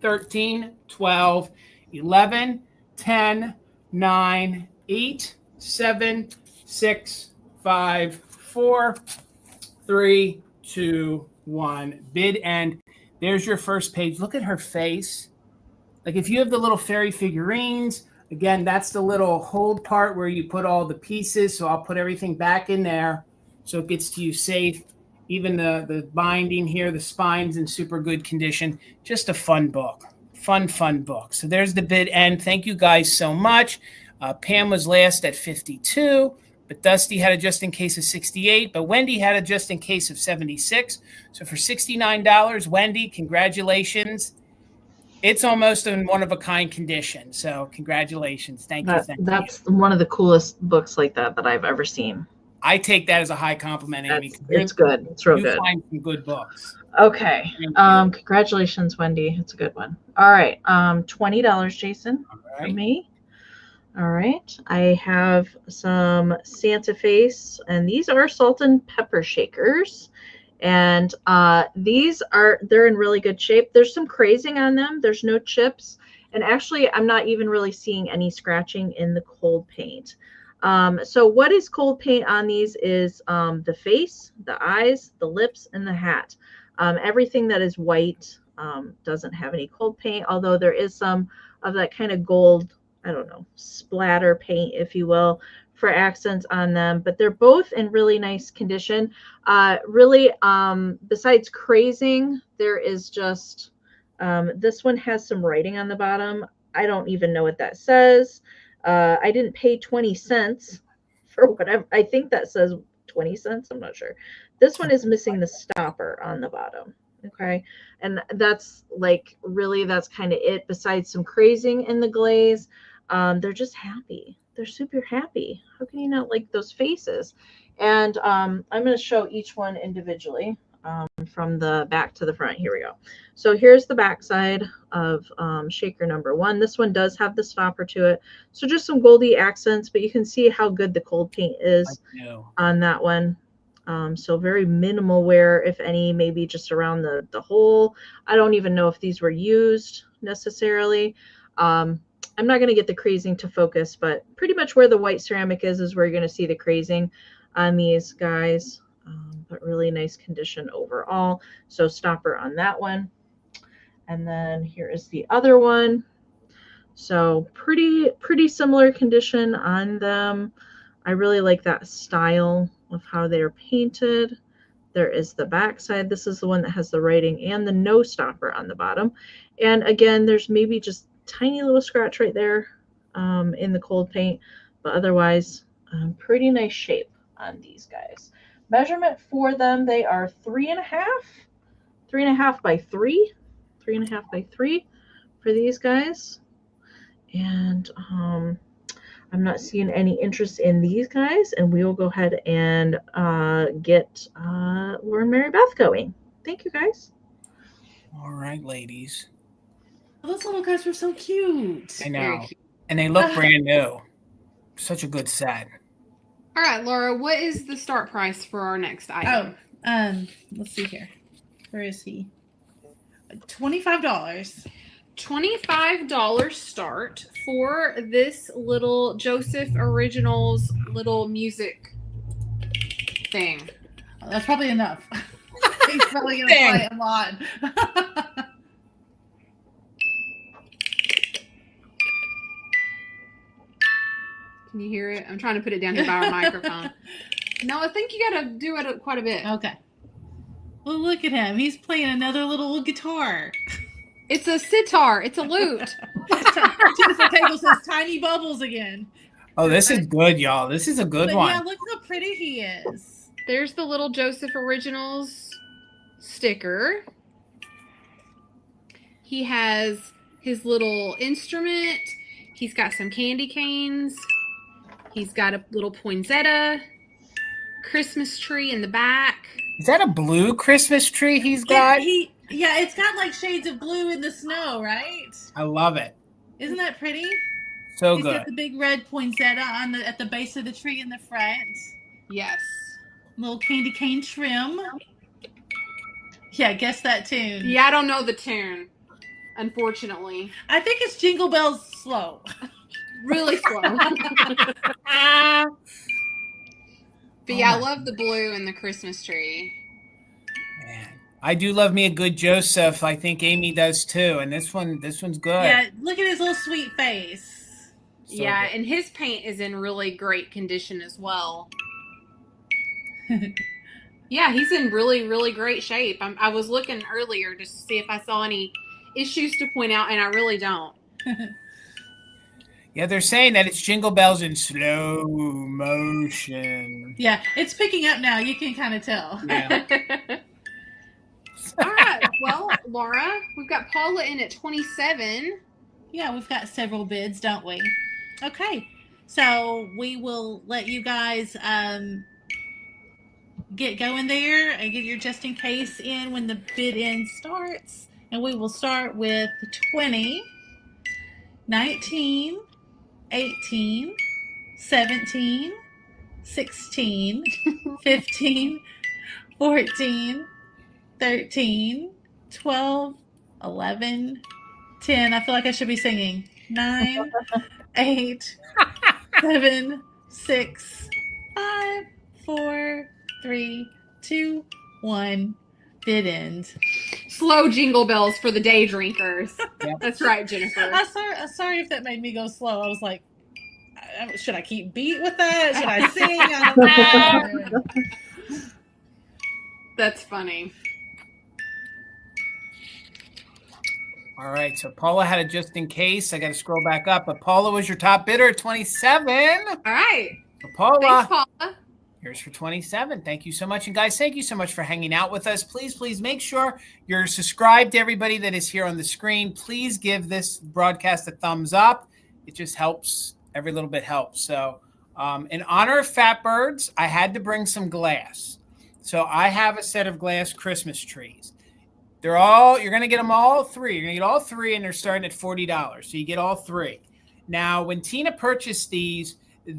13, 12, 11, 10, 9, 8, 7, 6, 5, 4, 3, 2, 1. Bid end. There's your first page. Look at her face. Like if you have the little fairy figurines, again, that's the little hold part where you put all the pieces. So I'll put everything back in there so it gets to you safe. Even the binding here, the spine's in super good condition. Just a fun book. Fun book. So there's the bid end. Thank you guys so much. Pam was last at 52, but Dusty had a just in case of 68, but Wendy had a just in case of 76. So for $69, Wendy, congratulations. It's almost in one-of-a-kind condition. So congratulations. Thank you. That's one of the coolest books like that I've ever seen. I take that as a high compliment, Amy. It's good. It's real good. You find some good books. Okay. Congratulations, Wendy. It's a good one. All right. $20, Jason, for me. All right. I have some Santa face, and these are salt and pepper shakers. And they're in really good shape. There's some crazing on them. There's no chips. And actually, I'm not even really seeing any scratching in the cold paint. So what is cold paint on these is the face, the eyes, the lips, and the hat. Everything that is white doesn't have any cold paint, although there is some of that kind of gold, I don't know, splatter paint, if you will, for accents on them. But they're both in really nice condition. Besides crazing, there is just, this one has some writing on the bottom. I don't even know what that says. I didn't pay 20 cents for whatever. I think that says 20 cents. I'm not sure. This one is missing the stopper on the bottom. Okay. And that's that's kind of it. Besides some crazing in the glaze, they're just happy. They're super happy. How can you not like those faces? And I'm going to show each one individually from the back to the front. Here we go. So here's the back side of shaker number 1. This one does have the stopper to it. So just some goldy accents, but you can see how good the cold paint is on that one. So very minimal wear, if any, maybe just around the hole. I don't even know if these were used necessarily. I'm not going to get the crazing to focus, but pretty much where the white ceramic is where you're going to see the crazing on these guys. But really nice condition overall. So stopper on that one. And then here is the other one. So pretty similar condition on them. I really like that style of how they're painted. There is the back side. This is the one that has the writing and the no stopper on the bottom. And again, there's maybe just tiny little scratch right there in the cold paint, but otherwise pretty nice shape on these guys. Measurement for them, they are 3.5 3.5 by 3. 3.5 by 3 for these guys. And I'm not seeing any interest in these guys, and we will go ahead and get Laura and Mary Beth going. Thank you, guys. All right, ladies. Those little guys were so cute. I Very know. cute. And they look brand new. Such a good set. All right, Laura, what is the start price for our next item? Let's see here. Where is he? $25. $25 start for this little Joseph Originals little music thing. That's probably enough. He's probably going to play a lot. Can you hear it? I'm trying to put it down here by our microphone. No, I think you got to do it quite a bit. Okay. Well, look at him. He's playing another little guitar. It's a sitar. It's a lute. Jennifer Cagle says tiny bubbles again. Oh, this is good, y'all. This is a good one. Yeah, look how pretty he is. There's the little Joseph Originals sticker. He has his little instrument. He's got some candy canes. He's got a little poinsettia, Christmas tree in the back. Is that a blue Christmas tree he's got? Yeah, it's got like shades of blue in the snow, right? I love it. Isn't that pretty? So He's good. got the big red poinsettia at the base of the tree in the front. Yes. Little candy cane trim. Yeah, guess that tune. Yeah, I don't know the tune, unfortunately. I think it's Jingle Bells Slow. Really slow. But yeah, I love the blue and the Christmas tree. Man, I do love me a good Joseph. I think Amie does too. And this one's good. Yeah, look at his little sweet face. So yeah, good. and his paint is in really great condition as well. Yeah, he's in really, really great shape. I was looking earlier just to see if I saw any issues to point out, and I really don't. Yeah, they're saying that it's Jingle Bells in slow motion. Yeah, it's picking up now. You can kind of tell. Yeah. All right. Well, Laura, we've got Paula in at 27. Yeah, we've got several bids, don't we? Okay. So we will let you guys get going there and get your just in case in when the bid in starts. And we will start with 20, 19, 18, 17, 16, 15, 14, 13, 12, 11, 10. I feel like I should be singing. 9, 8, 7, 6, 5, 4, 3, 2, 1. Bid end. Slow jingle bells for the day drinkers. Yep. That's right, Jennifer. I'm sorry if that made me go slow. I was like, should I keep beat with that? Should I sing? I don't know. That's funny. All right, so Paula had a just in case. I got to scroll back up, but Paula was your top bidder at 27. All right. So Paula, Thanks, Paula. here's for 27. Thank you so much. And guys, thank you so much for hanging out with us. Please make sure you're subscribed to everybody that is here on the screen. Please give this broadcast a thumbs up. It just helps. Every little bit helps. So in honor of Fat Birds, I had to bring some glass. So I have a set of glass Christmas trees. You're going to get them all three. You're going to get all three, and they're starting at $40. So you get all three. Now, when Tina purchased these, so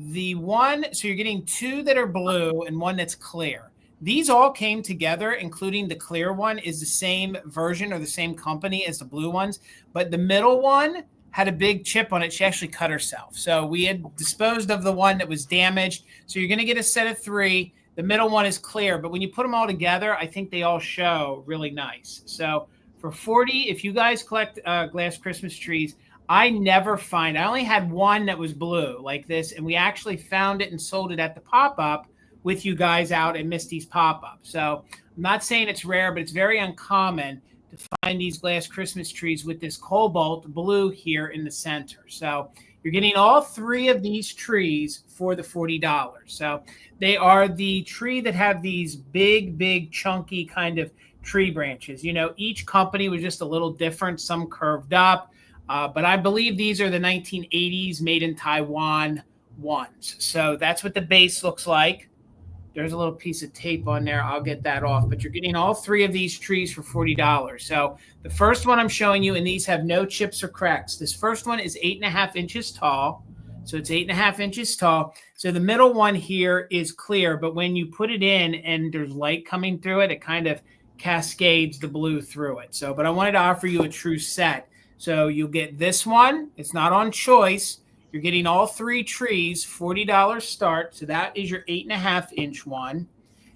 you're getting two that are blue and one that's clear. These all came together, including the clear one is the same version or the same company as the blue ones. But the middle one had a big chip on it. She actually cut herself. So we had disposed of the one that was damaged. So you're going to get a set of three. The middle one is clear, but when you put them all together, I think they all show really nice. So for $40, if you guys collect glass Christmas trees, I only had one that was blue like this, and we actually found it and sold it at the pop-up with you guys out at Misty's pop-up. So I'm not saying it's rare, but it's very uncommon to find these glass Christmas trees with this cobalt blue here in the center. So You're getting all 3 of these trees for the $40. So they are the tree that have these big, chunky kind of tree branches. You know, each company was just a little different, some curved up. But I believe these are the 1980s made in Taiwan ones. So that's what the base looks like. There's a little piece of tape on there. I'll get that off. But you're getting all 3 of these trees for $40. So the first one I'm showing you, and these have no chips or cracks. This first one is 8.5 inches tall. So it's 8.5 inches tall. So the middle one here is clear, but when you put it in and there's light coming through it, it kind of cascades the blue through it. So, but I wanted to offer you a true set. So you'll get this one. It's not on choice. You're getting all 3 trees, $40 start. So that is your 8.5 inch one.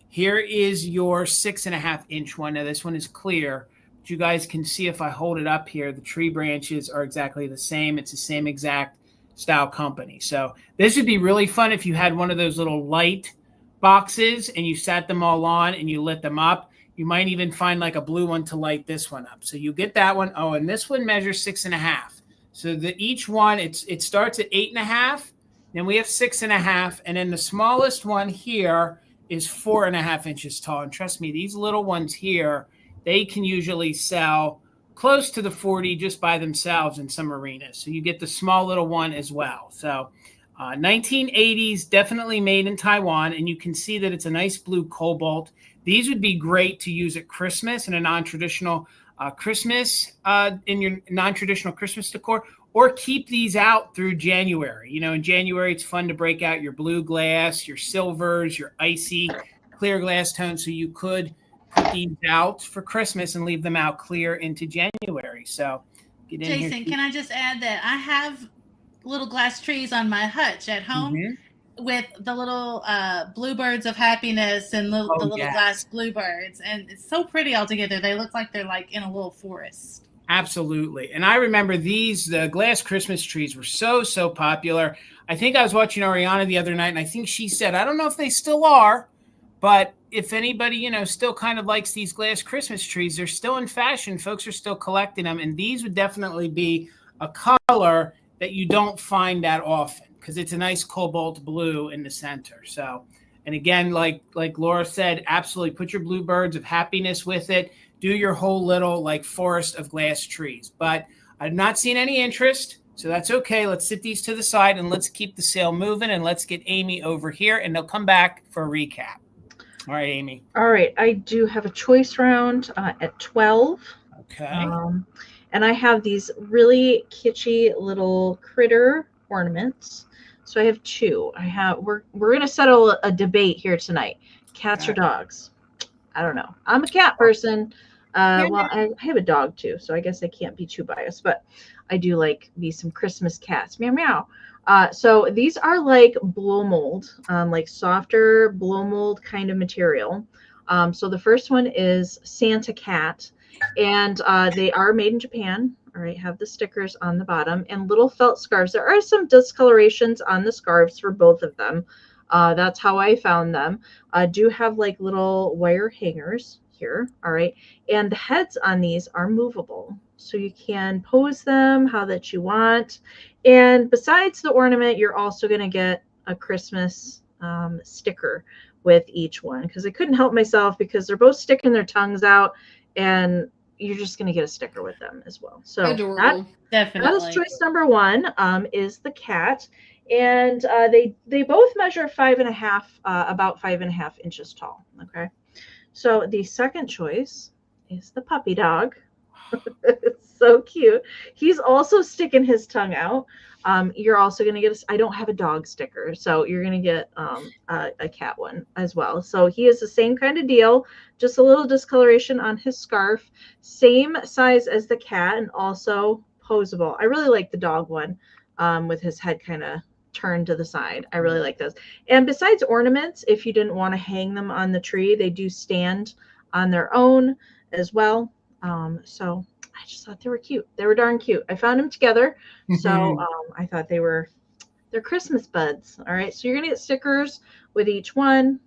Here is your 6.5 inch one. Now this one is clear. But you guys can see if I hold it up here, the tree branches are exactly the same. It's the same exact style company. So this would be really fun if you had one of those little light boxes and you sat them all on and you lit them up. You might even find like a blue one to light this one up. So you get that one. Oh, and this one measures 6.5. So each one, it starts at 8.5, then we have 6.5, and then the smallest one here is 4.5 inches tall. And trust me, these little ones here, they can usually sell close to the 40 just by themselves in some arenas. So you get the small little one as well. So 1980s, definitely made in Taiwan, and you can see that it's a nice blue cobalt. These would be great to use at Christmas in a non-traditional Christmas, in your non-traditional Christmas decor, or keep these out through January. You know, in January, it's fun to break out your blue glass, your silvers, your icy clear glass tones. So you could put these out for Christmas and leave them out clear into January. So get in Jason, here. can I just add that I have little glass trees on my hutch at home. Mm-hmm. With the little bluebirds of happiness and the little yes. glass bluebirds. And it's so pretty all together. They look like they're like in a little forest. Absolutely. And I remember the glass Christmas trees were so popular. I think I was watching Ariana the other night, and I think she said, I don't know if they still are, but if anybody, you know, still kind of likes these glass Christmas trees, they're still in fashion. Folks are still collecting them. And these would definitely be a color that you don't find that often, because it's a nice cobalt blue in the center. So, and again, like Laura said, absolutely put your bluebirds of happiness with it. Do your whole little like forest of glass trees. But I've not seen any interest, so that's okay. Let's sit these to the side and let's keep the sale moving, and let's get Amie over here, and they'll come back for a recap. All right, Amie. All right, I do have a choice round at 12. Okay. And I have these really kitschy little critter ornaments. So I have 2. We're going to settle a debate here tonight. Cats or dogs? I don't know. I'm a cat person. Well, I have a dog too, so I guess I can't be too biased, but I do like me some Christmas cats. Meow, meow. So these are like blow mold, like softer blow mold kind of material. So the first one is Santa Cat, and they are made in Japan. All right, have the stickers on the bottom and little felt scarves. There are some discolorations on the scarves for both of them. That's how I found them. Do have like little wire hangers here. All right, and the heads on these are movable, so you can pose them how that you want. And besides the ornament, you're also going to get a Christmas sticker with each one, because I couldn't help myself, because they're both sticking their tongues out, and you're just going to get a sticker with them as well. So adorable. Definitely. that is choice number 1, is the cat. And they both measure about 5.5 inches tall. Okay. So the second choice is the puppy dog. It's so cute. He's also sticking his tongue out. You're also going to get I don't have a dog sticker, so you're going to get a cat one as well. So he is the same kind of deal, just a little discoloration on his scarf, same size as the cat, and also posable. I really like the dog one, with his head kind of turned to the side. I really like those. And besides ornaments, if you didn't want to hang them on the tree, they do stand on their own as well. So I just thought they were cute. They were darn cute. I found them together. So I thought they're Christmas buds. All right. So you're going to get stickers with each one.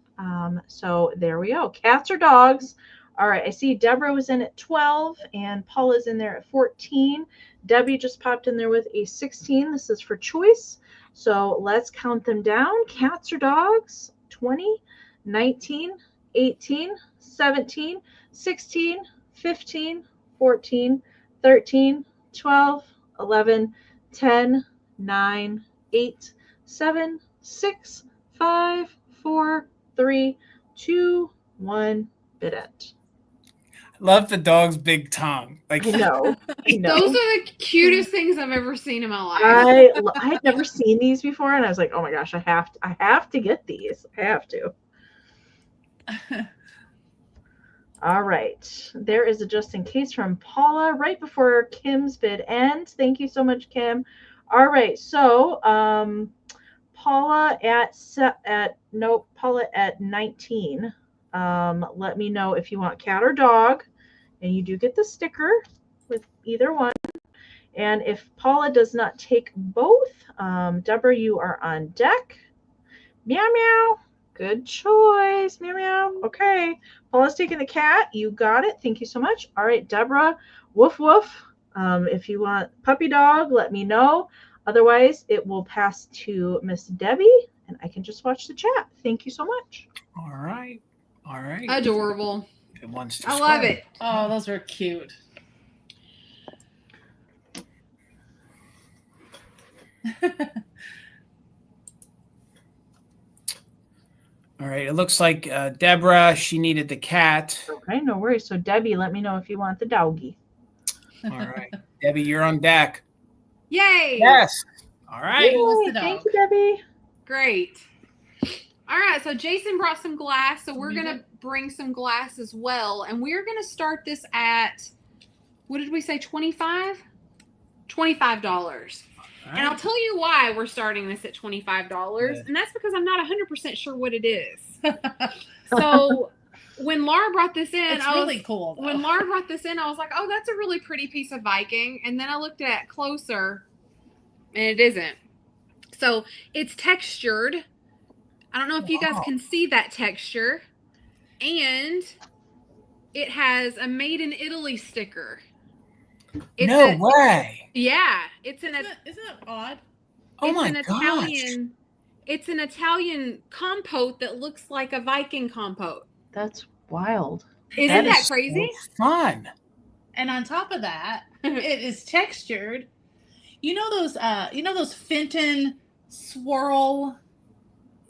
So there we go. Cats or dogs, All right, I see Deborah was in at 12 and Paula's in there at 14. Debbie just popped in there with a 16. This is for choice. So let's count them down. Cats or dogs? 20, 19, 18, 17, 16, 15, 14, 13, 12, 11, 10, 9, 8, 7, 6, 5, 4, 3, 2, 1. Bidet. Love the dog's big tongue. Like, I know. Those are the cutest things I've ever seen in my life. I had never seen these before, and I was like, oh my gosh, I have to get these. I have to. All right. There is a just in case from Paula right before Kim's bid ends. Thank you so much, Kim. All right. So Paula at 19. Let me know if you want cat or dog, and you do get the sticker with either one. And if Paula does not take both, Deborah, you are on deck. Meow meow. Good choice. Meow meow. Okay. Paula's taking the cat. You got it. Thank you so much. All right, Deborah. Woof woof. If you want puppy dog, let me know. Otherwise, it will pass to Miss Debbie, and I can just watch the chat. Thank you so much. all right. All right. Adorable. It wants to I love scroll. it. Oh, those are cute. All right. It looks like Deborah, she needed the cat. Okay, no worries. So Debbie, let me know if you want the doggy. All right. Debbie, you're on deck. Yay. Yes. All right. wants the Thank dog? you, Debbie. Great. All right, so Jason brought some glass, so we're Mhm. going to bring some glass as well. And we're going to start this at, what did we say, 25? $25. All And I'll right. tell you why we're starting this at $25. Yeah. And that's because I'm not 100% sure what it is. So when Laura brought this in, It's really cool. Though. when Laura brought this in, I was like, oh, that's a really pretty piece of Viking. And then I looked at it closer, and it isn't. So it's textured. I don't know if you guys Wow. can see that texture. And it has a made in Italy sticker. It's No way. Yeah. It's an isn't it odd? Oh it's my an gosh. Italian. It's an Italian compote that looks like a Viking compote. That's wild. Isn't that is crazy? so fun. And on top of that, it is textured. You know those Fenton swirl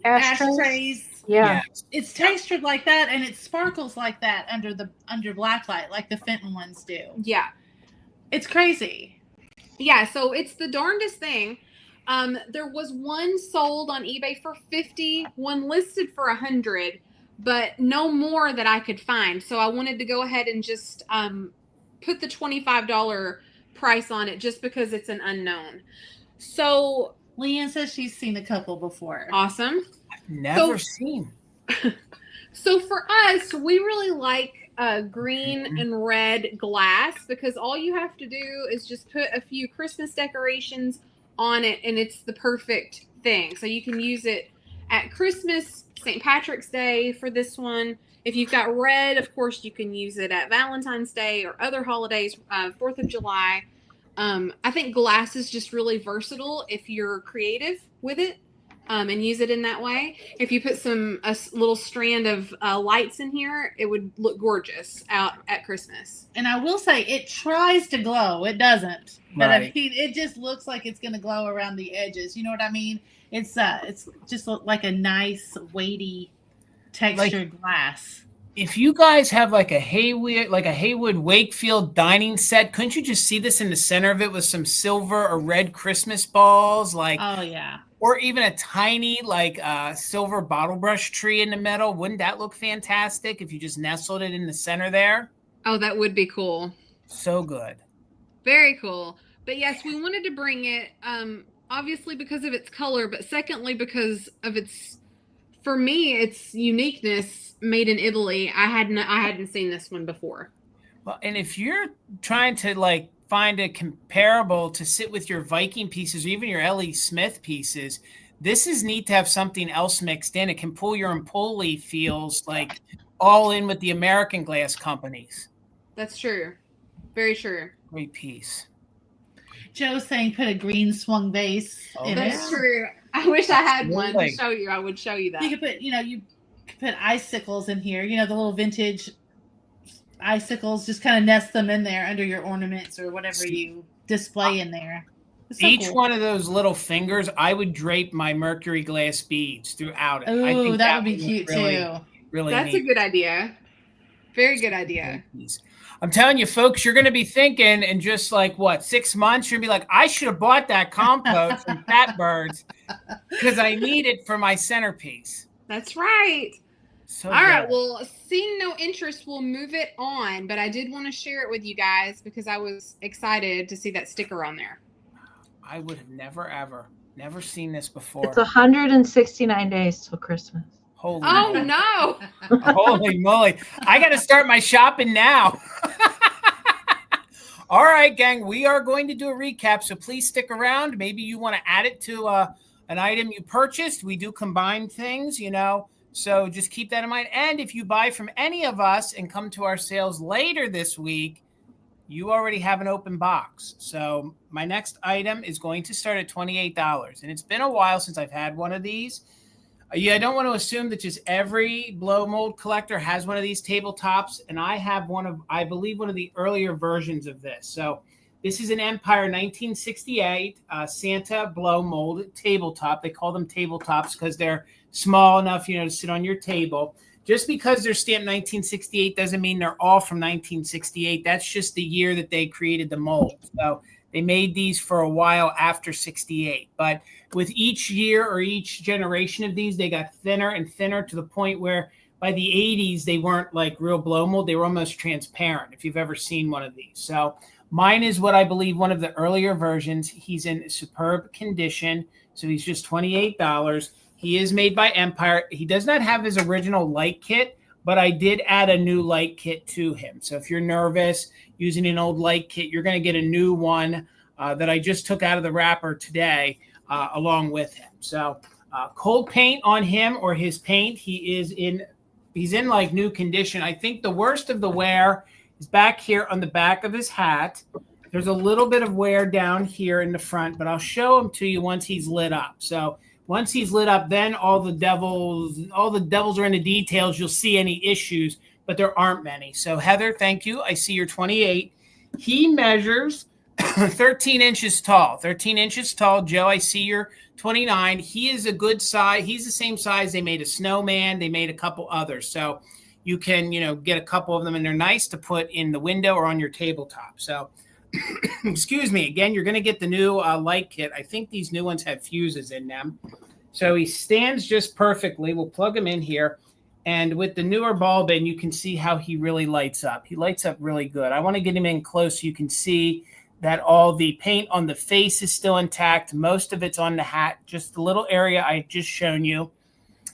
ashtrays? Yeah. Yes. It's textured like that, and it sparkles like that under black light, like the Fenton ones do. Yeah. It's crazy. Yeah, so it's the darndest thing. There was one sold on eBay for $50, one listed for $100, but no more that I could find. So I wanted to go ahead and just put the $25 price on it just because it's an unknown. So Leanne says she's seen a couple before. awesome. I've never seen. So for us, we really like green Mhm. and red glass because all you have to do is just put a few Christmas decorations on it and it's the perfect thing. So you can use it at Christmas, St. Patrick's Day for this one. If you've got red, of course, you can use it at Valentine's Day or other holidays, 4th of July. I think glass is just really versatile if you're creative with it. And use it in that way. If you put a little strand of lights in here, it would look gorgeous out at Christmas. And I will say, it tries to glow. It doesn't. But Right. I mean, it just looks like it's going to glow around the edges. You know what I mean? It's just like a nice, weighty, textured glass. If you guys have like a Haywood Wakefield dining set, couldn't you just see this in the center of it with some silver or red Christmas balls, Oh, yeah. or even a tiny silver bottle brush tree in the middle? Wouldn't that look fantastic if you just nestled it in the center there? Oh, that would be cool. So good. Very cool. But yes, we wanted to bring it, obviously because of its color, but secondly because of its uniqueness. Made in Italy. I hadn't seen this one before. Well, and if you're trying to find a comparable to sit with your Viking pieces or even your L.E. Smith pieces, this is neat to have something else mixed in. It can pull your Empoli feels all in with the American glass companies. That's true. Very true. Great piece. Joe's saying put a green swung vase Oh, in That's it. true. I wish I had one to Absolutely. show you. I would show you that. You could put, you could put icicles in here. You know, the little vintage icicles. Just kind of nest them in there under your ornaments or whatever you display in there. It's so Each cool. one of those little fingers, I would drape my mercury glass beads throughout it. I Ooh, think that would be one cute really, too. really That's neat. a good idea. Very good idea. I'm telling you, folks, you're going to be thinking in just like, 6 months, you're going to be like, I should have bought that compost from Fat Birds because I need it for my centerpiece. That's right. So All right. good. Well, seeing no interest, we'll move it on. But I did want to share it with you guys because I was excited to see that sticker on there. I would have never seen this before. It's 169 days till Christmas. Holy Oh, moly. no. Holy moly. I got to start my shopping now. All right, gang, we are going to do a recap, so please stick around. Maybe you want to add it to an item you purchased. We do combine things, so just keep that in mind. And if you buy from any of us and come to our sales later this week, you already have an open box. So my next item is going to start at $28. And it's been a while since I've had one of these. I don't want to assume that just every blow mold collector has one of these tabletops. And I have I believe one of the earlier versions of this. So this is an Empire 1968 Santa blow mold tabletop. They call them tabletops because they're small enough, to sit on your table. Just because they're stamped 1968 doesn't mean they're all from 1968. That's just the year that they created the mold. So they made these for a while after 68. But with each year or each generation of these, they got thinner and thinner to the point where by the 80s, they weren't like real blow mold. They were almost transparent, if you've ever seen one of these. So mine is what I believe one of the earlier versions. He's in superb condition. So he's just $28. He is made by Empire. He does not have his original light kit, but I did add a new light kit to him. So if you're nervous using an old light kit, you're going to get a new one that I just took out of the wrapper today along with him. So cold paint on him or his paint. He's in like new condition. I think the worst of the wear is back here on the back of his hat. There's a little bit of wear down here in the front, but I'll show him to you once he's lit up. So once he's lit up, then all the devils are in the details. You'll see any issues, but there aren't many. So Heather, thank you. I see you're 28. He measures 13 inches tall. 13 inches tall. Joe, I see you're 29. He is a good size. He's the same size. They made a snowman. They made a couple others. So you can, get a couple of them, and they're nice to put in the window or on your tabletop. So excuse me. Again, you're going to get the new light kit. I think these new ones have fuses in them. So he stands just perfectly. We'll plug him in here. And with the newer bulb in, you can see how he really lights up. He lights up really good. I want to get him in close so you can see that all the paint on the face is still intact. Most of it's on the hat, just the little area I just shown you.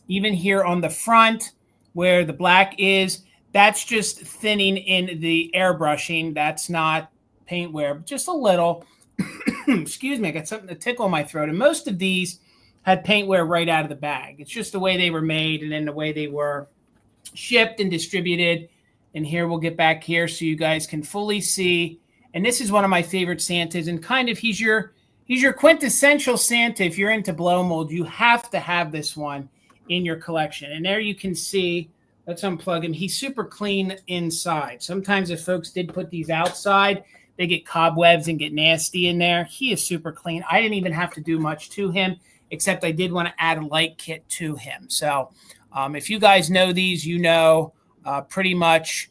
Even here on the front where the black is, that's just thinning in the airbrushing. That's not paint wear, but just a little. Excuse me, I got something to tickle in my throat. And most of these had paint wear right out of the bag. It's just the way they were made and then the way they were shipped and distributed. And here we'll get back here so you guys can fully see. And this is one of my favorite Santas, and kind of he's your quintessential Santa. If you're into blow mold, you have to have this one in your collection. And there you can see, let's unplug him. He's super clean inside. Sometimes if folks did put these outside, they get cobwebs and get nasty in there. He is super clean. I didn't even have to do much to him, except I did want to add a light kit to him. So if you guys know these, pretty much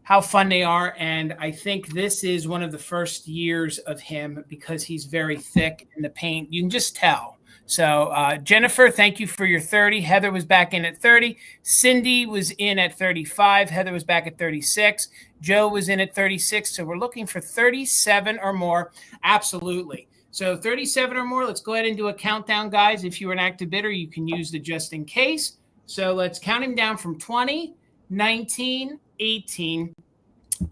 how fun they are. And I think this is one of the first years of him because he's very thick in the paint. You can just tell. So Jennifer, thank you for your 30. Heather was back in at 30. Cindy was in at 35. Heather was back at 36. Joe was in at 36. So we're looking for 37 or more. Absolutely. So 37 or more. Let's go ahead and do a countdown, guys. If you're an active bidder, you can use the just in case. So let's count him down from 20, 19, 18,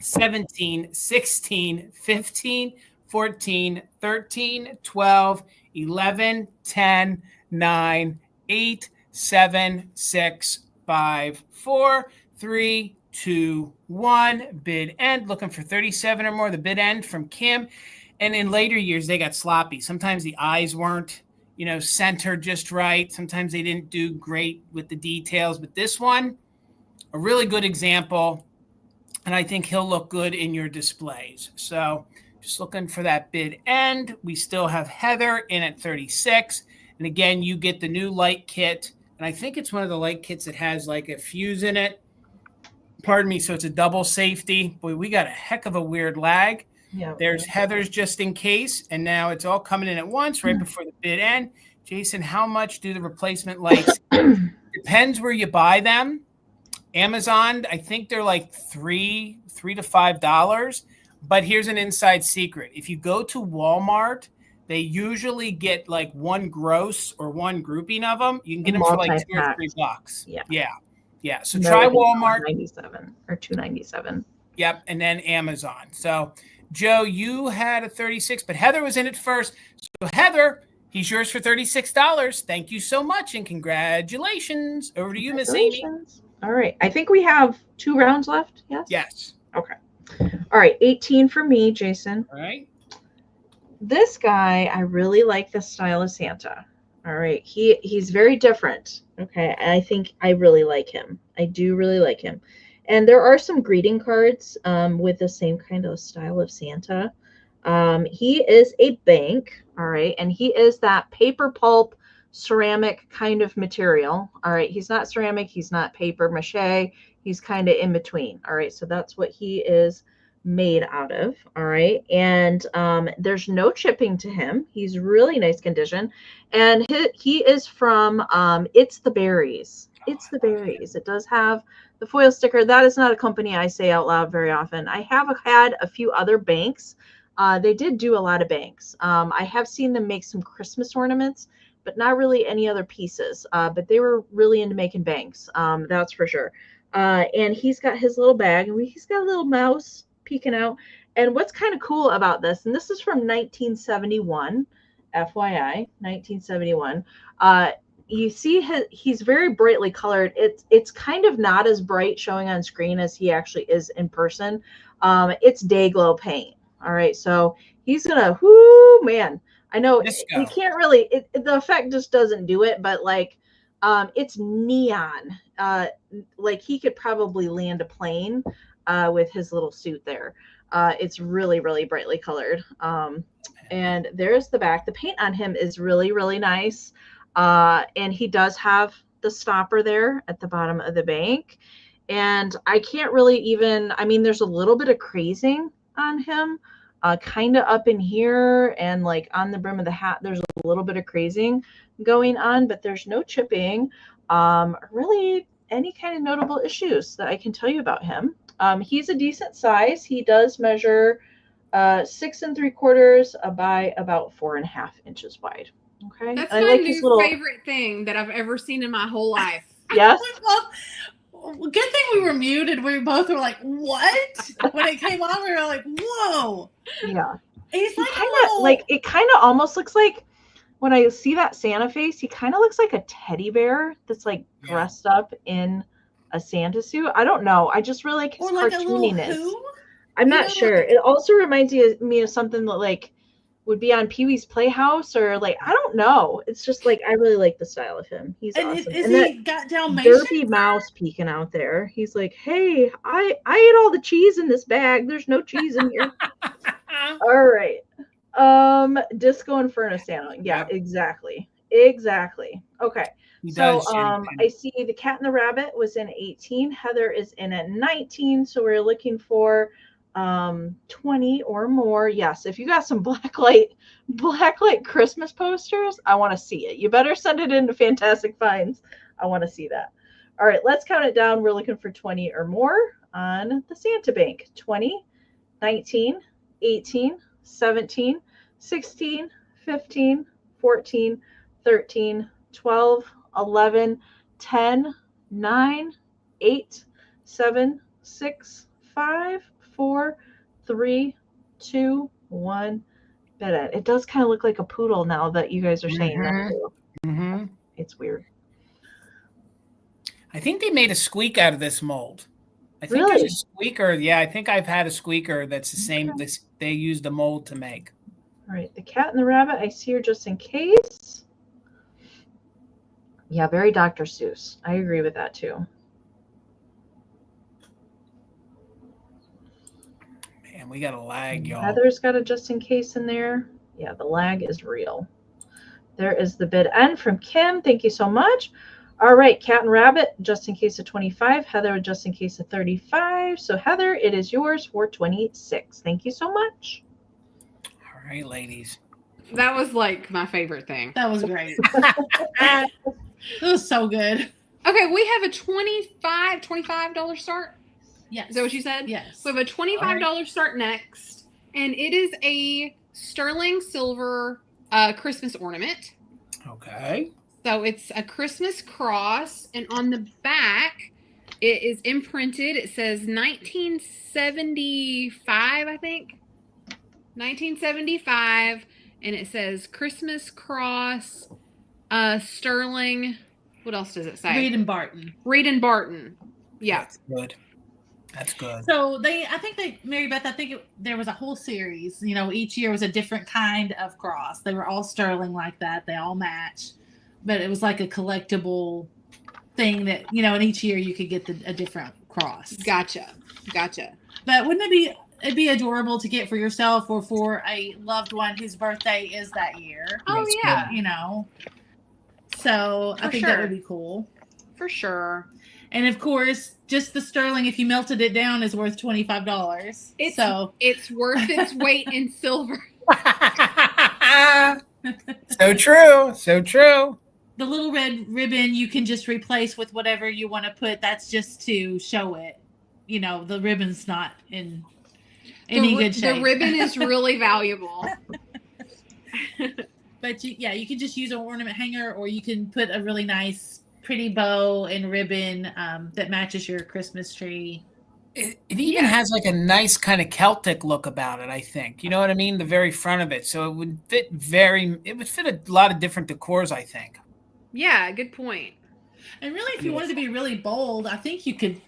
17, 16, 15, 14, 13, 12, 11, 10, 9, 8, 7, 6, 5, 4, 3, 2, 1. Bid end. Looking for 37 or more. The bid end from Kim. And in later years, they got sloppy. Sometimes the eyes weren't, centered just right. Sometimes they didn't do great with the details. But this one, a really good example. And I think he'll look good in your displays. So just looking for that bid end. We still have Heather in at 36. And again, you get the new light kit. And I think it's one of the light kits that has like a fuse in it. Pardon me. So it's a double safety. Boy, we got a heck of a weird lag. Yeah. There's Heather's just in case. And now it's all coming in at once right before the bid end. Jason, how much do the replacement lights? Depends where you buy them. Amazon, I think they're like $3 to $5. But here's an inside secret. If you go to Walmart, they usually get like one gross or one grouping of them. You can get them for like $2 or $3. Yeah. So try Walmart. $2.97 or $2.97. Yep. And then Amazon. So Joe, you had a 36, but Heather was in it first. So Heather, he's yours for $36. Thank you so much. And congratulations. Over to you, Miss Amy. All right. I think we have 2 rounds left. Yes. Yes. Okay. All right. 18 for me, Jason. All right. This guy, I really like the style of Santa. All right. He's very different. Okay. And I think I really like him. I do really like him. And there are some greeting cards with the same kind of style of Santa. He is a bank. All right. And he is that paper pulp ceramic kind of material. All right. He's not ceramic. He's not paper mache. He's kind of in between. All right. So that's what he is made out of. All right. And there's no chipping to him. He's really nice condition. And he is from It's the Berries. It's the Berries. It does have the foil sticker. That is not a company I say out loud very often. I have had a few other banks. They did do a lot of banks. I have seen them make some Christmas ornaments, but not really any other pieces. But they were really into making banks. That's for sure. And he's got his little bag, and he's got a little mouse peeking out. And what's kind of cool about this, and this is from 1971, FYI, 1971. You see he's very brightly colored. It's kind of not as bright showing on screen as he actually is in person. It's day glow paint. All right, so he's gonna, whoo, man. I know he can't really, the effect just doesn't do it, but like it's neon. Like he could probably land a plane with his little suit there. It's really, really brightly colored. And there's the back. The paint on him is really, really nice. And he does have the stopper there at the bottom of the bank. And I can't really even, I mean, there's a little bit of crazing on him, kind of up in here and like on the brim of the hat. There's a little bit of crazing going on, but there's no chipping, really any kind of notable issues that I can tell you about him. He's a decent size. He does measure 6 3/4 by about 4.5 inches wide. Okay. That's I my like new his little favorite thing that I've ever seen in my whole life. Yes. Good thing we were muted. We both were like, "What?" When it came on, we were like, "Whoa!" Yeah. He's like kind of like, it kind of almost looks like when I see that Santa face, he kind of looks like a teddy bear that's like dressed up in a Santa suit. I don't know. I just really like his cartooniness. I'm not sure. It also reminds me of something that like would be on Pee-wee's Playhouse, or like, I don't know. It's just like, I really like the style of him. He's awesome. Is he got Dalmatian? Derpy mouse peeking out there. He's like, hey, I ate all the cheese in this bag. There's no cheese in here. All right. Disco Inferno Santa. Yeah, exactly. Okay. So I see the Cat and the Rabbit was in 18. Heather is in at 19. So we're looking for 20 or more. Yes, if you got some blacklight Christmas posters, I want to see it. You better send it into Fantastic Finds. I want to see that. All right, let's count it down. We're looking for 20 or more on the Santa Bank. 20, 19, 18, 17, 16, 15, 14, 13, 12, 11, 10, 9, 8, 7, 6, 5, 4, 3, 2, 1. It does kind of look like a poodle now that you guys are saying that. Mm-hmm. It's weird. I think they made a squeak out of this mold. I think Really? there's a squeaker. Yeah, I think I've had a squeaker that's the same. They use the mold to make. All right, the cat and the rabbit, I see her just in case. Yeah, very Dr. Seuss. I agree with that too. Man, we got a lag, y'all. Heather's got a just in case in there. Yeah, the lag is real. There is the bid end from Kim. Thank you so much. All right, cat and rabbit, just in case of 25. Heather, just in case of 35. So Heather, it is yours for 26. Thank you so much. All right, ladies. That was like my favorite thing. That was great. It was so good. Okay, we have a $25 start. Yes. Is that what you said? Yes. We have a $25 start next, and it is a sterling silver Christmas ornament. Okay. So it's a Christmas cross, and on the back, it is imprinted. It says 1975, I think. 1975, and it says Christmas cross, sterling. What else does it say? Reed and Barton. Reed and Barton. Yeah. That's good. That's good. So Mary Beth, there was a whole series. You know, each year was a different kind of cross. They were all sterling like that. They all match, but it was like a collectible thing that, you know, and each year you could get a different cross. Gotcha. But wouldn't it'd be adorable to get for yourself or for a loved one whose birthday is that year? Oh, That's yeah. good. You know, so I think that would be cool. For sure. And of course, just the sterling, if you melted it down, is worth $25. It's worth its weight in silver. So true. So true. The little red ribbon you can just replace with whatever you want to put. That's just to show it. You know, the ribbon's not in any good shape. The ribbon is really valuable. But you can just use an ornament hanger, or you can put a really nice, pretty bow and ribbon that matches your Christmas tree. It even has like a nice kind of Celtic look about it, I think. You know what I mean? The very front of it. So it would fit a lot of different decors, I think. Yeah, good point. And really, if you wanted to be really bold, I think you could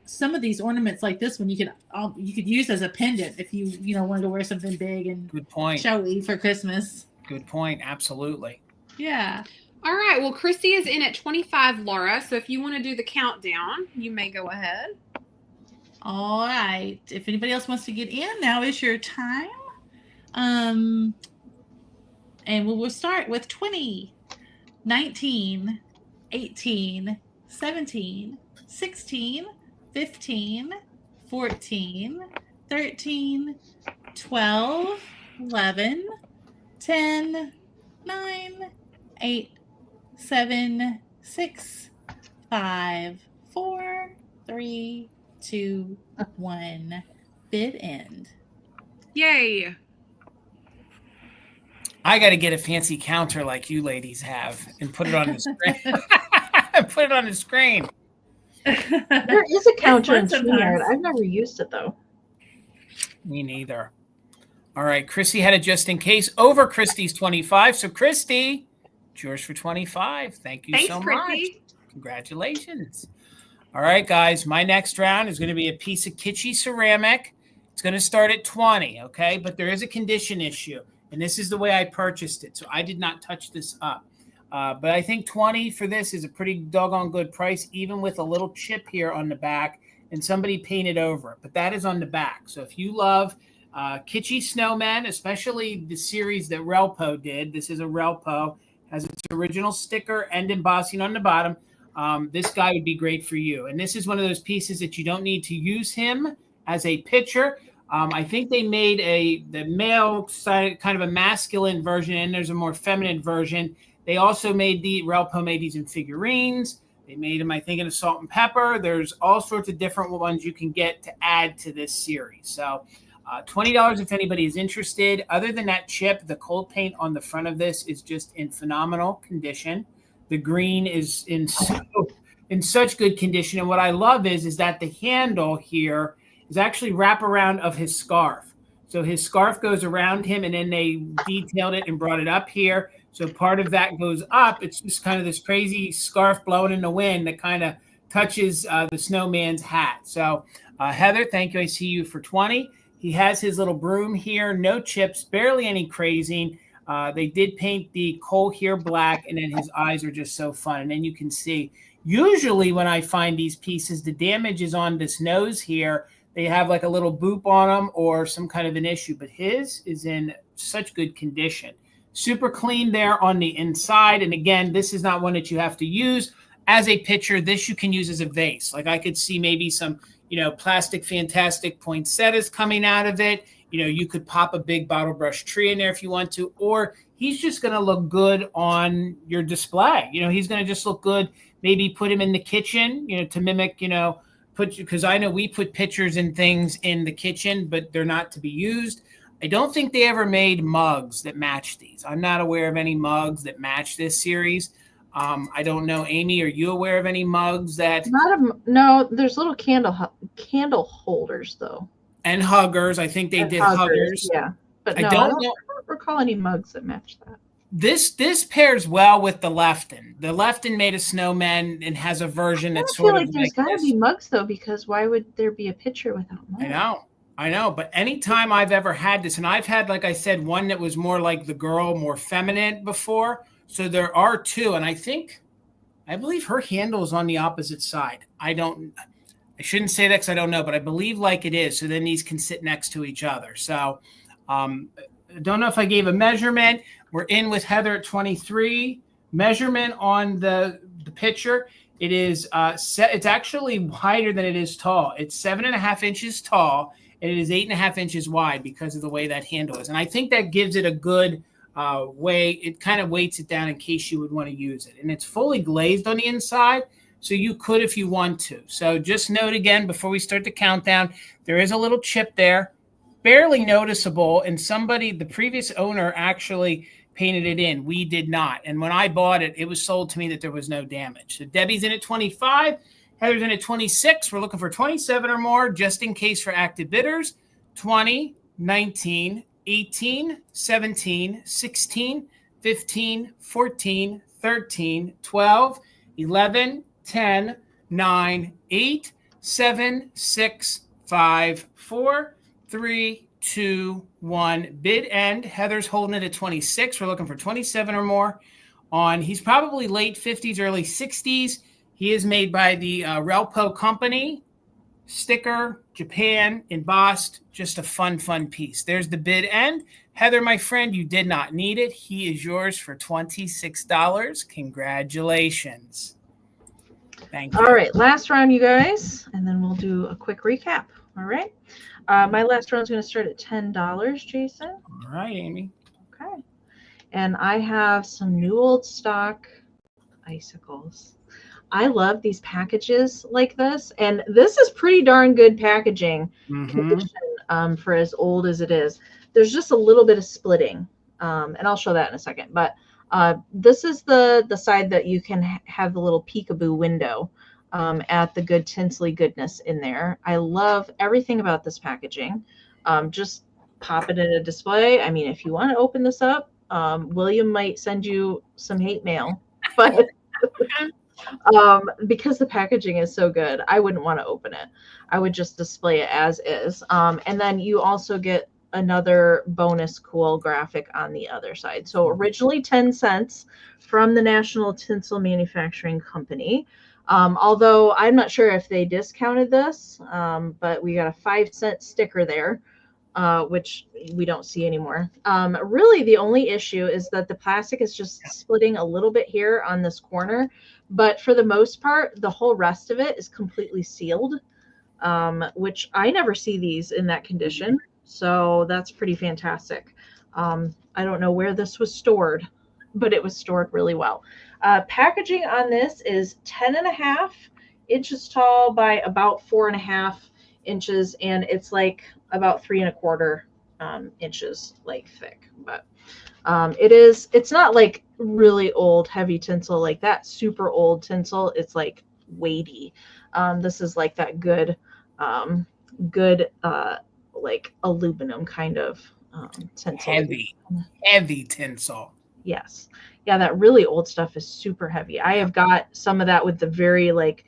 some of these ornaments like this one you could use as a pendant if you wanted to wear something big and Good point. showy for Christmas. Good point. Absolutely. Yeah. All right. Well, Christy is in at 25, Laura. So if you want to do the countdown, you may go ahead. All right. If anybody else wants to get in, now is your time. And we'll start with 20, 19, 18, 17, 16, 15, 14, 13, 12, 11, 10, 9, 8, 7, 6, 5, 4, 3, 2, 1. Bid end. Yay. I got to get a fancy counter like you ladies have and put it on the screen. Put it on the screen. There is a counter in Sometimes. StreamYard. I've never used it though. Me neither. All right. Christy had it just in case over Christy's 25. So Christy, it's yours for 25. Thank you Thanks, so Christy. much. Congratulations. All right, guys. My next round is going to be a piece of kitschy ceramic. It's going to start at 20. Okay. But there is a condition issue. And this is the way I purchased it. So I did not touch this up. But I think 20 for this is a pretty doggone good price, even with a little chip here on the back and somebody painted over it. But that is on the back. So if you love kitschy snowmen, especially the series that Relpo did, this is a Relpo, has its original sticker and embossing on the bottom. This guy would be great for you. And this is one of those pieces that you don't need to use him as a picture. I think they made the male side, kind of a masculine version, and there's a more feminine version. They also Relpo made these in figurines. They made them, I think, in a salt and pepper. There's all sorts of different ones you can get to add to this series. So $20 if anybody is interested. Other than that chip, the cold paint on the front of this is just in phenomenal condition. The green is in such good condition. And what I love is that the handle here is actually wraparound of his scarf. So his scarf goes around him, and then they detailed it and brought it up here. So part of that goes up. It's just kind of this crazy scarf blowing in the wind that kind of touches the snowman's hat. So Heather, thank you. I see you for 20. He has his little broom here, no chips, barely any crazing. They did paint the coal here black, and then his eyes are just so fun. And then you can see, usually when I find these pieces, the damage is on this nose here. They have like a little boop on them or some kind of an issue, but his is in such good condition. Super clean there on the inside. And again, this is not one that you have to use as a picture. This you can use as a vase. Like I could see maybe some, plastic fantastic poinsettias coming out of it. You could pop a big bottle brush tree in there if you want to, or he's just going to look good on your display. He's going to just look good. Maybe put him in the kitchen, to mimic, because I know we put pictures and things in the kitchen, but they're not to be used. I don't think they ever made mugs that match these. I'm not aware of any mugs that match this series. I don't know, Amy, are you aware of any mugs that? No, there's little candle holders though. And huggers. I think they did huggers. Yeah, but no, I don't recall any mugs that match that. This pairs well with the Lefton. The Lefton made a snowman and has a version that's sort of like there's got to be mugs though, because why would there be a picture without mugs? I know. But anytime I've ever had this, and I've had, like I said, one that was more like the girl, more feminine before. So there are two, and I believe her handle is on the opposite side. I shouldn't say that because I don't know, but I believe like it is. So then these can sit next to each other. So I don't know if I gave a measurement. We're in with Heather at 23. Measurement on the picture. It is it's actually wider than it is tall. It's 7.5 inches tall, and it is 8.5 inches wide because of the way that handle is. And I think that gives it a good way. It kind of weights it down in case you would want to use it. And it's fully glazed on the inside, so you could if you want to. So just note again before we start the countdown, there is a little chip there, barely noticeable. And the previous owner actually painted it in. We did not. And when I bought it, it was sold to me that there was no damage. So Debbie's in at 25. Heather's in at 26. We're looking for 27 or more, just in case for active bidders. 20, 19, 18, 17, 16, 15, 14, 13, 12, 11, 10, 9, 8, 7, 6, 5, 4, 3, 2, 1. Bid end. Heather's holding it at 26. We're looking for 27 or more. He's probably late 50s, early 60s. He is made by the Relpo company. Sticker, Japan, embossed, just a fun piece. There's the bid end. Heather, my friend, you did not need it. He is yours for $26. Congratulations. Thank you. All right, last round, you guys, and then we'll do a quick recap. All right. My last round is going to start at $10, Jason. All right, Amy. Okay. And I have some new old stock icicles. I love these packages like this, and this is pretty darn good packaging condition for as old as it is. There's just a little bit of splitting, and I'll show that in a second. But this is the side that you can have the little peekaboo window at the good tinsely goodness in there. I love everything about this packaging. Just pop it in a display. I mean, if you want to open this up, William might send you some hate mail, but because the packaging is so good, I wouldn't want to open it. I would just display it as is. And then you also get another bonus cool graphic on the other side. So originally 10 cents from the National Tinsel Manufacturing Company. Although I'm not sure if they discounted this, but we got a 5-cent sticker there, which we don't see anymore. Really, the only issue is that the plastic is just splitting a little bit here on this corner. But for the most part, the whole rest of it is completely sealed, which I never see these in that condition. So that's pretty fantastic. I don't know where this was stored, but it was stored really well. Packaging on this is 10.5 inches tall by about 4.5 inches, and it's like about 3.25 inches like thick. But it's not like really old heavy tinsel like that super old tinsel. It's like weighty. This is like that good like aluminum kind of tinsel. Heavy tinsel. Yes. Yeah, that really old stuff is super heavy. I have got some of that with the very like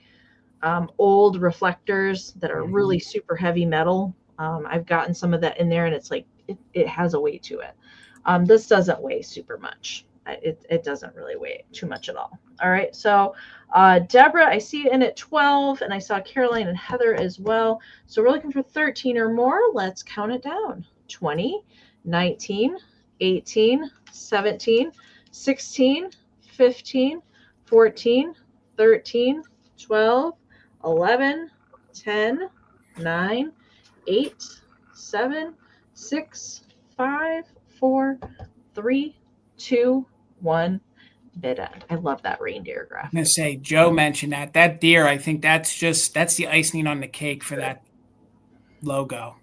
old reflectors that are really super heavy metal. I've gotten some of that in there, and it's like it has a weight to it. This doesn't weigh super much. It doesn't really weigh too much at all. All right, so Deborah, I see you in at 12, and I saw Caroline and Heather as well. So we're looking for 13 or more. Let's count it down. 20, 19, 18, 17, 16, 15, 14, 13, 12, 11, 10, 9, 8, 7, 6, 5, 4, 3, 2, 1. Bid end. I love that reindeer graphic. I'm going to say, Joe mentioned that deer. I think that's the icing on the cake for that logo.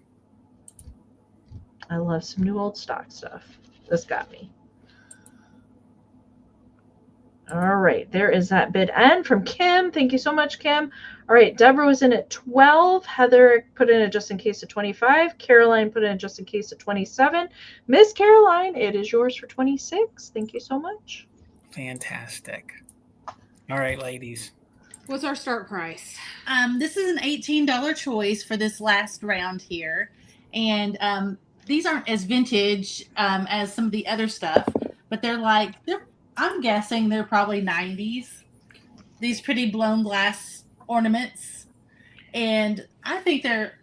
I love some new old stock stuff. This got me. All right, there is that bid end from Kim. Thank you so much, Kim. All right, Deborah was in at 12. Heather put in a just in case at 25. Caroline put in a just in case at 27. Miss Caroline, it is yours for 26. Thank you so much. Fantastic. All right, ladies. What's our start price? This is an $18 choice for this last round here. And these aren't as vintage as some of the other stuff, but I'm guessing they're probably 90s. These pretty blown glass ornaments. And I think they're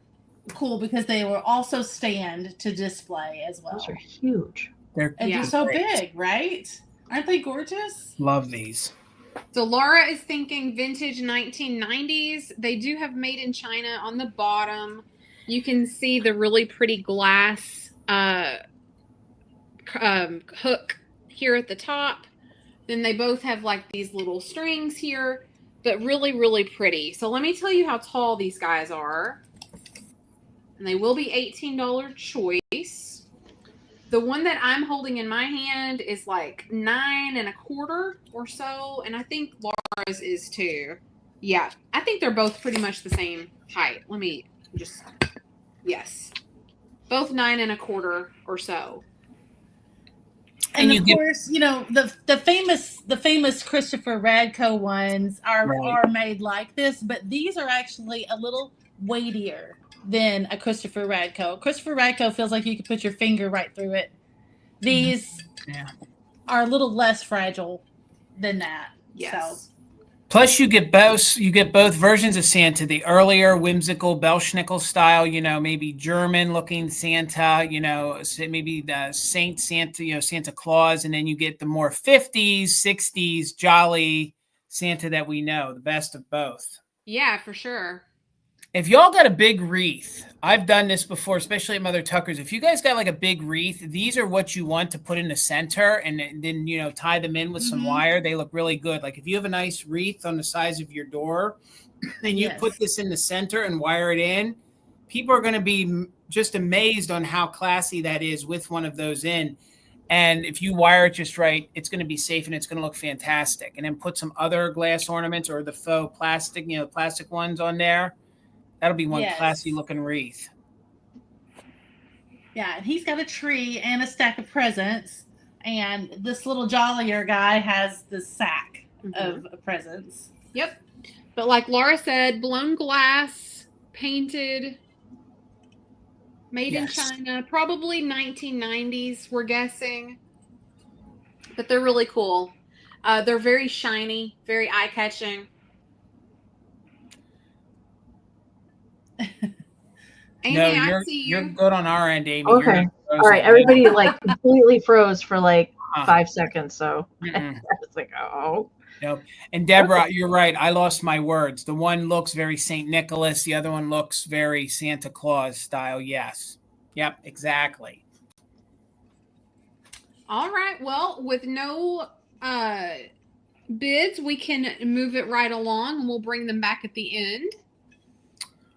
cool because they will also stand to display as well. Those are huge. They're so big, right? Aren't they gorgeous? Love these. So Laura is thinking vintage 1990s. They do have made in China on the bottom. You can see the really pretty glass hook here at the top. Then they both have like these little strings here, but really, really pretty. So let me tell you how tall these guys are. And they will be $18 choice. The one that I'm holding in my hand is like 9 1/4 or so. And I think Laura's is too. Yeah, I think they're both pretty much the same height. Let me just, yes. Both 9 1/4 or so. And of course, the famous Christopher Radko ones are made like this, but these are actually a little weightier than a Christopher Radko. Christopher Radko feels like you could put your finger right through it. These are a little less fragile than that. Yes. So. Plus, you get both versions of Santa. The earlier whimsical Belschnickel style, maybe German-looking Santa, maybe the Saint Santa, Santa Claus, and then you get the more 50s, 60s jolly Santa that we know. The best of both. Yeah, for sure. If y'all got a big wreath, I've done this before, especially at Mother Tucker's. If you guys got like a big wreath, these are what you want to put in the center and then, tie them in with some wire. They look really good. Like if you have a nice wreath on the size of your door and you put this in the center and wire it in, people are going to be just amazed on how classy that is with one of those in. And if you wire it just right, it's going to be safe and it's going to look fantastic. And then put some other glass ornaments or the faux plastic, plastic ones on there. That'll be one classy looking wreath. Yeah, and he's got a tree and a stack of presents. And this little jollier guy has the sack of presents. Yep. But like Laura said, blown glass, painted, made in China, probably 1990s, we're guessing. But they're really cool. They're very shiny, very eye-catching. Amie, I see you. You're good on our end, Amie. Okay. All right. Everybody completely froze for 5 seconds. So it's like, oh. Nope. And Deborah, you're right. I lost my words. The one looks very St. Nicholas. The other one looks very Santa Claus style. Yes. Yep. Exactly. All right. Well, with no bids, we can move it right along and we'll bring them back at the end.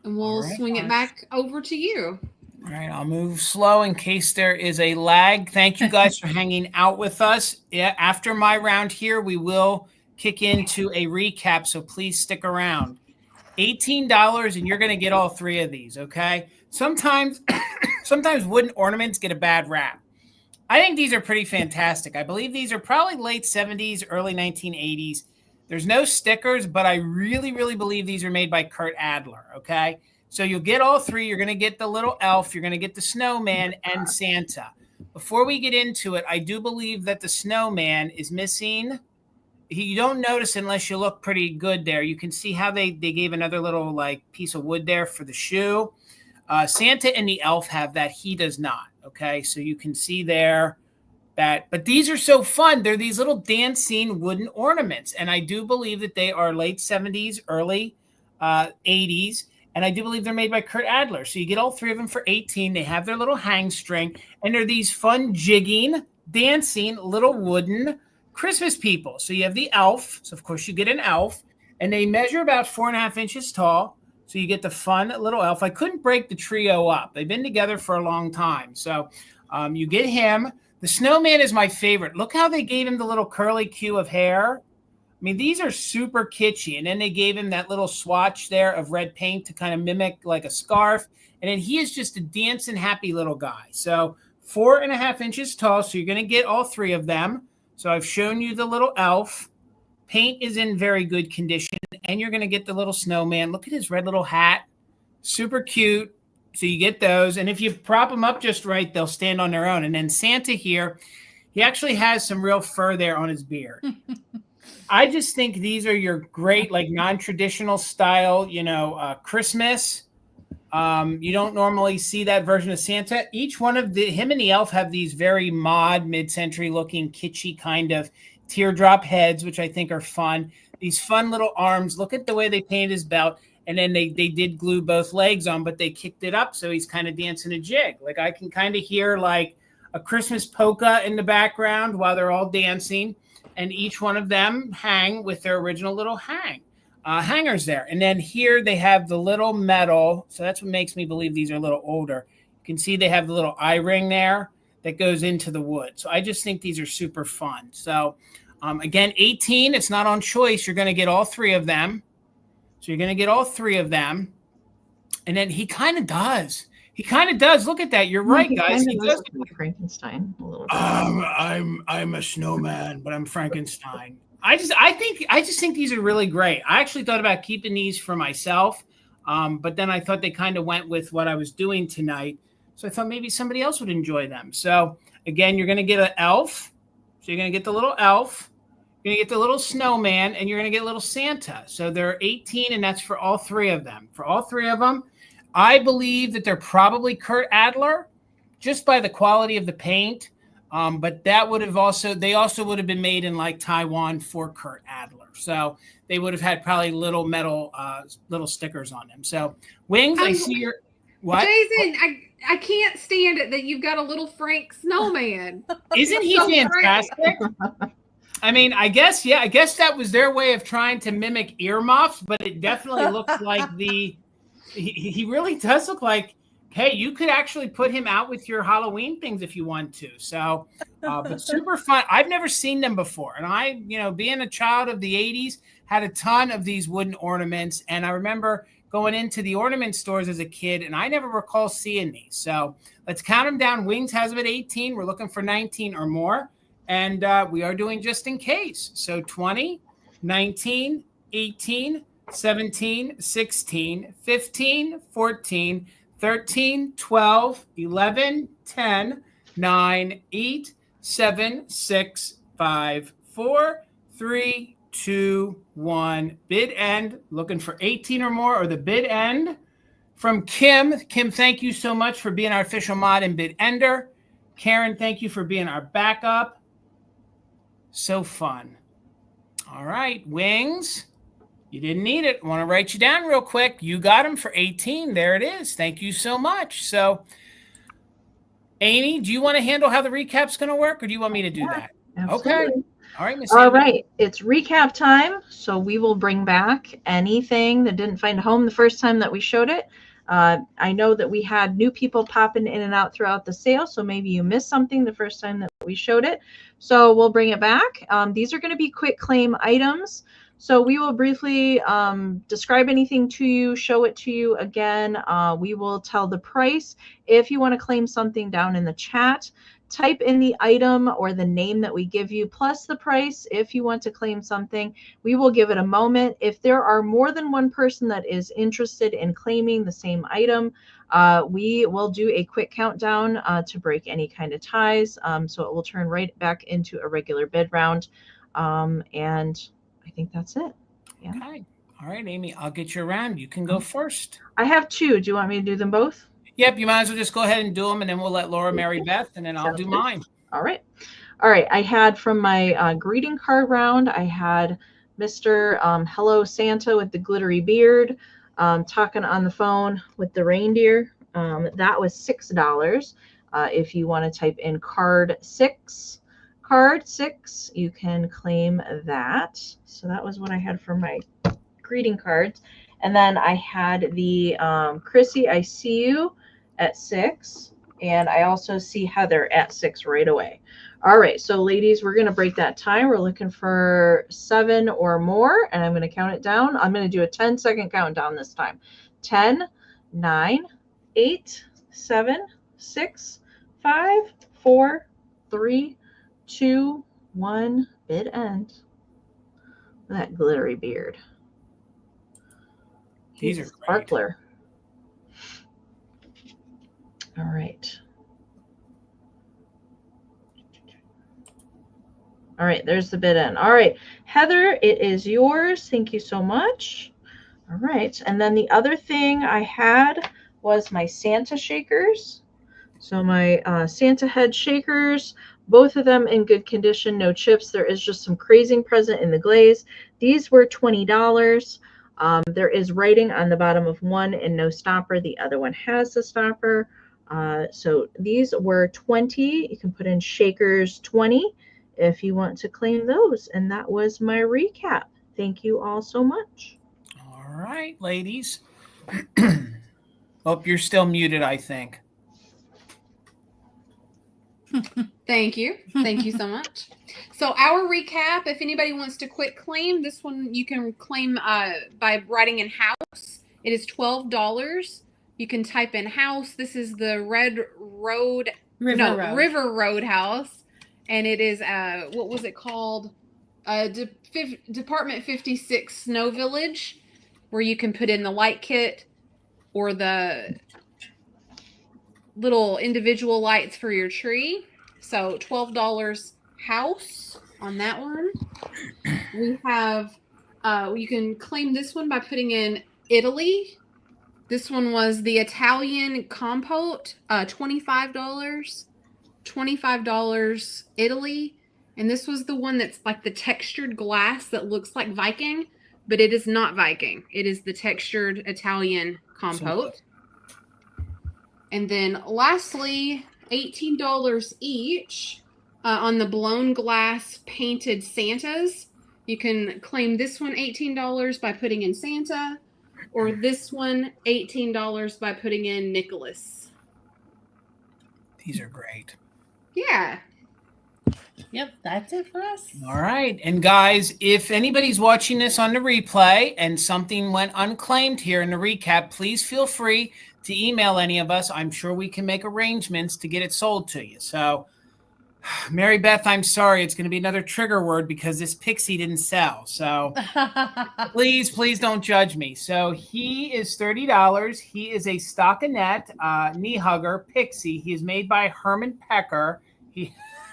And we'll swing it back over to you. All right, I'll move slow in case there is a lag. Thank you guys for hanging out with us. Yeah, after my round here, we will kick into a recap, so please stick around. $18, and you're going to get all three of these, okay? Sometimes wooden ornaments get a bad rap. I think these are pretty fantastic. I believe these are probably late 70s, early 1980s. There's no stickers, but I really, really believe these are made by Kurt Adler, okay? So you'll get all three. You're going to get the little elf. You're going to get the snowman and Santa. Before we get into it, I do believe that the snowman is missing. You don't notice unless you look pretty good there. You can see how they gave another little like piece of wood there for the shoe. Santa and the elf have that. He does not. Okay, so you can see there that, but these are so fun. They're these little dancing wooden ornaments. And I do believe that they are late 70s, early 80s. And I do believe they're made by Kurt Adler. So you get all three of them for $18. They have their little hang string. And they're these fun jigging, dancing little wooden Christmas people. So you have the elf. So of course you get an elf. And they measure about 4.5 inches tall. So you get the fun little elf. I couldn't break the trio up. They've been together for a long time. So you get him. The snowman is my favorite. Look how they gave him the little curly cue of hair. I mean, these are super kitschy. And then they gave him that little swatch there of red paint to kind of mimic like a scarf. And then he is just a dancing, happy little guy. So 4.5 inches tall. So you're going to get all three of them. So I've shown you the little elf. Paint is in very good condition. And you're going to get the little snowman. Look at his red little hat. Super cute. So you get those. And if you prop them up just right, they'll stand on their own. And then Santa here, he actually has some real fur there on his beard. I just think these are your great, like non-traditional style, Christmas. You don't normally see that version of Santa. Each one of him and the elf have these very mod, mid-century looking kitschy kind of teardrop heads, which I think are fun. These fun little arms. Look at the way they painted his belt. And then they did glue both legs on, but they kicked it up. So he's kind of dancing a jig. Like I can kind of hear like a Christmas polka in the background while they're all dancing. And each one of them hang with their original little hangers there. And then here they have the little metal. So that's what makes me believe these are a little older. You can see they have the little eye ring there that goes into the wood. So I just think these are super fun. So again, 18, it's not on choice. You're going to get all three of them. So you're going to get all three of them. And then he kind of does. He kind of does. Look at that. You're right, guys. He does. Like Frankenstein a little bit. I'm a snowman, but I'm Frankenstein. I just think these are really great. I actually thought about keeping these for myself. But then I thought they kind of went with what I was doing tonight. So I thought maybe somebody else would enjoy them. So again, you're going to get an elf. So you're going to get the little elf. You're going to get the little snowman, and you're going to get a little Santa. So they're 18, and that's for all three of them. For all three of them, I believe that they're probably Kurt Adler, just by the quality of the paint. But that would have they also would have been made in like Taiwan for Kurt Adler. So they would have had probably little metal, little stickers on them. So Wings, I see your what? Jason, I can't stand it that you've got a little Frank snowman. Isn't he fantastic? I mean, I guess that was their way of trying to mimic earmuffs, but it definitely looks like he really does look like, hey, you could actually put him out with your Halloween things if you want to. So, but super fun. I've never seen them before. And I, being a child of the 80s, had a ton of these wooden ornaments. And I remember going into the ornament stores as a kid, and I never recall seeing these. So let's count them down. Wings has them at 18. We're looking for 19 or more. And we are doing just in case. So 20, 19, 18, 17, 16, 15, 14, 13, 12, 11, 10, 9, 8, 7, 6, 5, 4, 3, 2, 1. Bid end. Looking for 18 or more, or the bid end from Kim. Kim, thank you so much for being our official mod and bid ender. Karen, thank you for being our backup. So fun. All right, Wings. You didn't need it. I want to write you down real quick. You got them for 18. There it is. Thank you so much. So, Amy, do you want to handle how the recap's going to work, or do you want me to do that? Absolutely. Okay. All right, Miss. All right. It's recap time. So we will bring back anything that didn't find a home the first time that we showed it. I know that we had new people popping in and out throughout the sale, so maybe you missed something the first time that we showed it. So we'll bring it back. These are going to be quick claim items. So we will briefly describe anything to you, show it to you again. We will tell the price. If you want to claim something down in the chat, type in the item or the name that we give you, plus the price. If you want to claim something, we will give it a moment. If there are more than one person that is interested in claiming the same item, we will do a quick countdown to break any kind of ties. So it will turn right back into a regular bid round. And I think that's it. Yeah. Okay. All right, Amy, I'll get you around. You can go first. I have two. Do you want me to do them both? Yep, you might as well just go ahead and do them, and then we'll let Laura, Mary Beth, and then I'll do mine. All right. All right. I had from my greeting card round, I had Mr. Hello Santa with the glittery beard talking on the phone with the reindeer. That was $6. If you want to type in card 6, you can claim that. So that was what I had for my greeting cards. And then I had the Chrissy, I see you at 6. And I also see Heather at 6 right away. All right. So ladies, we're going to break that time. We're looking for 7 or more. And I'm going to count it down. I'm going to do a 10-second countdown this time. 10, 9, 8, 7, 6, 5, 4, 3, 2, 1. Bid end. That glittery beard. These are a sparkler. All right. All right, there's the bid end. All right, Heather, it is yours. Thank you so much. All right, and then the other thing I had was my Santa shakers. So my Santa head shakers, both of them in good condition, no chips. There is just some crazing present in the glaze. These were $20. There is writing on the bottom of one and no stopper. The other one has the stopper. So these were $20. You can put in shakers 20 if you want to claim those. And that was my recap. Thank you all so much. All right, ladies. Hope you're still muted, I think. Thank you. Thank you so much. So our recap, if anybody wants to quit claim, this one you can claim by writing in house. It is $12. You can type in house. This is the River Road house. And it is, what was it called? Department 56 Snow Village, where you can put in the light kit or the little individual lights for your tree. So $12 house on that one. We have, you can claim this one by putting in Italy. This one was the Italian compote, $25. $25 Italy. And this was the one that's like the textured glass that looks like Viking, but it is not Viking. It is the textured Italian compote. And then lastly, $18 each on the blown glass painted Santas. You can claim this one $18 by putting in Santa, or this one $18 by putting in Nicholas. These are great. Yeah. Yep, that's it for us. All right. And guys, if anybody's watching this on the replay and something went unclaimed here in the recap, please feel free to email any of us. I'm sure we can make arrangements to get it sold to you. So, Mary Beth, I'm sorry. It's going to be another trigger word because this pixie didn't sell. So please don't judge me. So he is $30. He is a stockinette knee hugger pixie. He is made by Herman Pecker.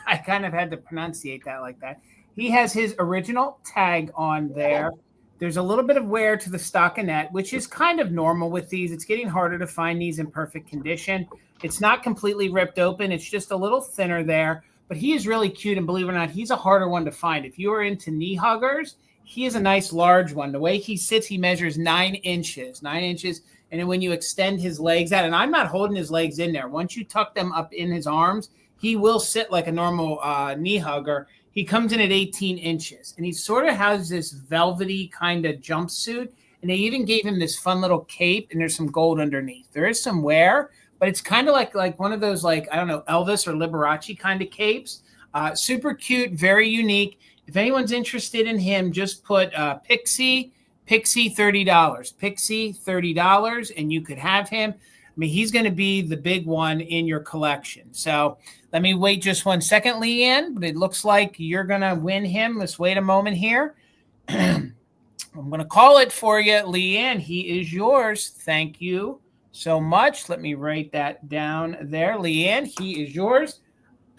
I kind of had to pronunciate that like that. He has his original tag on there. There's a little bit of wear to the stockinette, which is kind of normal with these. It's getting harder to find these in perfect condition. It's not completely ripped open. It's just a little thinner there. But he is really cute, and believe it or not, he's a harder one to find. If you are into knee huggers, he is a nice large one. The way he sits, he measures 9 inches. And then when you extend his legs out, and I'm not holding his legs in there. Once you tuck them up in his arms, he will sit like a normal knee hugger. He comes in at 18 inches, and he sort of has this velvety kind of jumpsuit, and they even gave him this fun little cape, and there's some gold underneath. There is some wear, but it's kind of like one of those, like, I don't know, Elvis or Liberace kind of capes. Super cute, very unique. If anyone's interested in him, just put Pixie $30, Pixie $30, and you could have him. I mean, he's going to be the big one in your collection. So let me wait just 1 second, Leanne, but it looks like you're going to win him. Let's wait a moment here. I'm going to call it for you, Leanne. He is yours. Thank you so much. Let me write that down there. Leanne, he is yours.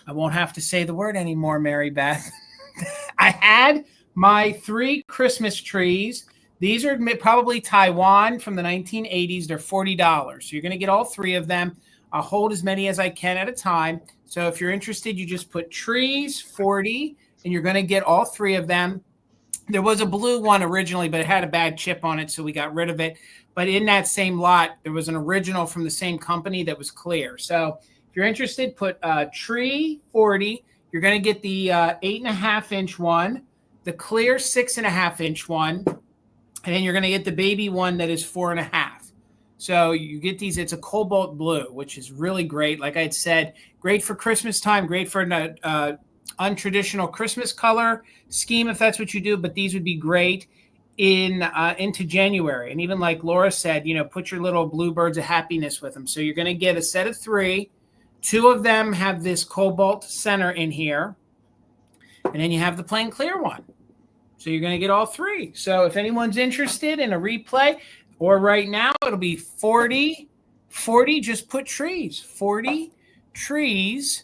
I won't have to say the word anymore, Mary Beth. I had my 3 Christmas trees. These are probably Taiwan from the 1980s. They're $40. So you're going to get all 3 of them. I'll hold as many as I can at a time. So if you're interested, you just put trees 40, and you're going to get all 3 of them. There was a blue one originally, but it had a bad chip on it, so we got rid of it. But in that same lot, there was an original from the same company that was clear. So if you're interested, put tree 40. You're going to get the 8.5-inch one, the clear 6.5-inch one, and then you're going to get the baby one that is 4.5. So you get these. It's a cobalt blue, which is really great. Like I had said, great for Christmas time, great for untraditional Christmas color scheme if that's what you do. But these would be great into January. And even like Laura said, put your little bluebirds of happiness with them. So you're going to get a set of 3. 2 of them have this cobalt center in here. And then you have the plain clear one. So you're going to get all 3. So if anyone's interested in a replay, or right now, it'll be 40, just put trees, 40 trees,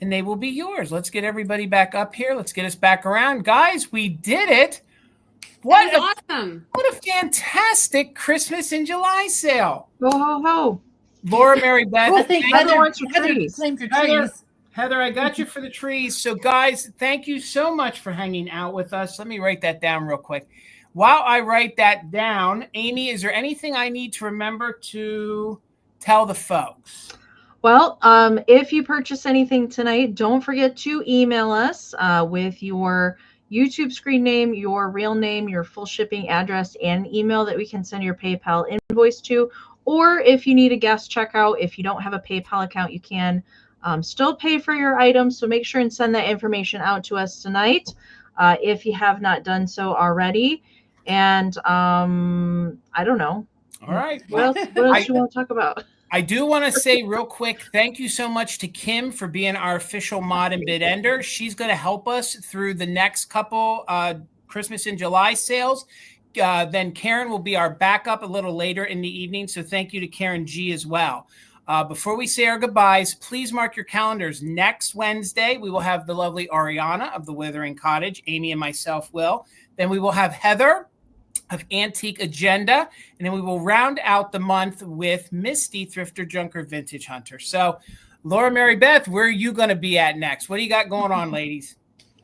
and they will be yours. Let's get everybody back up here. Let's get us back around. Guys, we did it. That was awesome. What a fantastic Christmas in July sale. Ho, ho, ho. Laura, Mary Beth. I think Heather Heather wants your trees. claimed your trees. Heather, I got you for the trees. So, guys, thank you so much for hanging out with us. Let me write that down real quick. While I write that down, Amie, is there anything I need to remember to tell the folks? Well, if you purchase anything tonight, don't forget to email us with your YouTube screen name, your real name, your full shipping address, and email that we can send your PayPal invoice to. Or if you need a guest checkout, if you don't have a PayPal account, you can still pay for your items. So make sure and send that information out to us tonight if you have not done so already. And I don't know. All right. What else do you want to talk about? I do want to say real quick, thank you so much to Kim for being our official mod and bid ender. She's going to help us through the next couple Christmas in July sales. Then Karen will be our backup a little later in the evening. So thank you to Karen G as well. Before we say our goodbyes, please mark your calendars. Next Wednesday, we will have the lovely Ariana of the Withering Cottage. Amie and myself will. Then we will have Heather of Antique Agenda, and then we will round out the month with Misty, Thrifter, Junker, Vintage Hunter. So, Laura, Mary Beth, where are you going to be at next? What do you got going on, ladies?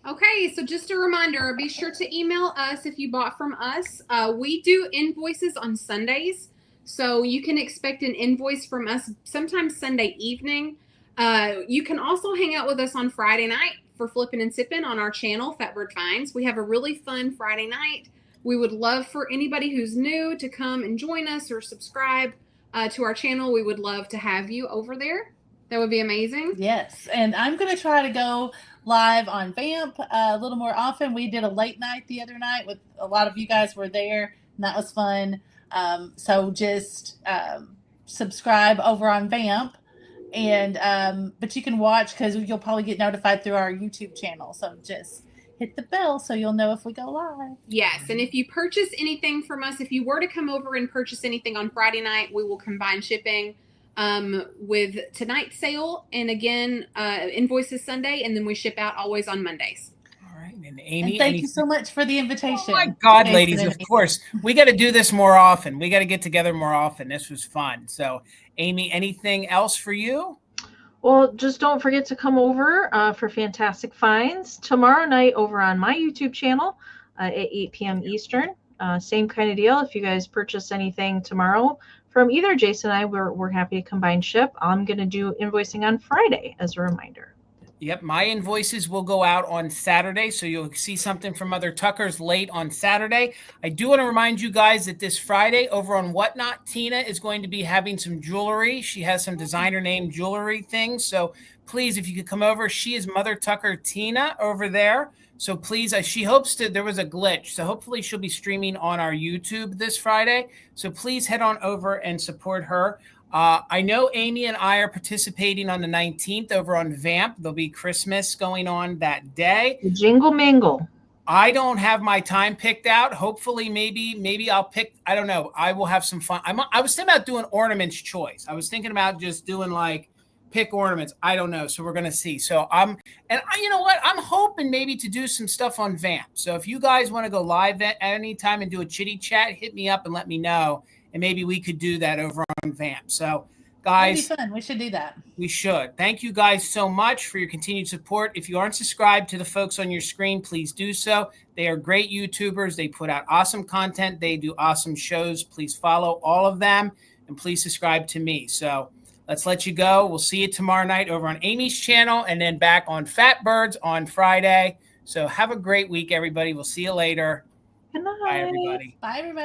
Okay, so just a reminder, be sure to email us if you bought from us. We do invoices on Sundays, so you can expect an invoice from us sometime Sunday evening. You can also hang out with us on Friday night for Flippin' and Sippin' on our channel, Fatbird Finds. We have a really fun Friday night. We would love for anybody who's new to come and join us or subscribe to our channel. We would love to have you over there. That would be amazing. Yes, and I'm going to try to go live on Vamp a little more often. We did a late night the other night with a lot of you guys were there, and that was fun. So just subscribe over on Vamp, and but you can watch because you'll probably get notified through our YouTube channel. So just hit the bell so you'll know if we go live. Yes, and if you purchase anything from us, if you were to come over and purchase anything on Friday night, we will combine shipping with tonight's sale, and again, invoices Sunday, and then we ship out always on Mondays. All right, and Amie, And thank you so much for the invitation. Oh my God, ladies, of course. We got to do this more often. We got to get together more often. This was fun. So, Amie, anything else for you? Well, just don't forget to come over for Fantastic Finds tomorrow night over on my YouTube channel at 8 p.m. Eastern. Same kind of deal. If you guys purchase anything tomorrow from either Jason and I, we're happy to combine ship. I'm going to do invoicing on Friday as a reminder. Yep, my invoices will go out on Saturday, so you'll see something from Mother Tucker's late on Saturday. I do want to remind you guys that this Friday over on Whatnot, Tina is going to be having some jewelry. She has some designer name jewelry things, so please, if you could come over, she is Mother Tucker Tina over there. So please, she hopes to, there was a glitch, so hopefully she'll be streaming on our YouTube this Friday. So please head on over and support her. I know Amie and I are participating on the 19th over on Vamp. There'll be Christmas going on that day. Jingle mingle. I don't have my time picked out. Hopefully, maybe I'll pick. I don't know. I will have some fun. I was thinking about doing Ornaments choice. I was thinking about just doing like pick ornaments. I don't know. So we're gonna see. So you know what? I'm hoping maybe to do some stuff on Vamp. So if you guys want to go live at any time and do a chitty chat, hit me up and let me know. And maybe we could do that over on Vamp. So, guys, that'd be fun. We should do that. We should. Thank you guys so much for your continued support. If you aren't subscribed to the folks on your screen, please do so. They are great YouTubers. They put out awesome content. They do awesome shows. Please follow all of them and please subscribe to me. So let's let you go. We'll see you tomorrow night over on Amy's channel and then back on Fat Birds on Friday. So have a great week, everybody. We'll see you later. Good night. Bye, everybody. Bye, everybody.